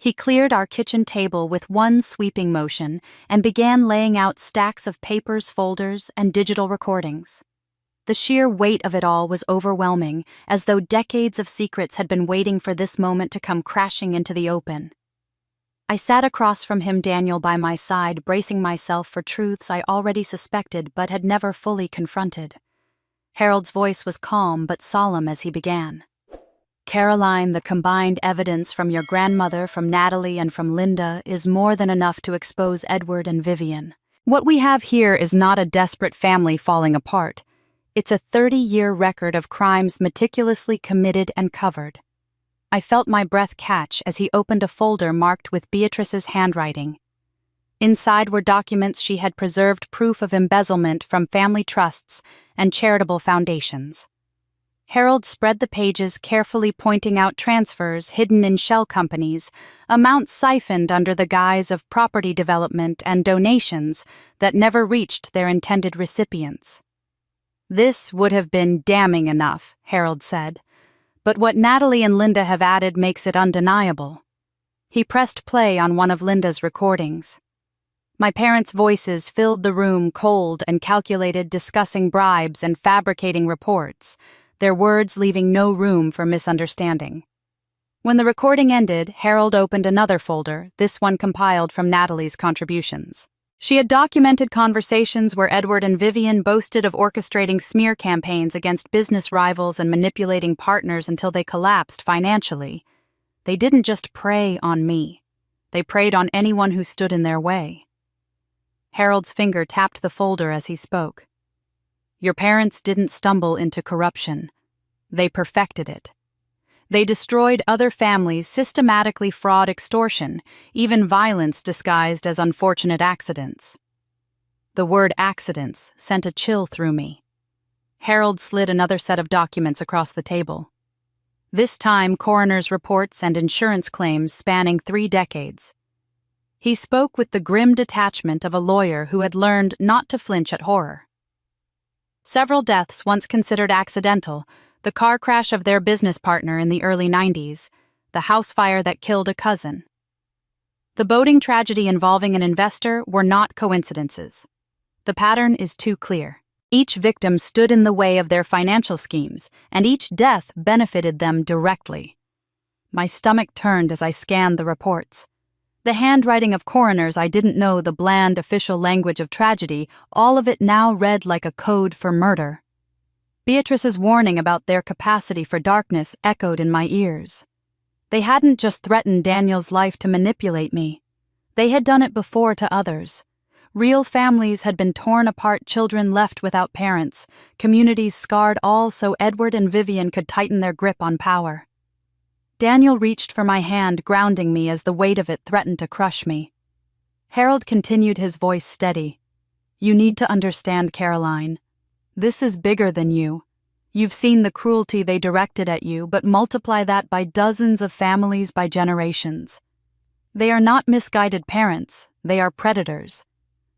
He cleared our kitchen table with one sweeping motion and began laying out stacks of papers, folders, and digital recordings. The sheer weight of it all was overwhelming, as though decades of secrets had been waiting for this moment to come crashing into the open. I sat across from him, Daniel by my side, bracing myself for truths I already suspected but had never fully confronted. Harold's voice was calm but solemn as he began. "Caroline, the combined evidence from your grandmother, from Natalie, and from Linda is more than enough to expose Edward and Vivian. What we have here is not a desperate family falling apart. It's a 30-year record of crimes meticulously committed and covered." I felt my breath catch as he opened a folder marked with Beatrice's handwriting. Inside were documents she had preserved, proof of embezzlement from family trusts and charitable foundations. Harold spread the pages, carefully pointing out transfers hidden in shell companies, amounts siphoned under the guise of property development, and donations that never reached their intended recipients. "This would have been damning enough," Harold said, "but what Natalie and Linda have added makes it undeniable." He pressed play on one of Linda's recordings. My parents' voices filled the room, cold and calculated, discussing bribes and fabricating reports, their words leaving no room for misunderstanding. When the recording ended, Harold opened another folder, this one compiled from Natalie's contributions. She had documented conversations where Edward and Vivian boasted of orchestrating smear campaigns against business rivals and manipulating partners until they collapsed financially. They didn't just prey on me. They preyed on anyone who stood in their way. Harold's finger tapped the folder as he spoke. "Your parents didn't stumble into corruption. They perfected it. They destroyed other families, systematically fraud, extortion, even violence disguised as unfortunate accidents." The word accidents sent a chill through me. Harold slid another set of documents across the table. This time, coroner's reports and insurance claims spanning 3 decades. He spoke with the grim detachment of a lawyer who had learned not to flinch at horror. Several deaths once considered accidental, the car crash of their business partner in the early 90s, the house fire that killed a cousin. The boating tragedy involving an investor were not coincidences. The pattern is too clear. Each victim stood in the way of their financial schemes, and each death benefited them directly. My stomach turned as I scanned the reports. The handwriting of coroners I didn't know, the bland official language of tragedy, all of it now read like a code for murder. Beatrice's warning about their capacity for darkness echoed in my ears. They hadn't just threatened Daniel's life to manipulate me. They had done it before to others. Real families had been torn apart, children left without parents, communities scarred, all so Edward and Vivian could tighten their grip on power. Daniel reached for my hand, grounding me as the weight of it threatened to crush me. Harold continued, his voice steady. "You need to understand, Caroline. This is bigger than you. You've seen the cruelty they directed at you, but multiply that by dozens of families, by generations. They are not misguided parents, they are predators.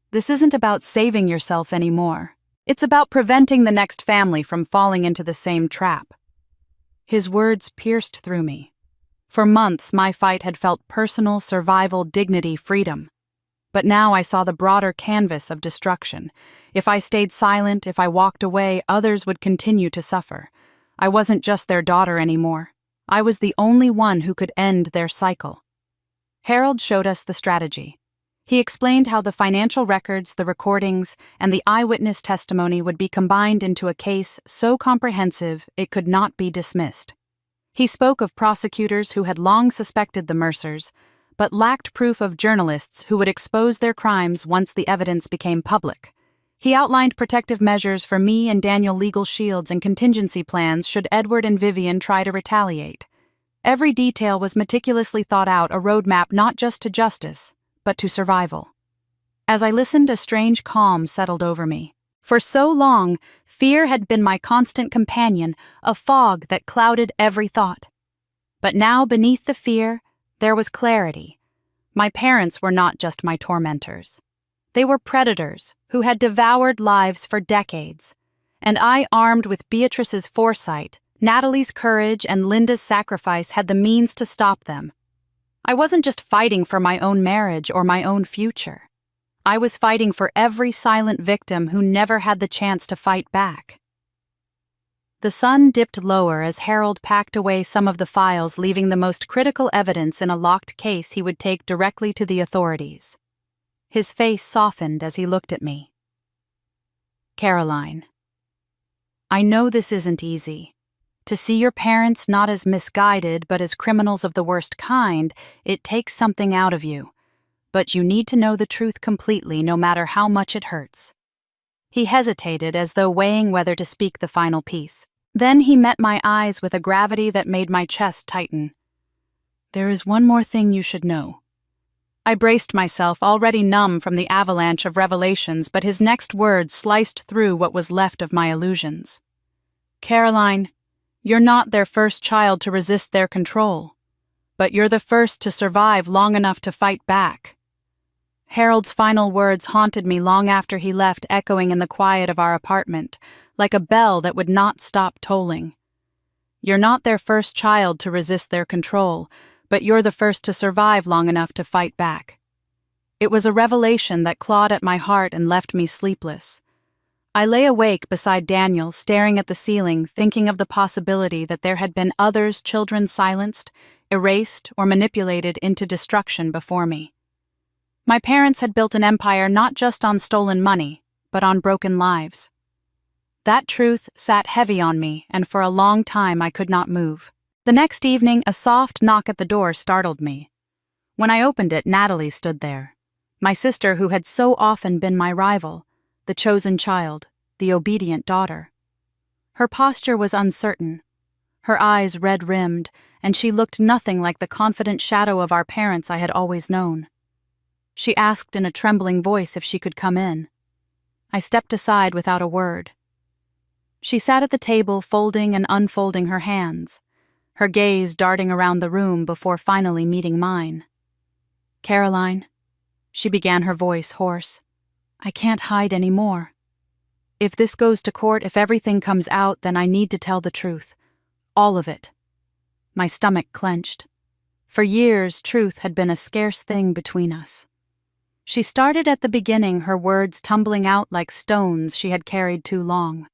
This isn't about saving yourself anymore. It's about preventing the next family from falling into the same trap." His words pierced through me. For months, my fight had felt personal, survival, dignity, freedom. But now I saw the broader canvas of destruction. If I stayed silent, if I walked away, others would continue to suffer. I wasn't just their daughter anymore. I was the only one who could end their cycle. Harold showed us the strategy. He explained how the financial records, the recordings, and the eyewitness testimony would be combined into a case so comprehensive it could not be dismissed. He spoke of prosecutors who had long suspected the Mercers, but lacked proof, of journalists who would expose their crimes once the evidence became public. He outlined protective measures for me and Daniel, legal shields and contingency plans should Edward and Vivian try to retaliate. Every detail was meticulously thought out, a roadmap not just to justice, but to survival. As I listened, a strange calm settled over me. For so long, fear had been my constant companion, a fog that clouded every thought. But now, beneath the fear, there was clarity. My parents were not just my tormentors. They were predators who had devoured lives for decades. And I, armed with Beatrice's foresight, Natalie's courage, and Linda's sacrifice, had the means to stop them. I wasn't just fighting for my own marriage or my own future. I was fighting for every silent victim who never had the chance to fight back. The sun dipped lower as Harold packed away some of the files, leaving the most critical evidence in a locked case he would take directly to the authorities. His face softened as he looked at me. Caroline, I know this isn't easy. To see your parents not as misguided but as criminals of the worst kind, it takes something out of you. But you need to know the truth completely, no matter how much it hurts. He hesitated, as though weighing whether to speak the final piece. Then he met my eyes with a gravity that made my chest tighten. There is one more thing you should know. I braced myself, already numb from the avalanche of revelations, but his next words sliced through what was left of my illusions. Caroline, you're not their first child to resist their control, but you're the first to survive long enough to fight back. Harold's final words haunted me long after he left, echoing in the quiet of our apartment, like a bell that would not stop tolling. You're not their first child to resist their control, but you're the first to survive long enough to fight back. It was a revelation that clawed at my heart and left me sleepless. I lay awake beside Daniel, staring at the ceiling, thinking of the possibility that there had been others' children silenced, erased, or manipulated into destruction before me. My parents had built an empire not just on stolen money, but on broken lives. That truth sat heavy on me, and for a long time I could not move. The next evening, a soft knock at the door startled me. When I opened it, Natalie stood there. My sister, who had so often been my rival, the chosen child, the obedient daughter. Her posture was uncertain, her eyes red-rimmed, and she looked nothing like the confident shadow of our parents I had always known. She asked in a trembling voice if she could come in. I stepped aside without a word. She sat at the table, folding and unfolding her hands, her gaze darting around the room before finally meeting mine. Caroline, she began, her voice hoarse, I can't hide any more. If this goes to court, if everything comes out, then I need to tell the truth. All of it. My stomach clenched. For years, truth had been a scarce thing between us. She started at the beginning, her words tumbling out like stones she had carried too long.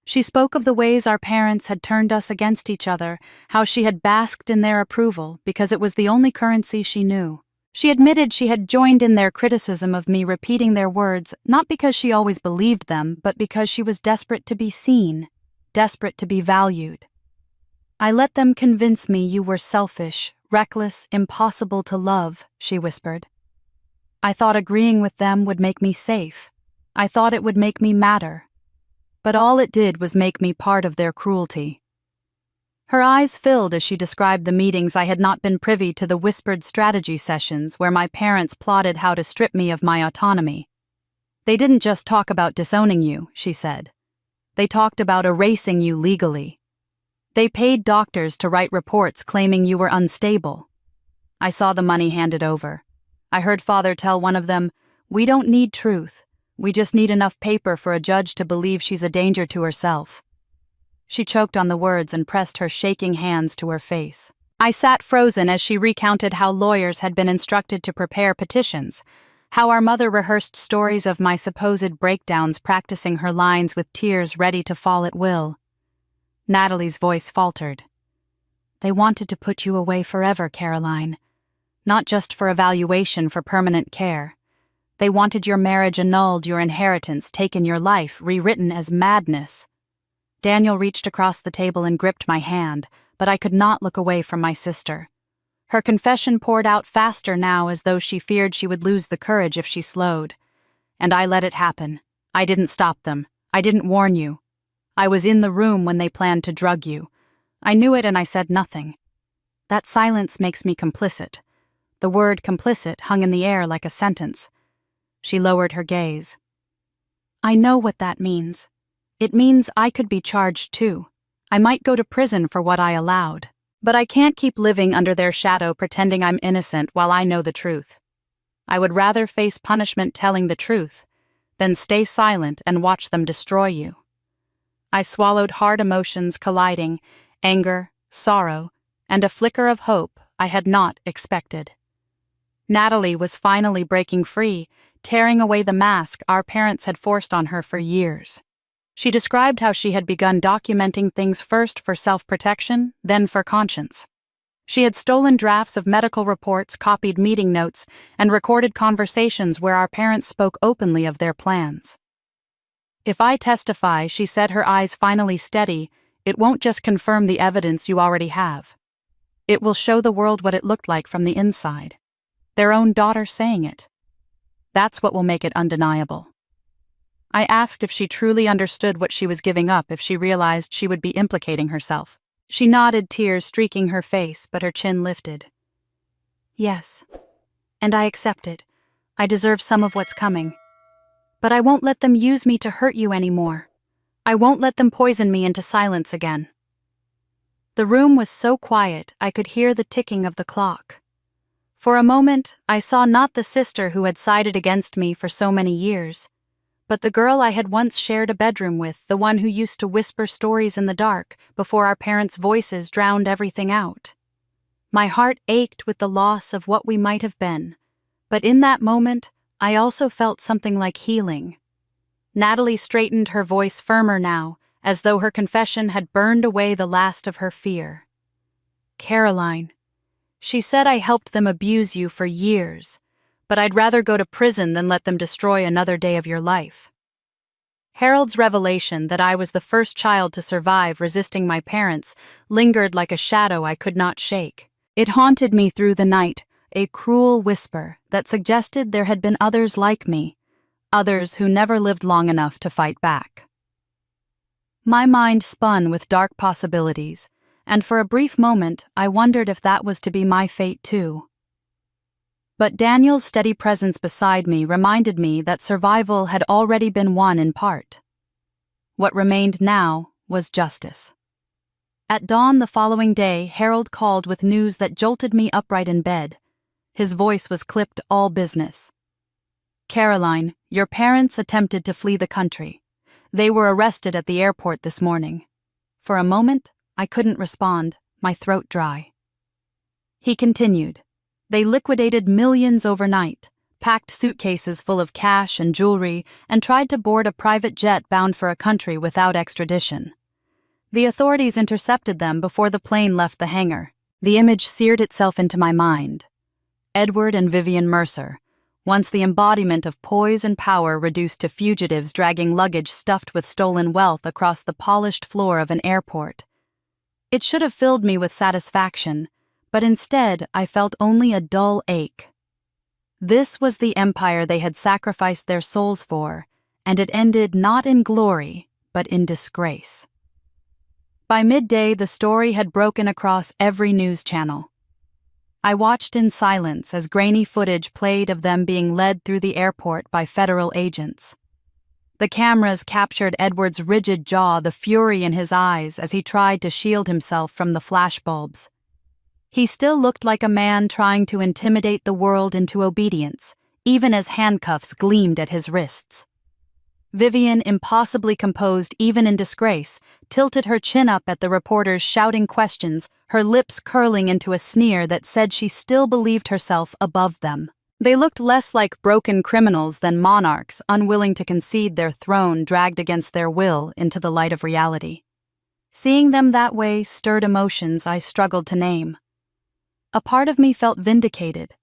She spoke of the ways our parents had turned us against each other, how she had basked in their approval because it was the only currency she knew. She admitted she had joined in their criticism of me repeating their words, not because she always believed them, but because she was desperate to be seen, desperate to be valued. I let them convince me you were selfish, reckless, impossible to love, she whispered. I thought agreeing with them would make me safe. I thought it would make me matter. But all it did was make me part of their cruelty. Her eyes filled as she described the meetings. I had not been privy to the whispered strategy sessions where my parents plotted how to strip me of my autonomy. They didn't just talk about disowning you, she said. They talked about erasing you legally. They paid doctors to write reports claiming you were unstable. I saw the money handed over. I heard Father tell one of them, "We don't need truth. We just need enough paper for a judge to believe she's a danger to herself." She choked on the words and pressed her shaking hands to her face. I sat frozen as she recounted how lawyers had been instructed to prepare petitions, how our mother rehearsed stories of my supposed breakdowns, practicing her lines with tears ready to fall at will. Natalie's voice faltered. They wanted to put you away forever, Caroline. Not just for evaluation, for permanent care. They wanted your marriage annulled, your inheritance taken, your life rewritten as madness. Daniel reached across the table and gripped my hand, but I could not look away from my sister. Her confession poured out faster now, as though she feared she would lose the courage if she slowed. And I let it happen. I didn't stop them. I didn't warn you. I was in the room when they planned to drug you. I knew it and I said nothing. That silence makes me complicit. The word complicit hung in the air like a sentence. She lowered her gaze. I know what that means. It means I could be charged too. I might go to prison for what I allowed. But I can't keep living under their shadow pretending I'm innocent while I know the truth. I would rather face punishment telling the truth than stay silent and watch them destroy you. I swallowed hard emotions colliding, anger, sorrow, and a flicker of hope I had not expected. Natalie was finally breaking free, tearing away the mask our parents had forced on her for years. She described how she had begun documenting things first for self-protection, then for conscience. She had stolen drafts of medical reports, copied meeting notes, and recorded conversations where our parents spoke openly of their plans. If I testify, she said, her eyes finally steady, it won't just confirm the evidence you already have. It will show the world what it looked like from the inside. Their own daughter saying it. That's what will make it undeniable. I asked if she truly understood what she was giving up if she realized she would be implicating herself. She nodded, tears streaking her face, but her chin lifted. Yes, and I accept it. I deserve some of what's coming. But I won't let them use me to hurt you anymore. I won't let them poison me into silence again. The room was so quiet I could hear the ticking of the clock. For a moment, I saw not the sister who had sided against me for so many years, but the girl I had once shared a bedroom with, the one who used to whisper stories in the dark before our parents' voices drowned everything out. My heart ached with the loss of what we might have been, but in that moment, I also felt something like healing. Natalie straightened, her voice firmer now, as though her confession had burned away the last of her fear. Caroline, she said I helped them abuse you for years, but I'd rather go to prison than let them destroy another day of your life. Harold's revelation that I was the first child to survive resisting my parents lingered like a shadow I could not shake. It haunted me through the night, a cruel whisper that suggested there had been others like me, others who never lived long enough to fight back. My mind spun with dark possibilities, and for a brief moment I wondered if that was to be my fate too. But Daniel's steady presence beside me reminded me that survival had already been won in part. What remained now was justice. At dawn the following day, Harold called with news that jolted me upright in bed. His voice was clipped all business. Caroline, your parents attempted to flee the country. They were arrested at the airport this morning. For a moment, I couldn't respond, my throat dry. He continued. They liquidated millions overnight, packed suitcases full of cash and jewelry, and tried to board a private jet bound for a country without extradition. The authorities intercepted them before the plane left the hangar. The image seared itself into my mind. Edward and Vivian Mercer, once the embodiment of poise and power reduced to fugitives dragging luggage stuffed with stolen wealth across the polished floor of an airport. It should have filled me with satisfaction, but instead I felt only a dull ache. This was the empire they had sacrificed their souls for, and it ended not in glory, but in disgrace. By midday, the story had broken across every news channel. I watched in silence as grainy footage played of them being led through the airport by federal agents. The cameras captured Edward's rigid jaw, the fury in his eyes as he tried to shield himself from the flashbulbs. He still looked like a man trying to intimidate the world into obedience, even as handcuffs gleamed at his wrists. Vivian, impossibly composed even in disgrace, tilted her chin up at the reporters shouting questions, her lips curling into a sneer that said she still believed herself above them. They looked less like broken criminals than monarchs unwilling to concede their throne dragged against their will into the light of reality. Seeing them that way stirred emotions I struggled to name. A part of me felt vindicated,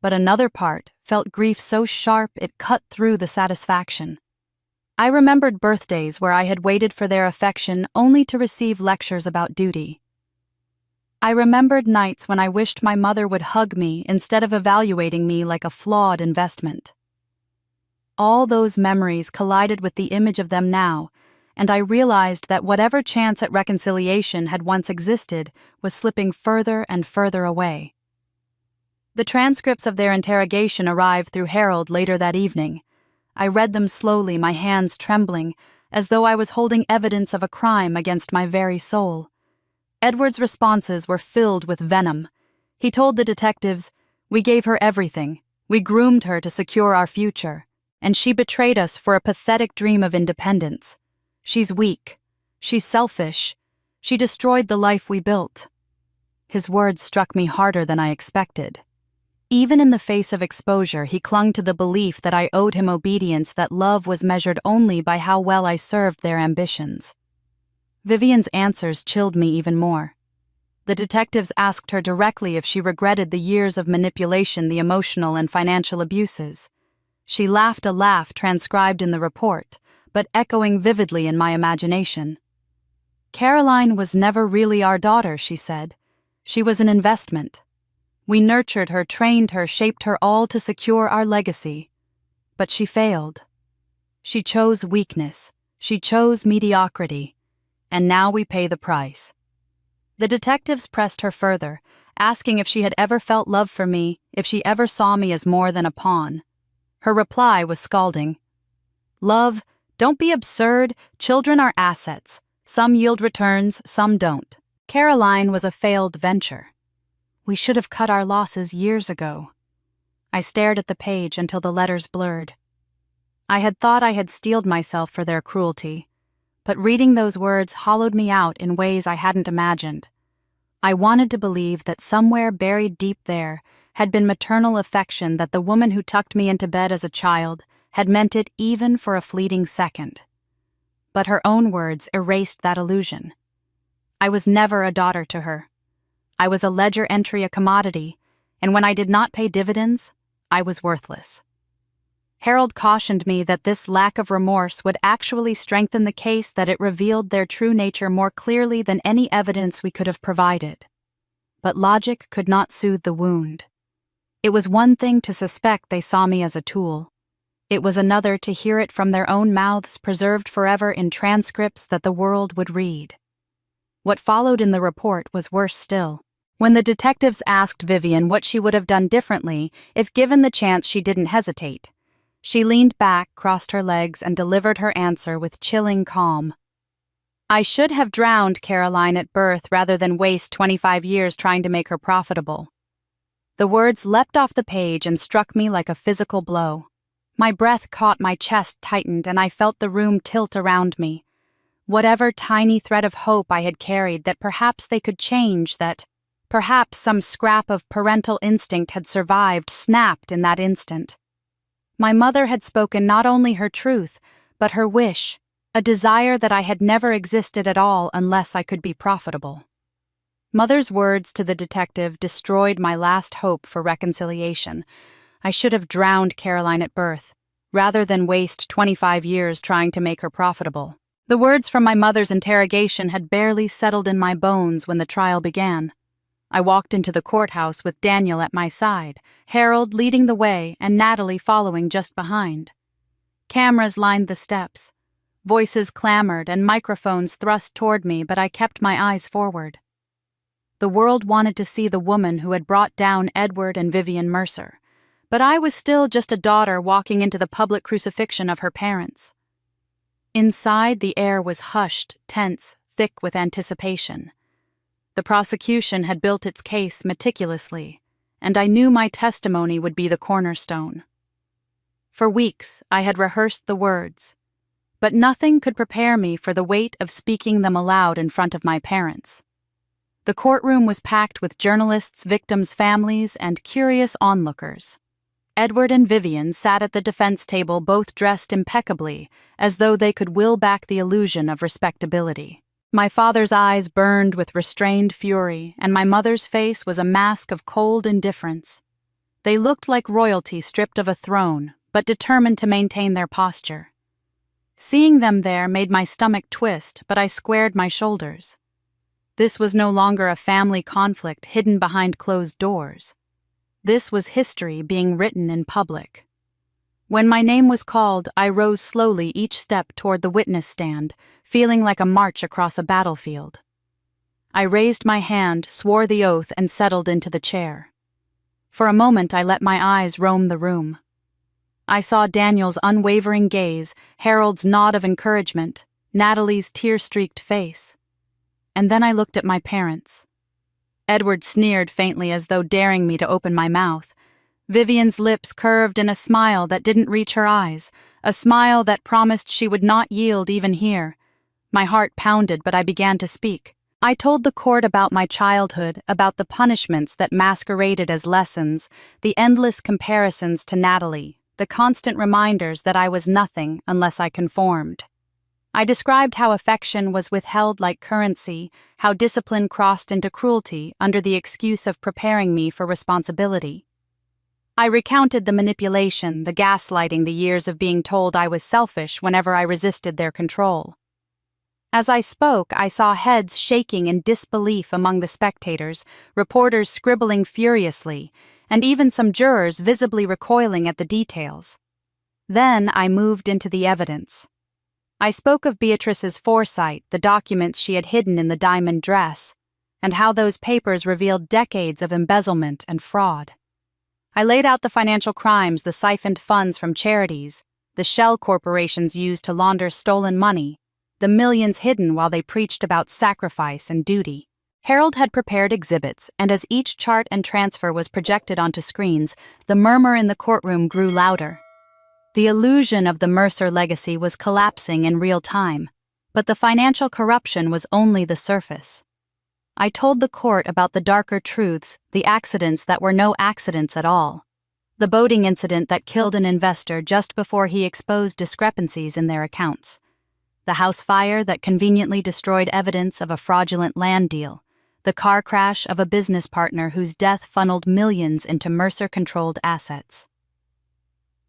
but another part felt grief so sharp it cut through the satisfaction. I remembered birthdays where I had waited for their affection only to receive lectures about duty. I remembered nights when I wished my mother would hug me instead of evaluating me like a flawed investment. All those memories collided with the image of them now, and I realized that whatever chance at reconciliation had once existed was slipping further and further away. The transcripts of their interrogation arrived through Harold later that evening. I read them slowly, my hands trembling, as though I was holding evidence of a crime against my very soul. Edward's responses were filled with venom. He told the detectives, "We gave her everything. We groomed her to secure our future. And she betrayed us for a pathetic dream of independence. She's weak. She's selfish. She destroyed the life we built." His words struck me harder than I expected. Even in the face of exposure, he clung to the belief that I owed him obedience, that love was measured only by how well I served their ambitions. Vivian's answers chilled me even more. The detectives asked her directly if she regretted the years of manipulation, the emotional and financial abuses. She laughed a laugh transcribed in the report, but echoing vividly in my imagination. "Caroline was never really our daughter," she said. "She was an investment. We nurtured her, trained her, shaped her, all to secure our legacy. But she failed. She chose weakness. She chose mediocrity. And now we pay the price." The detectives pressed her further, asking if she had ever felt love for me, if she ever saw me as more than a pawn. Her reply was scalding. "Love, don't be absurd. Children are assets. Some yield returns, some don't. Caroline was a failed venture. We should have cut our losses years ago." I stared at the page until the letters blurred. I had thought I had steeled myself for their cruelty, but reading those words hollowed me out in ways I hadn't imagined. I wanted to believe that somewhere buried deep there had been maternal affection, that the woman who tucked me into bed as a child had meant it even for a fleeting second. But her own words erased that illusion. I was never a daughter to her. I was a ledger entry, a commodity, and when I did not pay dividends, I was worthless. Harold cautioned me that this lack of remorse would actually strengthen the case, that it revealed their true nature more clearly than any evidence we could have provided. But logic could not soothe the wound. It was one thing to suspect they saw me as a tool. It was another to hear it from their own mouths, preserved forever in transcripts that the world would read. What followed in the report was worse still. When the detectives asked Vivian what she would have done differently if given the chance, she didn't hesitate. She leaned back, crossed her legs, and delivered her answer with chilling calm. "I should have drowned Caroline at birth rather than waste 25 years trying to make her profitable." The words leapt off the page and struck me like a physical blow. My breath caught, my chest tightened, and I felt the room tilt around me. Whatever tiny thread of hope I had carried, that perhaps they could change, that perhaps some scrap of parental instinct had survived, snapped in that instant. My mother had spoken not only her truth, but her wish, a desire that I had never existed at all unless I could be profitable. Mother's words to the detective destroyed my last hope for reconciliation. I should have drowned Caroline at birth, rather than waste 25 years trying to make her profitable. The words from my mother's interrogation had barely settled in my bones when the trial began. I walked into the courthouse with Daniel at my side, Harold leading the way and Natalie following just behind. Cameras lined the steps. Voices clamored and microphones thrust toward me, but I kept my eyes forward. The world wanted to see the woman who had brought down Edward and Vivian Mercer, but I was still just a daughter walking into the public crucifixion of her parents. Inside, the air was hushed, tense, thick with anticipation. The prosecution had built its case meticulously, and I knew my testimony would be the cornerstone. For weeks, I had rehearsed the words, but nothing could prepare me for the weight of speaking them aloud in front of my parents. The courtroom was packed with journalists, victims' families, and curious onlookers. Edward and Vivian sat at the defense table, both dressed impeccably, as though they could will back the illusion of respectability. My father's eyes burned with restrained fury, and my mother's face was a mask of cold indifference. They looked like royalty stripped of a throne, but determined to maintain their posture. Seeing them there made my stomach twist, but I squared my shoulders. This was no longer a family conflict hidden behind closed doors. This was history being written in public. When my name was called, I rose slowly, each step toward the witness stand, feeling like a march across a battlefield. I raised my hand, swore the oath, and settled into the chair. For a moment I let my eyes roam the room. I saw Daniel's unwavering gaze, Harold's nod of encouragement, Natalie's tear-streaked face. And then I looked at my parents. Edward sneered faintly as though daring me to open my mouth. Vivian's lips curved in a smile that didn't reach her eyes, a smile that promised she would not yield even here. My heart pounded, but I began to speak. I told the court about my childhood, about the punishments that masqueraded as lessons, the endless comparisons to Natalie, the constant reminders that I was nothing unless I conformed. I described how affection was withheld like currency, how discipline crossed into cruelty under the excuse of preparing me for responsibility. I recounted the manipulation, the gaslighting, the years of being told I was selfish whenever I resisted their control. As I spoke, I saw heads shaking in disbelief among the spectators, reporters scribbling furiously, and even some jurors visibly recoiling at the details. Then I moved into the evidence. I spoke of Beatrice's foresight, the documents she had hidden in the diamond dress, and how those papers revealed decades of embezzlement and fraud. I laid out the financial crimes, the siphoned funds from charities, the shell corporations used to launder stolen money, the millions hidden while they preached about sacrifice and duty. Harold had prepared exhibits, and as each chart and transfer was projected onto screens, the murmur in the courtroom grew louder. The illusion of the Mercer legacy was collapsing in real time, but the financial corruption was only the surface. I told the court about the darker truths, the accidents that were no accidents at all. The boating incident that killed an investor just before he exposed discrepancies in their accounts. The house fire that conveniently destroyed evidence of a fraudulent land deal. The car crash of a business partner whose death funneled millions into Mercer-controlled assets.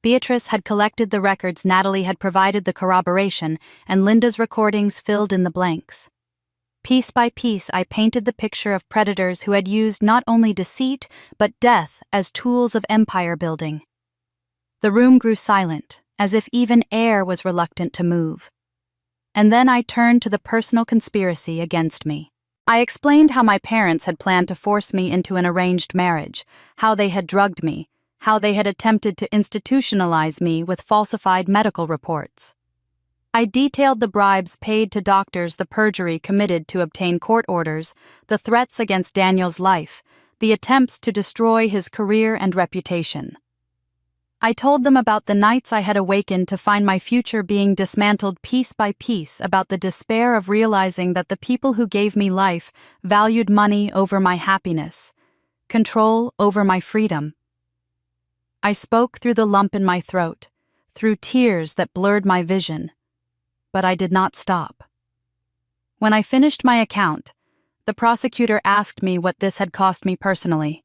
Beatrice had collected the records, Natalie had provided the corroboration, and Linda's recordings filled in the blanks. Piece by piece, I painted the picture of predators who had used not only deceit, but death as tools of empire building. The room grew silent, as if even air was reluctant to move. And then I turned to the personal conspiracy against me. I explained how my parents had planned to force me into an arranged marriage, how they had drugged me, how they had attempted to institutionalize me with falsified medical reports. I detailed the bribes paid to doctors, the perjury committed to obtain court orders, the threats against Daniel's life, the attempts to destroy his career and reputation. I told them about the nights I had awakened to find my future being dismantled piece by piece, about the despair of realizing that the people who gave me life valued money over my happiness, control over my freedom. I spoke through the lump in my throat, through tears that blurred my vision, but I did not stop. When I finished my account, the prosecutor asked me what this had cost me personally.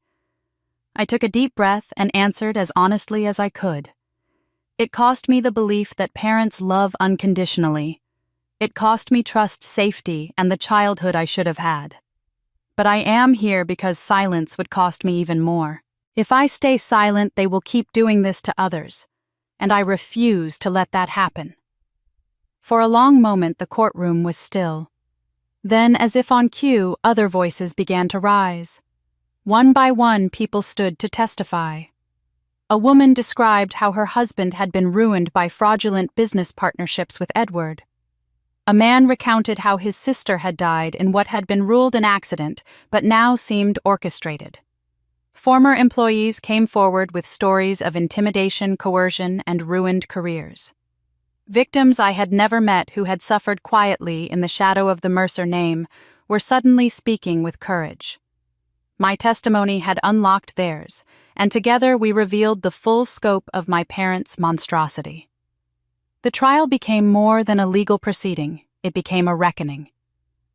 I took a deep breath and answered as honestly as I could. It cost me the belief that parents love unconditionally. It cost me trust, safety, and the childhood I should have had. But I am here because silence would cost me even more. If I stay silent, they will keep doing this to others, and I refuse to let that happen. For a long moment, the courtroom was still. Then, as if on cue, other voices began to rise. One by one, people stood to testify. A woman described how her husband had been ruined by fraudulent business partnerships with Edward. A man recounted how his sister had died in what had been ruled an accident, but now seemed orchestrated. Former employees came forward with stories of intimidation, coercion, and ruined careers. Victims I had never met who had suffered quietly in the shadow of the Mercer name were suddenly speaking with courage. My testimony had unlocked theirs, and together we revealed the full scope of my parents' monstrosity. The trial became more than a legal proceeding, it became a reckoning.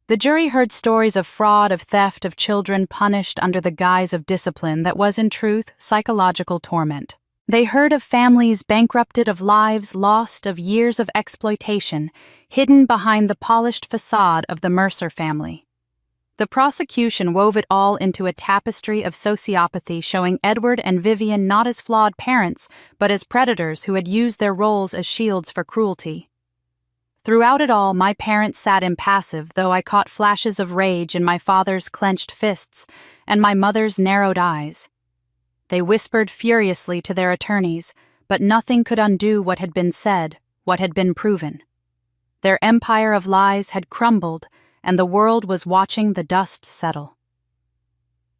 The jury heard stories of fraud, of theft, of children punished under the guise of discipline that was in truth psychological torment. They heard of families bankrupted, of lives lost, of years of exploitation, hidden behind the polished facade of the Mercer family. The prosecution wove it all into a tapestry of sociopathy, showing Edward and Vivian not as flawed parents, but as predators who had used their roles as shields for cruelty. Throughout it all, my parents sat impassive, though I caught flashes of rage in my father's clenched fists and my mother's narrowed eyes. They whispered furiously to their attorneys, but nothing could undo what had been said, what had been proven. Their empire of lies had crumbled, and the world was watching the dust settle.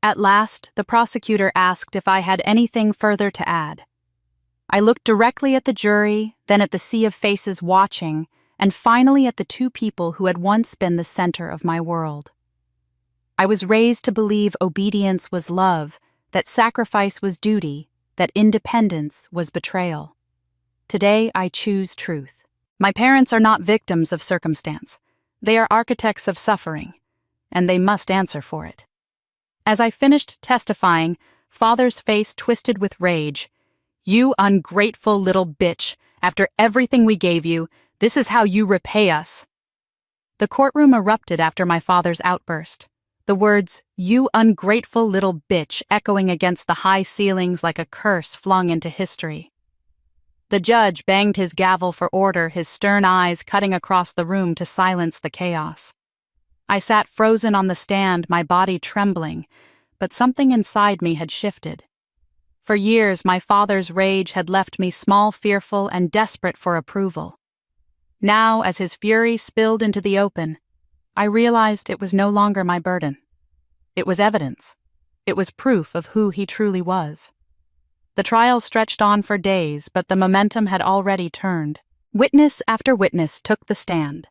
At last, the prosecutor asked if I had anything further to add. I looked directly at the jury, then at the sea of faces watching, and finally at the two people who had once been the center of my world. I was raised to believe obedience was love, that sacrifice was duty, that independence was betrayal. Today I choose truth. My parents are not victims of circumstance. They are architects of suffering, and they must answer for it. As I finished testifying, Father's face twisted with rage. "You ungrateful little bitch! After everything we gave you, this is how you repay us!" The courtroom erupted after my father's outburst. The words, "You ungrateful little bitch," echoing against the high ceilings like a curse flung into history. The judge banged his gavel for order, his stern eyes cutting across the room to silence the chaos. I sat frozen on the stand, my body trembling, but something inside me had shifted. For years, my father's rage had left me small, fearful, and desperate for approval. Now, as his fury spilled into the open, I realized it was no longer my burden. It was evidence. It was proof of who he truly was. The trial stretched on for days, but the momentum had already turned. Witness after witness took the stand.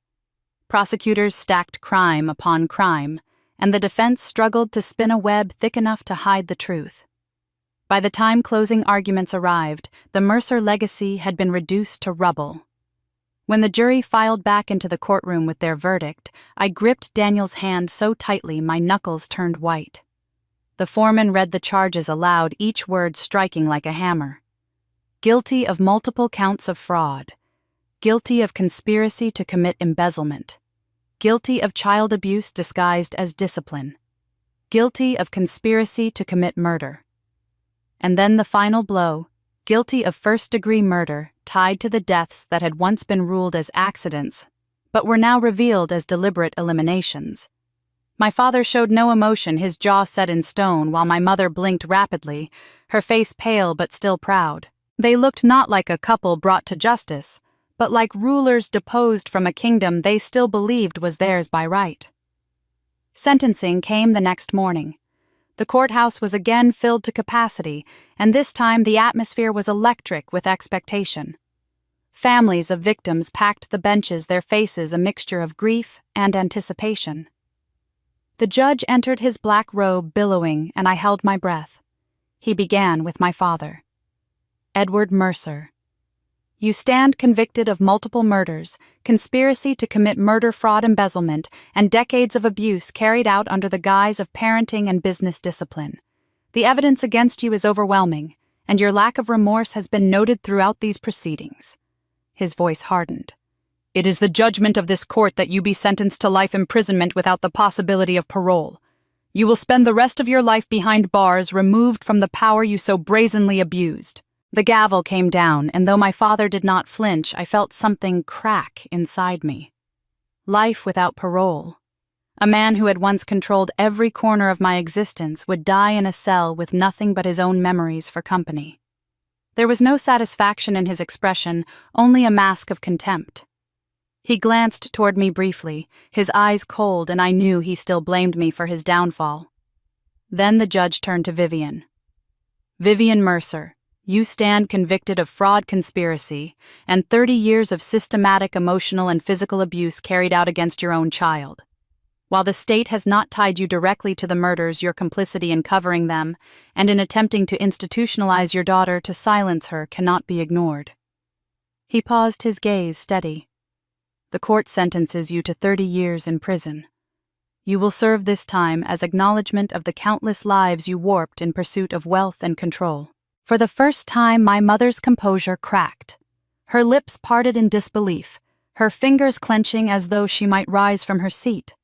Prosecutors stacked crime upon crime, and the defense struggled to spin a web thick enough to hide the truth. By the time closing arguments arrived, the Mercer legacy had been reduced to rubble. When the jury filed back into the courtroom with their verdict, I gripped Daniel's hand so tightly my knuckles turned white. The foreman read the charges aloud, each word striking like a hammer. Guilty of multiple counts of fraud. Guilty of conspiracy to commit embezzlement. Guilty of child abuse disguised as discipline. Guilty of conspiracy to commit murder. And then the final blow, guilty of first-degree murder tied to the deaths that had once been ruled as accidents, but were now revealed as deliberate eliminations. My father showed no emotion, his jaw set in stone, while my mother blinked rapidly, her face pale but still proud. They looked not like a couple brought to justice, but like rulers deposed from a kingdom they still believed was theirs by right. Sentencing came the next morning. The courthouse was again filled to capacity, and this time the atmosphere was electric with expectation. Families of victims packed the benches, their faces a mixture of grief and anticipation. The judge entered his black robe billowing, and I held my breath. He began with my father. "Edward Mercer, you stand convicted of multiple murders, conspiracy to commit murder, fraud, embezzlement, and decades of abuse carried out under the guise of parenting and business discipline. The evidence against you is overwhelming, and your lack of remorse has been noted throughout these proceedings." His voice hardened. "It is the judgment of this court that you be sentenced to life imprisonment without the possibility of parole. You will spend the rest of your life behind bars, removed from the power you so brazenly abused." The gavel came down, and though my father did not flinch, I felt something crack inside me. Life without parole. A man who had once controlled every corner of my existence would die in a cell with nothing but his own memories for company. There was no satisfaction in his expression, only a mask of contempt. He glanced toward me briefly, his eyes cold, and I knew he still blamed me for his downfall. Then the judge turned to Vivian. "Vivian Mercer, you stand convicted of fraud, conspiracy, and 30 years of systematic emotional and physical abuse carried out against your own child. While the state has not tied you directly to the murders, your complicity in covering them, and in attempting to institutionalize your daughter to silence her, cannot be ignored." He paused, his gaze steady. "The court sentences you to 30 years in prison. You will serve this time as acknowledgement of the countless lives you warped in pursuit of wealth and control." For the first time, my mother's composure cracked. Her lips parted in disbelief, her fingers clenching as though she might rise from her seat.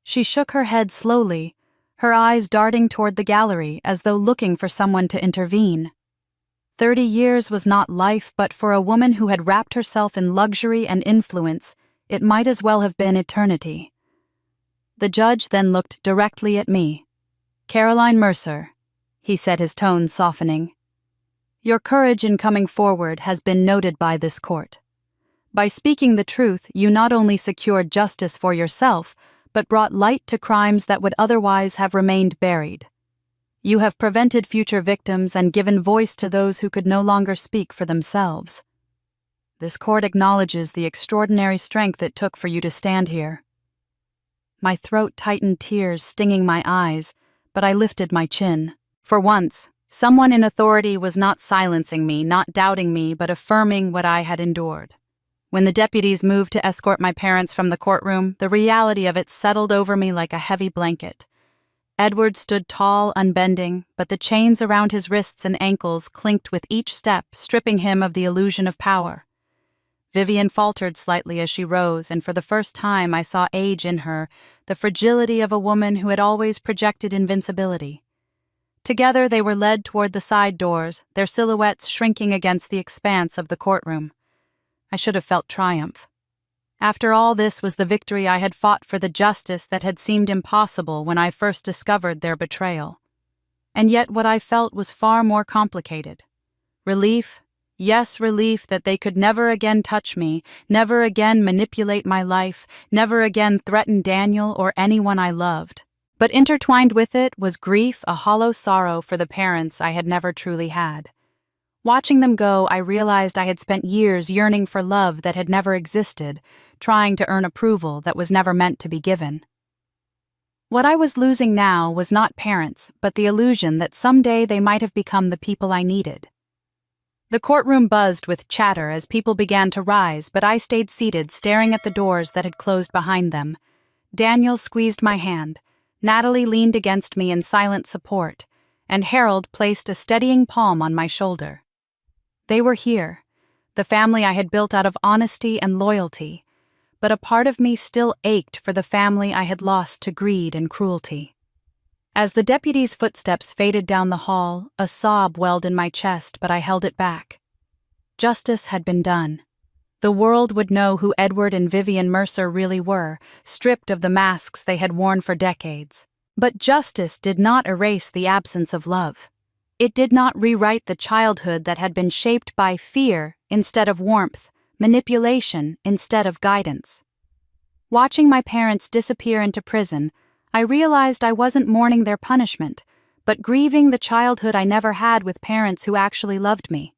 She shook her head slowly, her eyes darting toward the gallery as though looking for someone to intervene. 30 years was not life, but for a woman who had wrapped herself in luxury and influence, it might as well have been eternity. The judge then looked directly at me. "Caroline Mercer," he said, his tone softening. "Your courage in coming forward has been noted by this court. By speaking the truth, you not only secured justice for yourself, but brought light to crimes that would otherwise have remained buried. You have prevented future victims and given voice to those who could no longer speak for themselves. This court acknowledges the extraordinary strength it took for you to stand here." My throat tightened, tears stinging my eyes, but I lifted my chin. For once, someone in authority was not silencing me, not doubting me, but affirming what I had endured. When the deputies moved to escort my parents from the courtroom, the reality of it settled over me like a heavy blanket. Edward stood tall, unbending, but the chains around his wrists and ankles clinked with each step, stripping him of the illusion of power. Vivian faltered slightly as she rose, and for the first time I saw age in her, the fragility of a woman who had always projected invincibility. Together they were led toward the side doors, their silhouettes shrinking against the expanse of the courtroom. I should have felt triumph. After all, this was the victory I had fought for, the justice that had seemed impossible when I first discovered their betrayal. And yet what I felt was far more complicated. Relief, yes, relief that they could never again touch me, never again manipulate my life, never again threaten Daniel or anyone I loved. But intertwined with it was grief, a hollow sorrow for the parents I had never truly had. Watching them go, I realized I had spent years yearning for love that had never existed, trying to earn approval that was never meant to be given. What I was losing now was not parents, but the illusion that someday they might have become the people I needed. The courtroom buzzed with chatter as people began to rise, but I stayed seated, staring at the doors that had closed behind them. Daniel squeezed my hand. Natalie leaned against me in silent support, and Harold placed a steadying palm on my shoulder. They were here, the family I had built out of honesty and loyalty, but a part of me still ached for the family I had lost to greed and cruelty. As the deputy's footsteps faded down the hall, a sob welled in my chest, but I held it back. Justice had been done. The world would know who Edward and Vivian Mercer really were, stripped of the masks they had worn for decades. But justice did not erase the absence of love. It did not rewrite the childhood that had been shaped by fear instead of warmth, manipulation instead of guidance. Watching my parents disappear into prison, I realized I wasn't mourning their punishment, but grieving the childhood I never had with parents who actually loved me.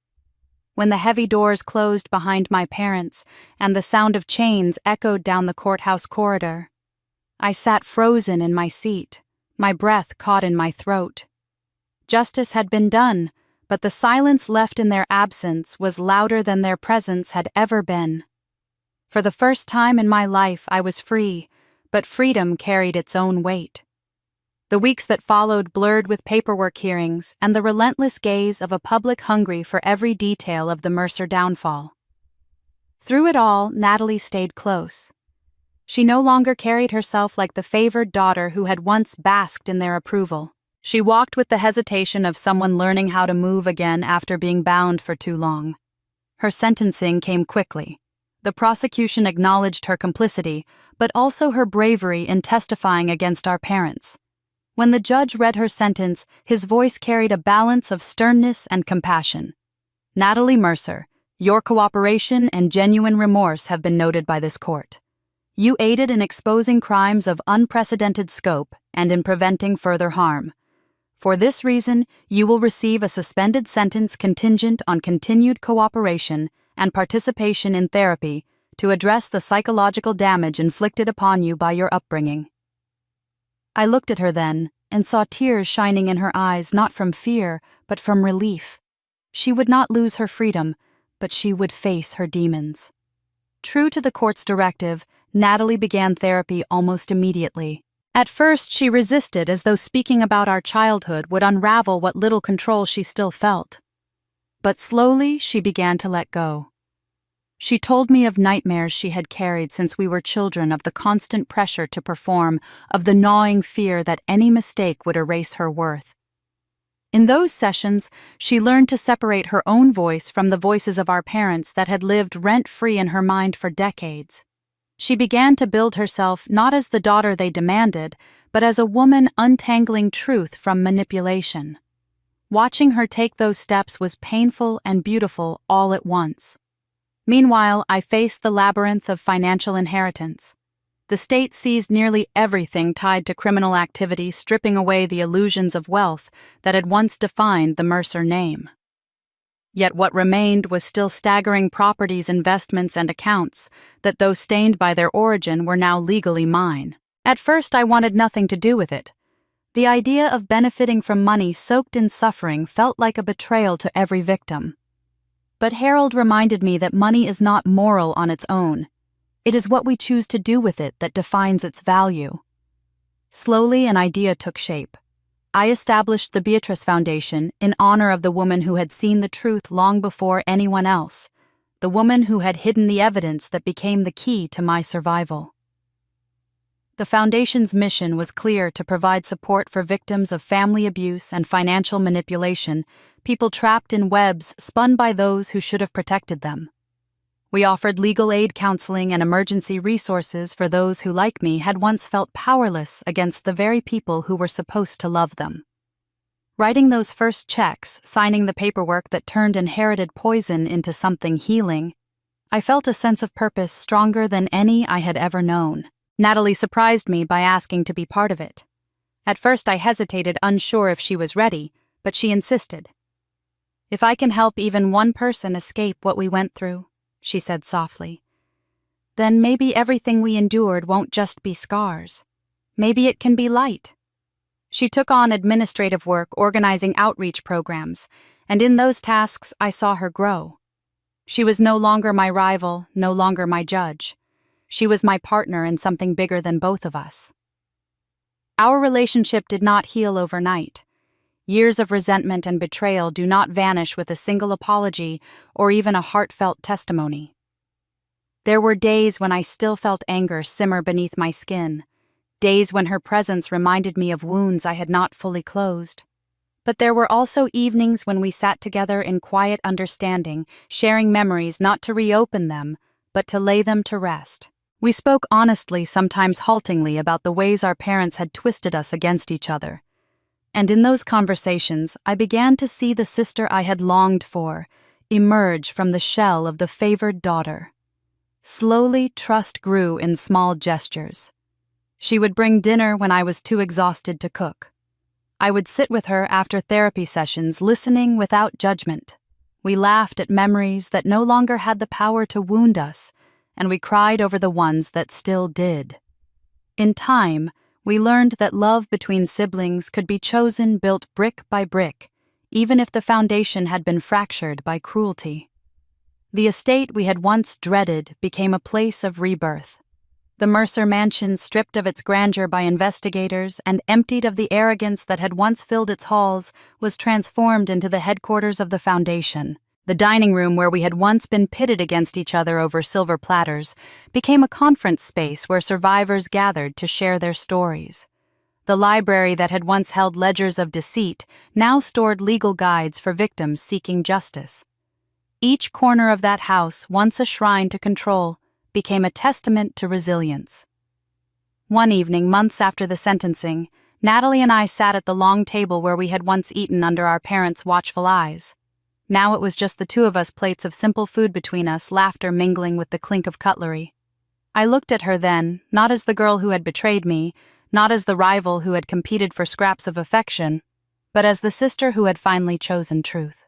When the heavy doors closed behind my parents and the sound of chains echoed down the courthouse corridor, I sat frozen in my seat, my breath caught in my throat. Justice had been done, but the silence left in their absence was louder than their presence had ever been. For the first time in my life, I was free, but freedom carried its own weight. The weeks that followed blurred with paperwork hearings and the relentless gaze of a public hungry for every detail of the Mercer downfall. Through it all, Natalie stayed close. She no longer carried herself like the favored daughter who had once basked in their approval. She walked with the hesitation of someone learning how to move again after being bound for too long. Her sentencing came quickly. The prosecution acknowledged her complicity, but also her bravery in testifying against our parents. When the judge read her sentence, his voice carried a balance of sternness and compassion. "Natalie Mercer, your cooperation and genuine remorse have been noted by this court. You aided in exposing crimes of unprecedented scope and in preventing further harm. For this reason, you will receive a suspended sentence contingent on continued cooperation and participation in therapy to address the psychological damage inflicted upon you by your upbringing." I looked at her then and saw tears shining in her eyes, not from fear, but from relief. She would not lose her freedom, but she would face her demons. True to the court's directive, Natalie began therapy almost immediately. At first, she resisted, as though speaking about our childhood would unravel what little control she still felt. But slowly, she began to let go. She told me of nightmares she had carried since we were children, of the constant pressure to perform, of the gnawing fear that any mistake would erase her worth. In those sessions, she learned to separate her own voice from the voices of our parents that had lived rent-free in her mind for decades. She began to build herself not as the daughter they demanded, but as a woman untangling truth from manipulation. Watching her take those steps was painful and beautiful all at once. Meanwhile, I faced the labyrinth of financial inheritance. The state seized nearly everything tied to criminal activity, stripping away the illusions of wealth that had once defined the Mercer name. Yet what remained was still staggering properties, investments, and accounts that, though stained by their origin, were now legally mine. At first, I wanted nothing to do with it. The idea of benefiting from money soaked in suffering felt like a betrayal to every victim. But Harold reminded me that money is not moral on its own. It is what we choose to do with it that defines its value. Slowly, an idea took shape. I established the Beatrice Foundation in honor of the woman who had seen the truth long before anyone else, the woman who had hidden the evidence that became the key to my survival. The Foundation's mission was clear: to provide support for victims of family abuse and financial manipulation, people trapped in webs spun by those who should have protected them. We offered legal aid, counseling, and emergency resources for those who, like me, had once felt powerless against the very people who were supposed to love them. Writing those first checks, signing the paperwork that turned inherited poison into something healing, I felt a sense of purpose stronger than any I had ever known. Natalie surprised me by asking to be part of it. At first I hesitated, unsure if she was ready, but she insisted. "If I can help even one person escape what we went through," she said softly, "then maybe everything we endured won't just be scars. Maybe it can be light." She took on administrative work, organizing outreach programs, and in those tasks I saw her grow. She was no longer my rival, no longer my judge. She was my partner in something bigger than both of us. Our relationship did not heal overnight. Years of resentment and betrayal do not vanish with a single apology or even a heartfelt testimony. There were days when I still felt anger simmer beneath my skin, days when her presence reminded me of wounds I had not fully closed. But there were also evenings when we sat together in quiet understanding, sharing memories not to reopen them, but to lay them to rest. We spoke honestly, sometimes haltingly, about the ways our parents had twisted us against each other. And in those conversations, I began to see the sister I had longed for emerge from the shell of the favored daughter. Slowly, trust grew in small gestures. She would bring dinner when I was too exhausted to cook. I would sit with her after therapy sessions, listening without judgment. We laughed at memories that no longer had the power to wound us, and we cried over the ones that still did. In time, we learned that love between siblings could be chosen, built brick by brick, even if the foundation had been fractured by cruelty. The estate we had once dreaded became a place of rebirth. The Mercer mansion, stripped of its grandeur by investigators and emptied of the arrogance that had once filled its halls, was transformed into the headquarters of the Foundation. The dining room, where we had once been pitted against each other over silver platters, became a conference space where survivors gathered to share their stories. The library that had once held ledgers of deceit now stored legal guides for victims seeking justice. Each corner of that house, once a shrine to control, became a testament to resilience. One evening, months after the sentencing, Natalie and I sat at the long table where we had once eaten under our parents' watchful eyes. Now it was just the two of us, plates of simple food between us, laughter mingling with the clink of cutlery. I looked at her then, not as the girl who had betrayed me, not as the rival who had competed for scraps of affection, but as the sister who had finally chosen truth.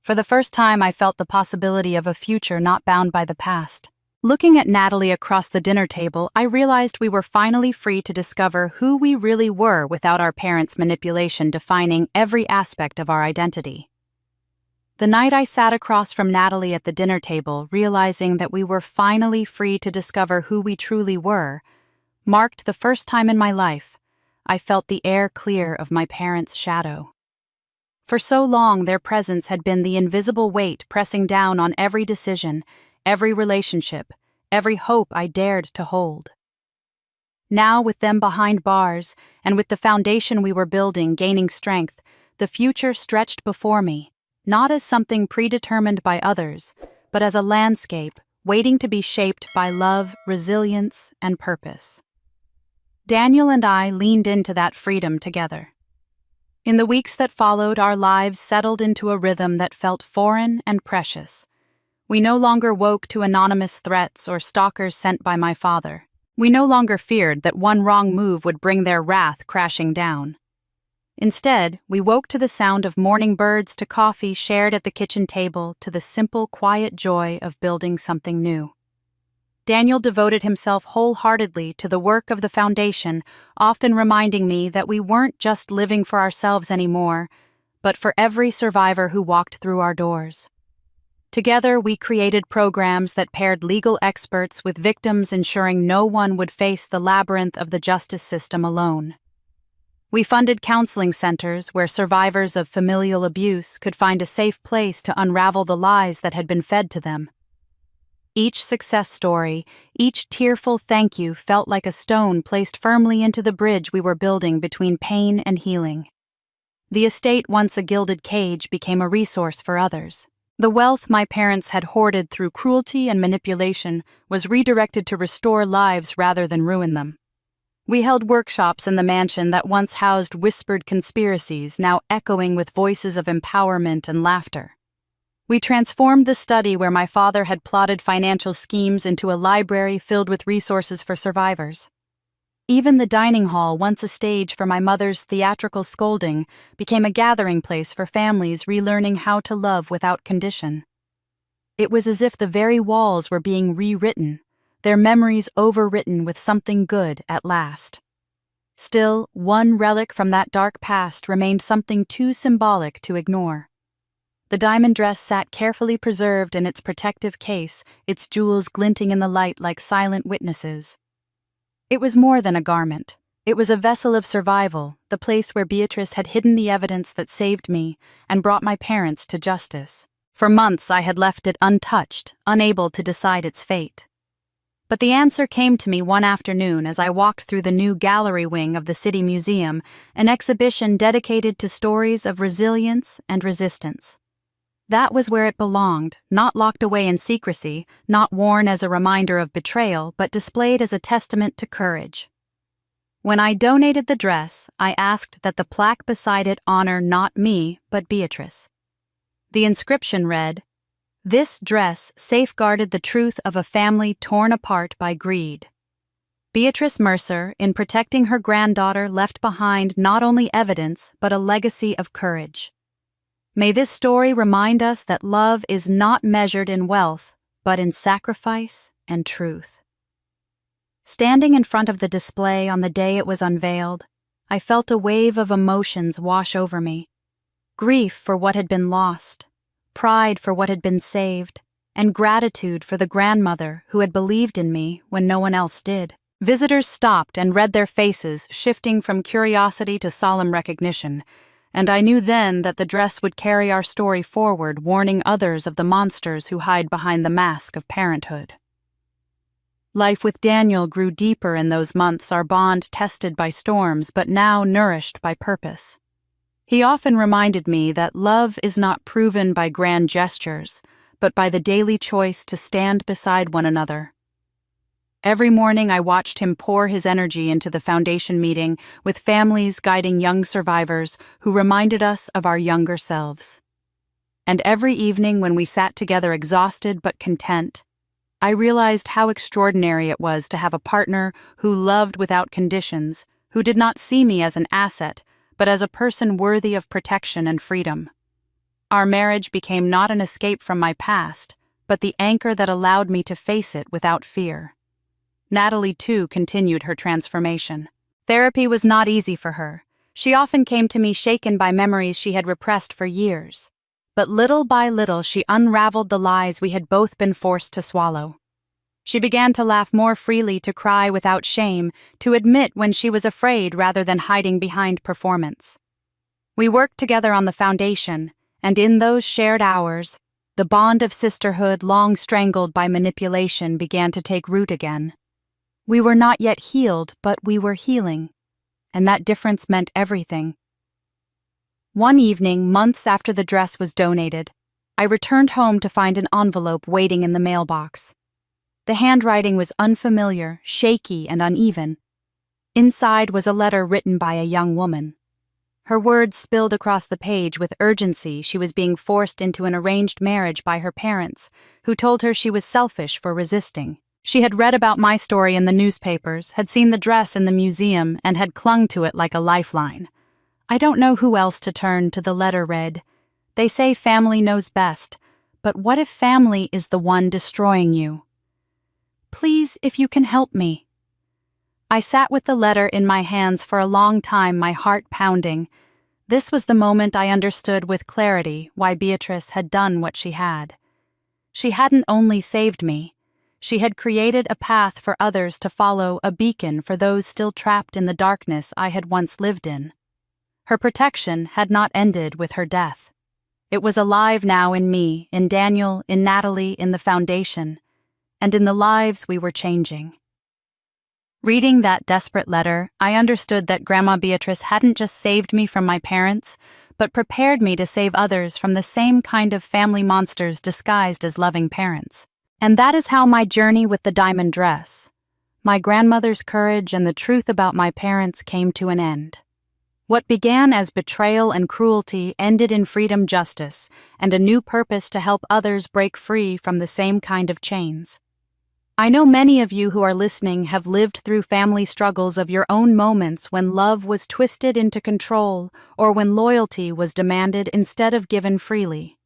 For the first time, I felt the possibility of a future not bound by the past. Looking at Natalie across the dinner table, I realized we were finally free to discover who we really were without our parents' manipulation defining every aspect of our identity. The night I sat across from Natalie at the dinner table, realizing that we were finally free to discover who we truly were, marked the first time in my life I felt the air clear of my parents' shadow. For so long, their presence had been the invisible weight pressing down on every decision, every relationship, every hope I dared to hold. Now, with them behind bars, and with the foundation we were building gaining strength, the future stretched before me, not as something predetermined by others, but as a landscape waiting to be shaped by love, resilience, and purpose. Daniel and I leaned into that freedom together. In the weeks that followed, our lives settled into a rhythm that felt foreign and precious. We no longer woke to anonymous threats or stalkers sent by my father. We no longer feared that one wrong move would bring their wrath crashing down. Instead, we woke to the sound of morning birds, to coffee shared at the kitchen table, to the simple, quiet joy of building something new. Daniel devoted himself wholeheartedly to the work of the foundation, often reminding me that we weren't just living for ourselves anymore, but for every survivor who walked through our doors. Together, we created programs that paired legal experts with victims, ensuring no one would face the labyrinth of the justice system alone. We funded counseling centers where survivors of familial abuse could find a safe place to unravel the lies that had been fed to them. Each success story, each tearful thank you felt like a stone placed firmly into the bridge we were building between pain and healing. The estate, once a gilded cage, became a resource for others. The wealth my parents had hoarded through cruelty and manipulation was redirected to restore lives rather than ruin them. We held workshops in the mansion that once housed whispered conspiracies, now echoing with voices of empowerment and laughter. We transformed the study where my father had plotted financial schemes into a library filled with resources for survivors. Even the dining hall, once a stage for my mother's theatrical scolding, became a gathering place for families relearning how to love without condition. It was as if the very walls were being rewritten, their memories overwritten with something good at last. Still, one relic from that dark past remained something too symbolic to ignore. The diamond dress sat carefully preserved in its protective case, its jewels glinting in the light like silent witnesses. It was more than a garment. It was a vessel of survival, the place where Beatrice had hidden the evidence that saved me and brought my parents to justice. For months I had left it untouched, unable to decide its fate. But the answer came to me one afternoon as I walked through the new gallery wing of the City Museum, an exhibition dedicated to stories of resilience and resistance. That was where it belonged, not locked away in secrecy, not worn as a reminder of betrayal, but displayed as a testament to courage. When I donated the dress, I asked that the plaque beside it honor not me, but Beatrice. The inscription read, "This dress safeguarded the truth of a family torn apart by greed." Beatrice Mercer, in protecting her granddaughter, left behind not only evidence, but a legacy of courage. May this story remind us that love is not measured in wealth, but in sacrifice and truth. Standing in front of the display on the day it was unveiled, I felt a wave of emotions wash over me. Grief for what had been lost, pride for what had been saved, and gratitude for the grandmother who had believed in me when no one else did. Visitors stopped and read their faces, shifting from curiosity to solemn recognition, and I knew then that the dress would carry our story forward, warning others of the monsters who hide behind the mask of parenthood. Life with Daniel grew deeper in those months, our bond tested by storms, but now nourished by purpose. He often reminded me that love is not proven by grand gestures, but by the daily choice to stand beside one another. Every morning I watched him pour his energy into the foundation meeting, with families guiding young survivors who reminded us of our younger selves. And every evening when we sat together exhausted but content, I realized how extraordinary it was to have a partner who loved without conditions, who did not see me as an asset, but as a person worthy of protection and freedom. Our marriage became not an escape from my past, but the anchor that allowed me to face it without fear. Natalie, too, continued her transformation. Therapy was not easy for her. She often came to me shaken by memories she had repressed for years. But little by little she unraveled the lies we had both been forced to swallow. She began to laugh more freely, to cry without shame, to admit when she was afraid rather than hiding behind performance. We worked together on the foundation, and in those shared hours, the bond of sisterhood, long strangled by manipulation, began to take root again. We were not yet healed, but we were healing, and that difference meant everything. One evening, months after the dress was donated, I returned home to find an envelope waiting in the mailbox. The handwriting was unfamiliar, shaky, and uneven. Inside was a letter written by a young woman. Her words spilled across the page with urgency. She was being forced into an arranged marriage by her parents, who told her she was selfish for resisting. She had read about my story in the newspapers, had seen the dress in the museum, and had clung to it like a lifeline. I don't know who else to turn to. The letter read, "They say family knows best, but what if family is the one destroying you? Please, if you can help me." I sat with the letter in my hands for a long time, my heart pounding. This was the moment I understood with clarity why Beatrice had done what she had. She hadn't only saved me, she had created a path for others to follow, a beacon for those still trapped in the darkness I had once lived in. Her protection had not ended with her death. It was alive now in me, in Daniel, in Natalie, in the Foundation, and in the lives we were changing. Reading that desperate letter, I understood that Grandma Beatrice hadn't just saved me from my parents, but prepared me to save others from the same kind of family monsters disguised as loving parents. And that is how my journey with the diamond dress, my grandmother's courage, and the truth about my parents came to an end. What began as betrayal and cruelty ended in freedom, justice, and a new purpose to help others break free from the same kind of chains. I know many of you who are listening have lived through family struggles of your own, moments when love was twisted into control or when loyalty was demanded instead of given freely.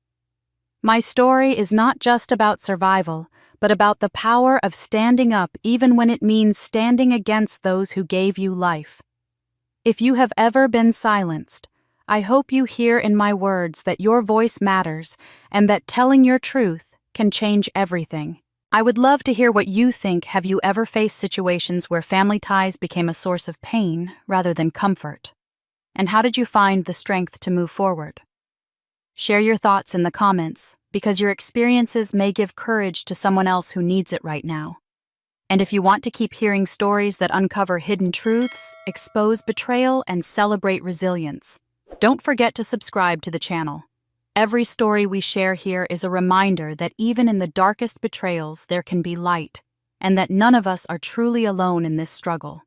My story is not just about survival, but about the power of standing up even when it means standing against those who gave you life. If you have ever been silenced, I hope you hear in my words that your voice matters and that telling your truth can change everything. I would love to hear what you think. Have you ever faced situations where family ties became a source of pain rather than comfort? And how did you find the strength to move forward? Share your thoughts in the comments, because your experiences may give courage to someone else who needs it right now. And if you want to keep hearing stories that uncover hidden truths, expose betrayal, and celebrate resilience, don't forget to subscribe to the channel. Every story we share here is a reminder that even in the darkest betrayals there can be light, and that none of us are truly alone in this struggle.